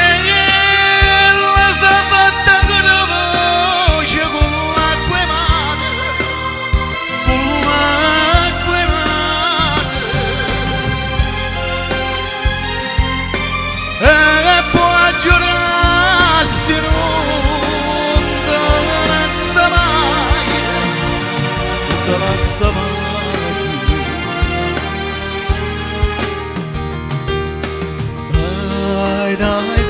la sa fatta con la voce con l'acqua e mare e poi giurasti non te la sa mai dai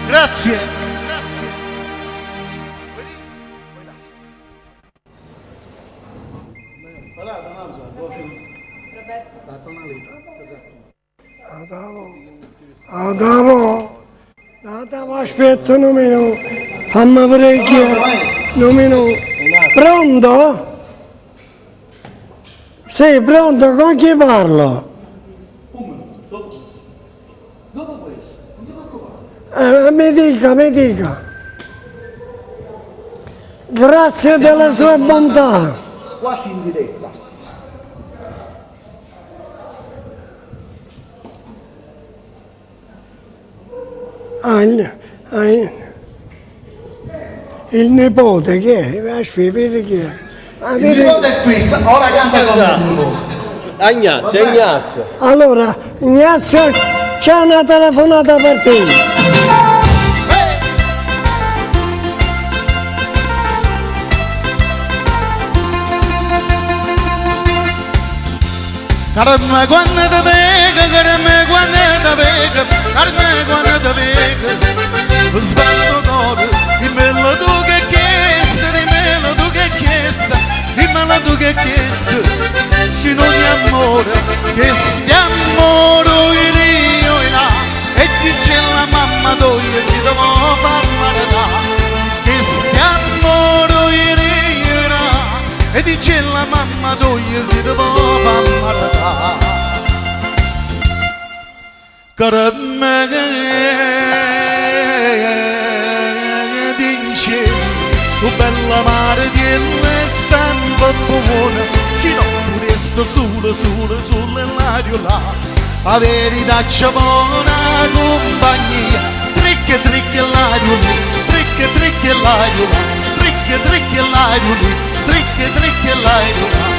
grazie. Adamo, aspetta un minuto, fammi preghiere, un minuto. Pronto? Sì, pronto, con chi parlo? Dopo questo, non ti preoccupare. Mi dica. Grazie della sua bontà. Quasi in diretta. Il nipote chi è? Vedi chi è? Il nipote è qui, ora canta con il nipote. Ignazio. Allora, Ignazio, c'è una telefonata per te. Carme quando te pega, carme quando te pega, carme quando te pega. Sbatto cose, dimmelo tu che chiesto, dimmelo tu che chiesto, dimmelo tu che chiesto. Se non è amore, che stiamo io e là. E dice la mamma tua, si devo far marità. Che stiamo io e là. E dice la mamma tua, si devo far marità. Carme dice, tu bella mare di elle sempre buona, si non puresta sull'aria là, la verità c'è buona compagnia, tricche l'aria lì, tricche l'aria là, tricche l'aria lì, tricche l'aria là.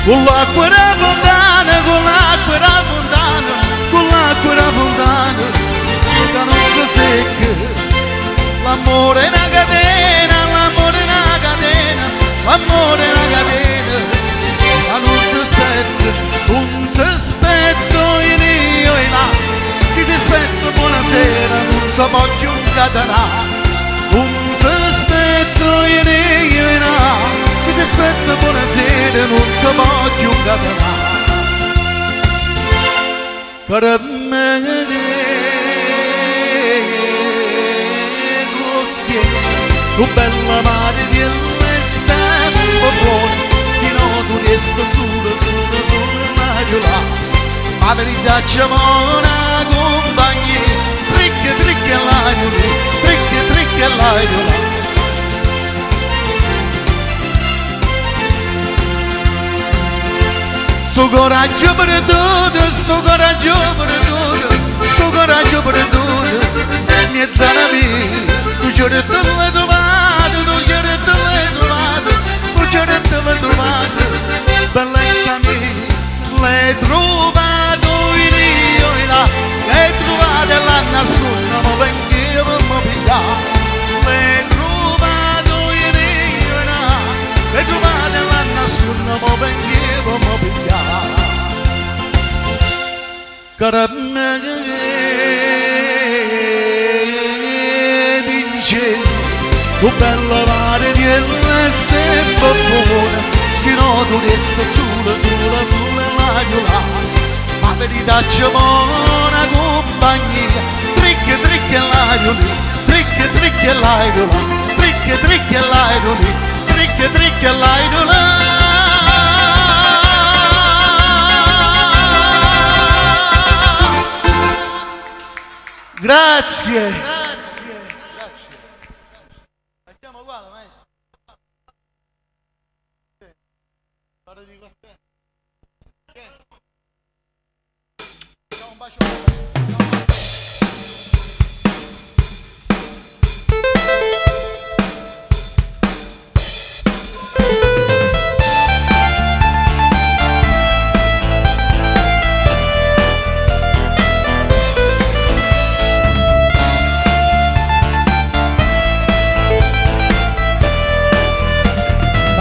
Con l'acqua da fontana, con l'acqua da fontana, con l'acqua da fontana, che non si secca. L'amore è una catena, l'amore è una catena, l'amore è una catena, che non si spezza io e là. Si spezza buonasera, non si può più incatenare. Non si spezza io e là, si spezza buonasera. vede non si può più catenare. Per me così, lo bella mare di è sempre buona, se no tu resta solo l'aria là. Ma verità c'è una compagnia, tricche l'aria lì, tricche l'aria là. Sto coraggio per tutto, sto coraggio per tutto, sto coraggio per tutto. Mia zana mia, tu ci l'hai trovato, tu ci l'hai trovato, tu ci l'hai trovato. Bellezza mia, l'hai trovato io e là, l'hai trovata e l'ha nascosta, ma pensiamo mi pigliare. L'hai trovato io e là, l'hai trovata e l'ha nascosta, ma pensiamo mi pigliare. Carabme dice, oh bella mare di è sempre buona, se no tu resta sola l'aria là. Ma verità c'è buona compagnia, tricche l'aria lì, tricche l'aria là, tricche l'aria lì, tricche l'aria là. Grazie. Facciamo uguale, maestro. Guarda di costè. Facciamo un bacio.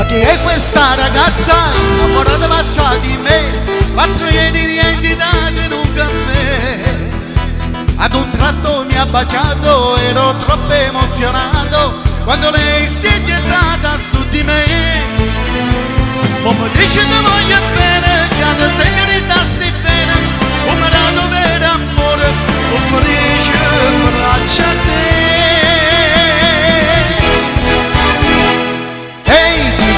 Chi è questa ragazza innamorata pazza di me? L'altro ieri mi ha invitato in un caffè, ad un tratto mi ha baciato, ero troppo emozionato quando lei si è gettata su di me. Oh, mi dice che voglio bene, già da signorita stai bene, un marito per amore, soffrisce braccia a te.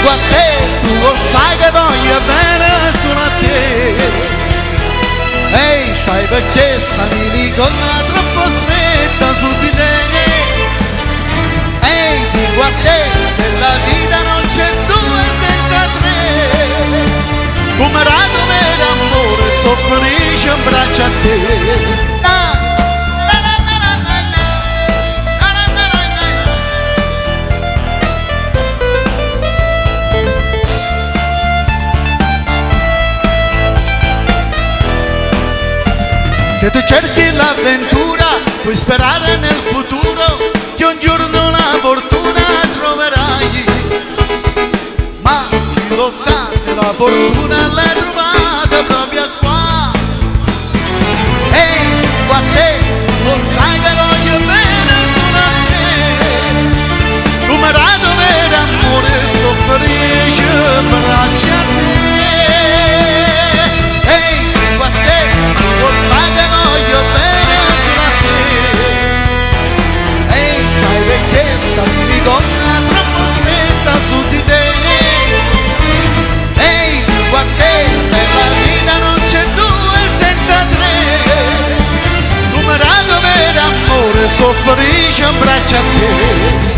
A te, tu lo sai che voglio bene solo a te. Ehi, sai perché sta mia cosa troppo stretta su di te. Ehi, dico a te, nella vita non c'è due senza tre. Come rato per amore, soffrisce un braccio a te. Se tu cerchi l'avventura, puoi sperare nel futuro che un giorno la fortuna troverai. Ma chi lo sa se la fortuna l'hai trovata proprio qua. Ehi, qua te, lo sai che voglio bene solo a te. Numerato per amore, soffrisce braccia a te. Ehi, qua te, lo sai che voglio bene solo a te. Ehi, sai perché sta mia donna troppo stretta su di te. Ehi, dico a te, nella vita non c'è due senza tre. Numerato per amore, soffrisce un braccio a te.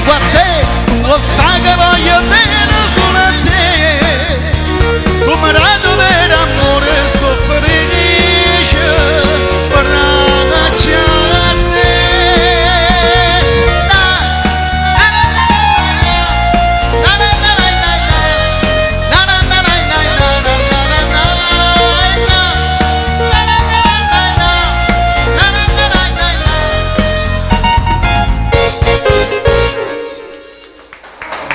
A te, tu lo sai che voglio bene solo a te. Come rato per amore soffrisce braccia a te.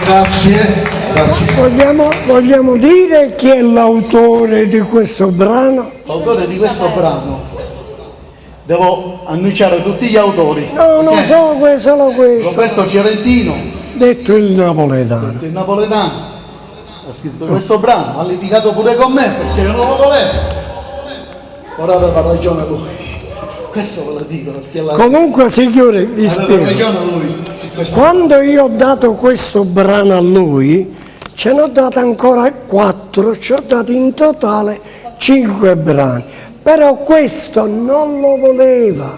Grazie. Vogliamo dire chi è l'autore di questo brano? L'autore di questo brano, devo annunciare tutti gli autori. No, non solo questo. Roberto Fiorentino, detto il napoletano. il napoletano, ha scritto questo brano, ha litigato pure con me perché io non lo volevo. Ora aveva ragione lui. Questo ve lo dico perché Comunque signore, vi aveva spiego. ragione lui. Quando io ho dato questo brano a lui, ce n'ho dato ancora 4, ci ho dato in totale 5 brani. Però questo non lo voleva,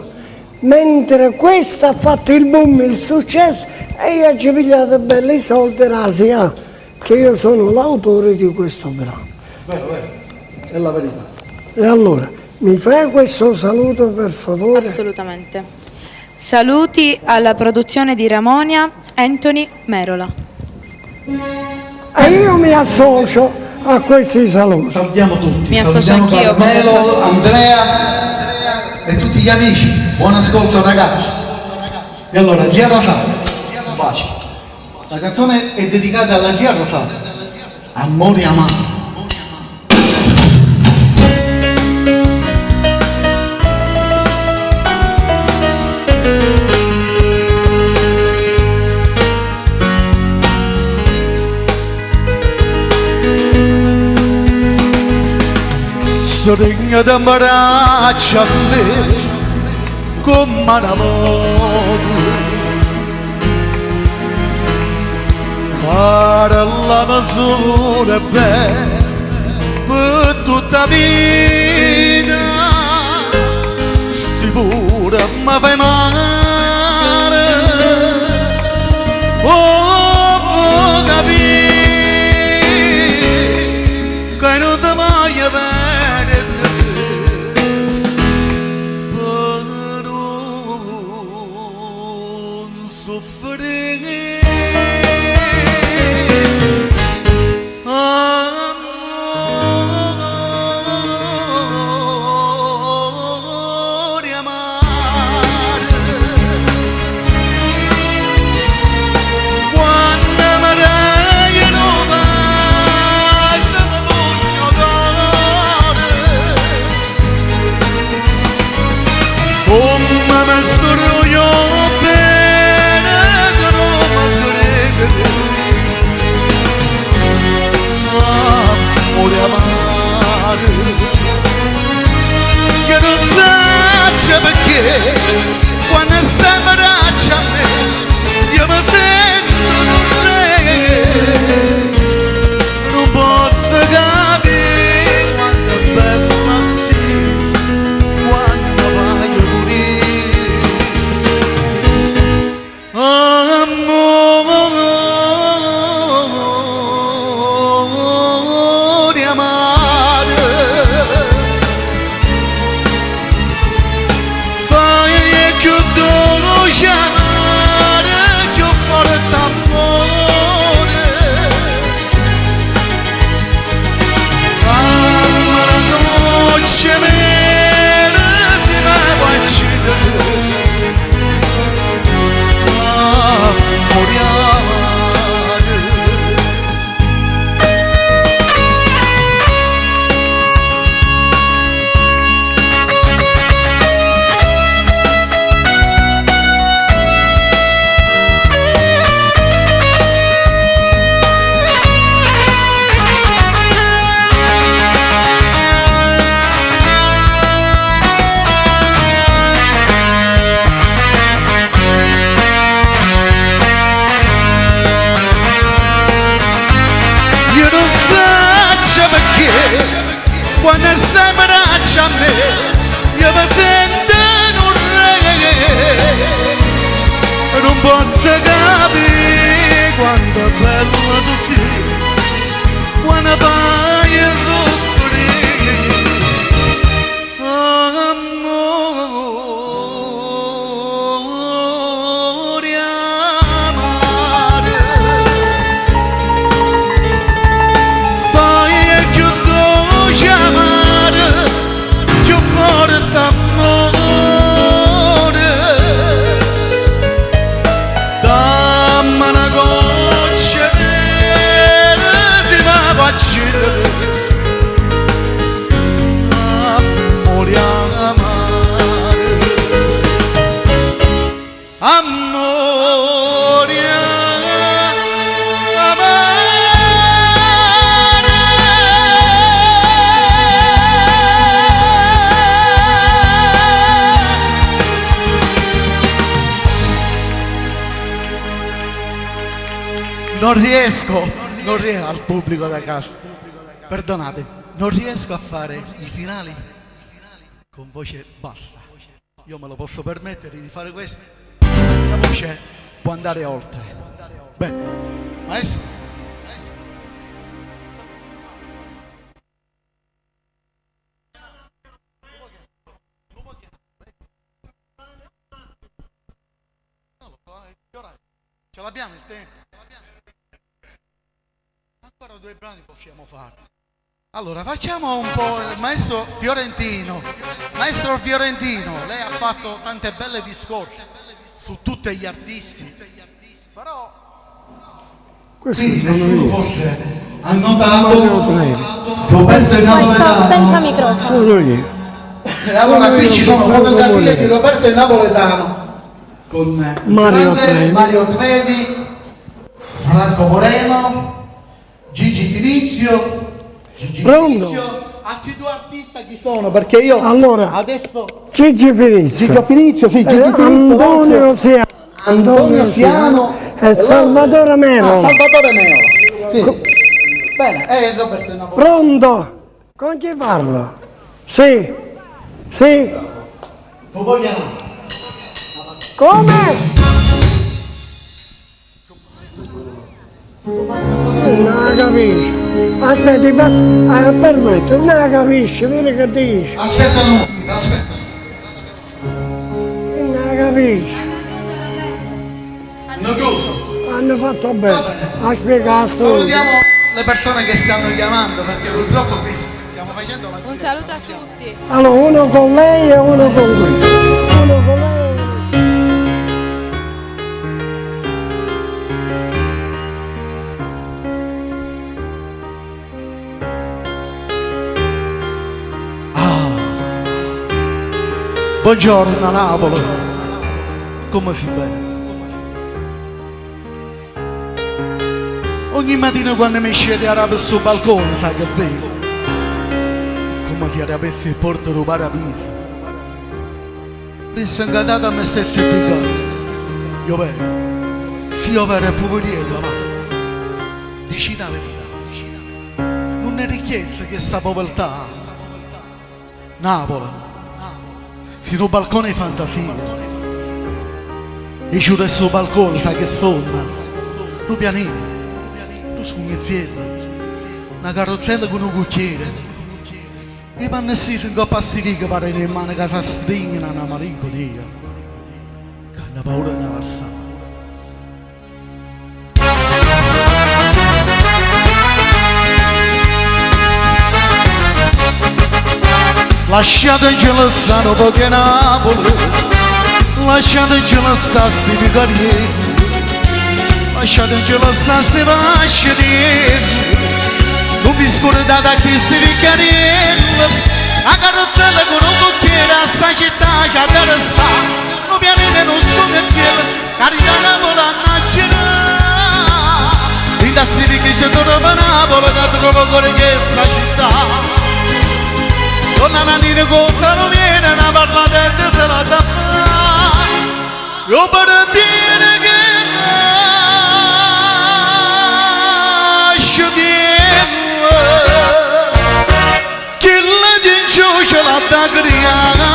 mentre questo ha fatto il boom, il successo, e io ci ho pigliato belli soldi rasia, che io sono l'autore di questo brano. Vero, è la verità. E allora, mi fai questo saluto per favore? Assolutamente. Saluti alla produzione di Ramonia, Anthony Merola. E io mi associo a questi saluti. Salutiamo tutti. Mi associo Salutiamo anch'io. Carmelo, Andrea e tutti gli amici. Buon ascolto ragazzi. E allora, zia Rosaria, un bacio. La canzone è dedicata alla zia Rosaria. Amore amato. Stringa da braccia a me come una moto, parlava solo e bene per tutta la vita, sicura mi fai male, oh puoi capire che non ti voglio bene. Quando stai in braccio a me, io mi sento un re, non posso capire quanto è bella tu sei, quando vai a morire. Amore amare, più forte amore, mamma la goccia mera si va a uccidere, amore amare. Quando stai in braccio a me, io mi sento un re, non posso capire quanto è bella tu sei, quando fai soffrire, amore amare, fai più dolce amare, più forte amore, dammi una goccia non riesco al pubblico da casa, perdonate, non riesco a fare i finali con voce bassa. Io me lo posso permettere di fare questo, la voce può andare oltre. Bene, maestro. Ce l'abbiamo il tempo? Ancora 2 brani possiamo fare. Allora facciamo un po' il maestro Fiorentino. Maestro Fiorentino, lei ha fatto tante belle discorsi su tutti gli artisti. Però Questi sì, sono forse ha Mario notato Trevi. Roberto il Napoletano. Senza microfono. Sono io. Allora Sono qui io ci che sono Franco fotografie Molina. di Roberto il Napoletano con Mario grande Trevi. Mario Trevi, Franco Moreno, Gigi Finizio. Pronto? Altri 2 artisti chi sono? Perché io Allora, adesso Gigi Finizio. Gigi Finizio, sì, Gigi Finizio, Antonio Siano. Antonio Siano e Salvatore Mero. Salvatore Mero. Sì. Bene, è Roberto il Napoletano. Pronto? Con chi parlo? Sì. Sì. Lo vogliamo? Come? Non la capisci. Aspetta, permetto, non la capisci, vedi che dici. Aspetta, aspetta. Non la capisci. Hanno chiuso. Hanno fatto bene. Ha spiegato. Salutiamo le persone che stanno chiamando perché purtroppo qui stiamo facendo la... Un saluto a tutti. Allora, uno con lei e uno con lui. Uno con lei. Buongiorno Napoli, come si bene? Ogni mattina quando mi scende a rapere sul balcone, sai che vedo? Come se rapessi il porto del paradiso. Resto ingatato a me stesso e dico, io vedo, se io vedo il poverello, ma dici la verità, non è ricchezza che sta povertà. Napoli. Si un balcone di fantasia e ci resta sul balcone, sai che sono? Un pianino, un scugnezzello, una carrozzella con un cucchiere, i pannessisi in coppa stivi che pare in mano che si stringono una malinconia, che hanno paura di passare. Lasciatecelo stare dopo che Napoli, lasciatecelo stare sti vicarieri, lasciatecelo stare sti vascieri, non vi scordate a chi si vicariello, la carrozzella con un cucchiere a sta città c'ha da sta, non pianete non sconezziello, carità Napoli a Naggera, in da sti che c'è torna Napoli che trovo cuore che sta città. Donna Nannina cosa non viene, una parlatella se la da fare. Io per bene che lascio dirlo, chi la dice ce la da criare.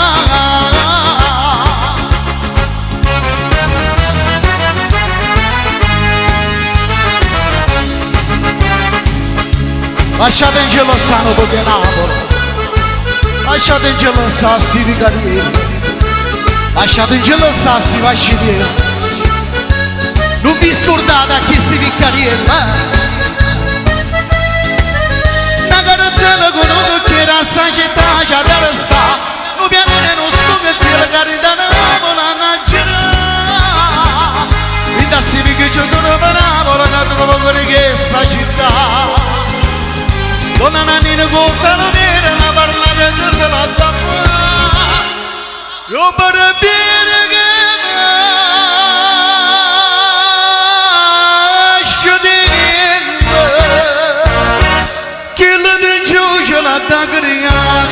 Lasciate in cielo sano perché Napoli. Lasciate in gelo sassi vicarieri, lasciate in gelo sassi vascieri, non vi scordate a chi si vicarieri, una carrozzella con un cucchiere a sta città c'ha da restare, non pianere non scongazzare, carità Napoli a Naggera, in da si che c'è torna Napoli che trovo cuore che sta città. Donna Nannina cosa non viene, una parlata se la da fare. Io per bene che lascio dirlo, chi la dice ce la da criare.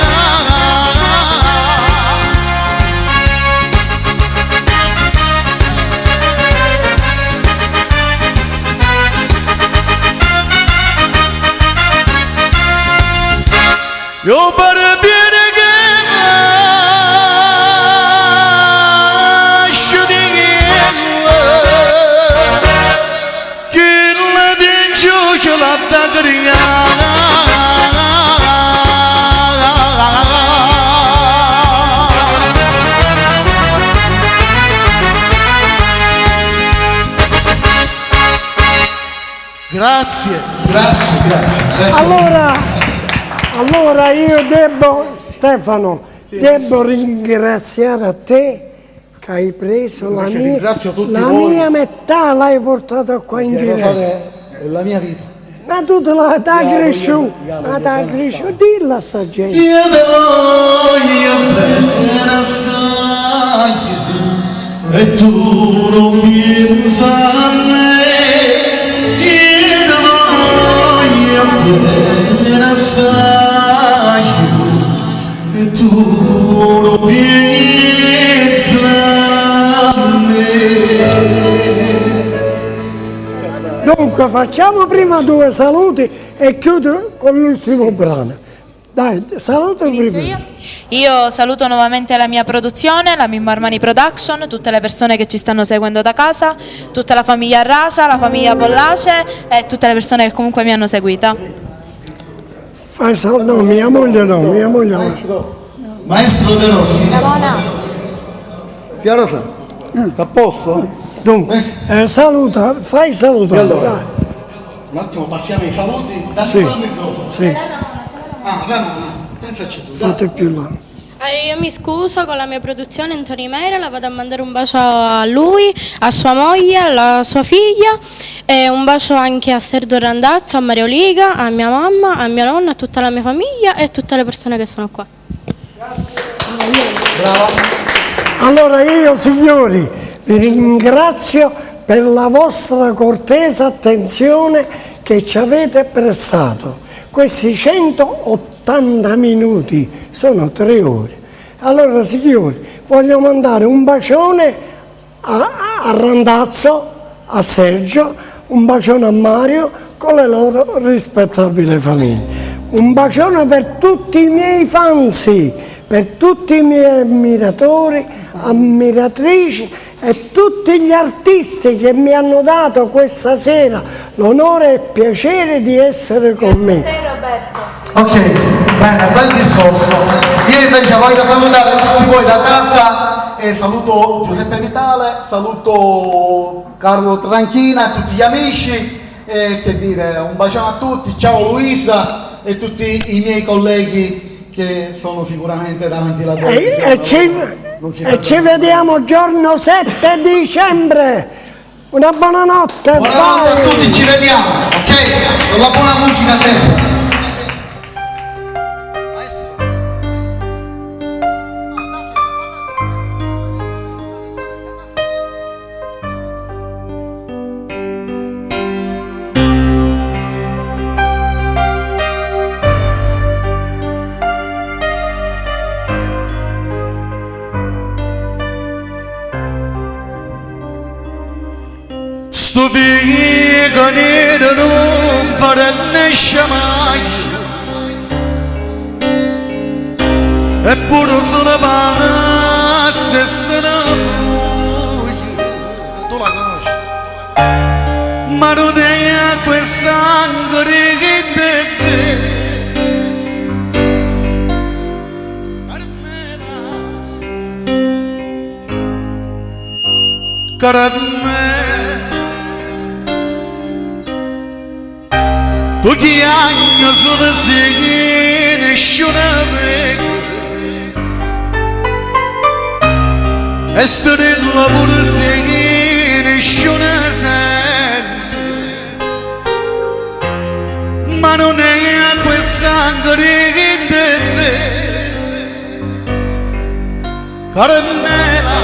io per bene che lascio di che la dice ce la da Grazie. Allora io devo, Stefano, devo ringraziare a te che hai preso la mia metà, l'hai portata qua in diretta. È la mia vita. Ma tu te la dai cresciuto, dilla sta gente. io te voglio bene assai e tu non pensa a me. Bene assai e tu non pensa a me. Dunque facciamo prima 2 saluti e chiudo con l'ultimo brano. Dai, saluto prima. Io saluto nuovamente la mia produzione, la Mimmo Armani Production, tutte le persone che ci stanno seguendo da casa, tutta la famiglia Rasa, la famiglia Pollace e tutte le persone che comunque mi hanno seguita. No, mia moglie no. Maestro De Rossi. Chiarosa, sta a posto? Dunque, saluta, fai saluto. Allora, un attimo passiamo ai saluti. Date il microfono. Sì. Ramona, pensaci tu. Fate più là. Io mi scuso con la mia produzione Antonio Mera, la vado a mandare un bacio a lui, a sua moglie, alla sua figlia e un bacio anche a Sergio Randazzo, a Mario Liga, a mia mamma, a mia nonna, a tutta la mia famiglia e a tutte le persone che sono qua. Brava. Allora io signori vi ringrazio per la vostra cortese attenzione che ci avete prestato. Questi 180 minuti sono 3 ore. Allora signori, voglio mandare un bacione a Randazzo, a Sergio, un bacione a Mario con le loro rispettabili famiglie. Un bacione per tutti i miei fansi, per tutti i miei ammiratori, ammiratrici e tutti gli artisti che mi hanno dato questa sera l'onore e il piacere di essere con me. Ok, bene, bel discorso. Io invece voglio salutare tutti voi da casa e saluto Giuseppe Vitale, saluto Carlo Tranchina e tutti gli amici e che dire, un bacione a tutti, ciao Luisa e tutti i miei colleghi che sono sicuramente davanti alla televisione. E ci vediamo giorno 7 dicembre. Una buonanotte. Buonanotte a tutti, ci vediamo, ok? Con la buona musica sempre. Sto via nero non farà nesce mai eppure sono passa e sono foglia. Tu la conosci? Ma non è quel sangue che te caramella. Pochi anni sono seguiti nessunamente e stella pure seguiti nessuno sente, ma non è quel sangue che te caramella,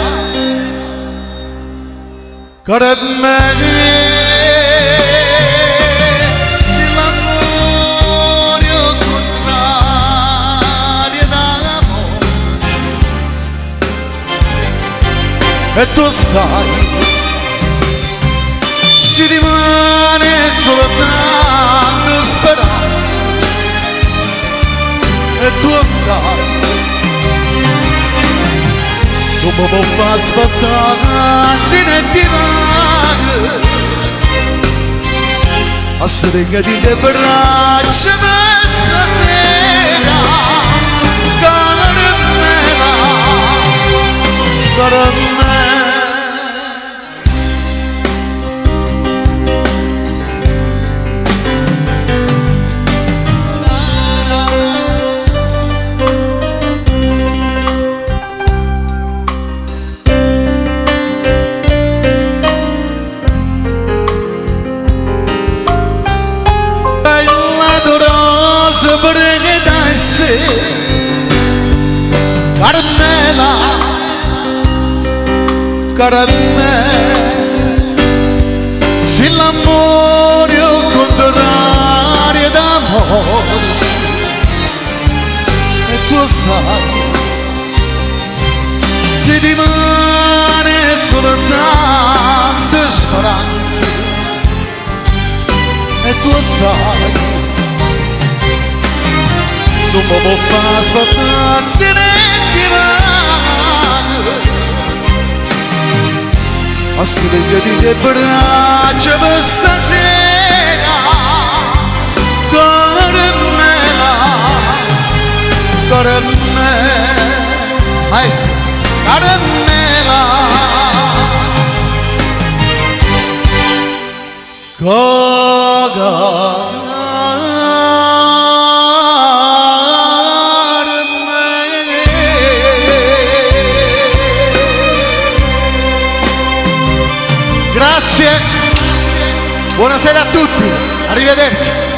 caramella. E tu sai, ci rimane soltanto speranza e tu sai, non mi può far aspettare se ne divano, a stringere le braccia per stasera, caramella, caramella. Caramella, caramella, se l'amore è un contrario d'amore, e tu sai, se rimane soltanto speranza, e tu sai, non mi può far aspettare se ne divano, a stringere le braccia per stasera, caramella, caramella, maestro, caramella, Grazie, buonasera a tutti, arrivederci.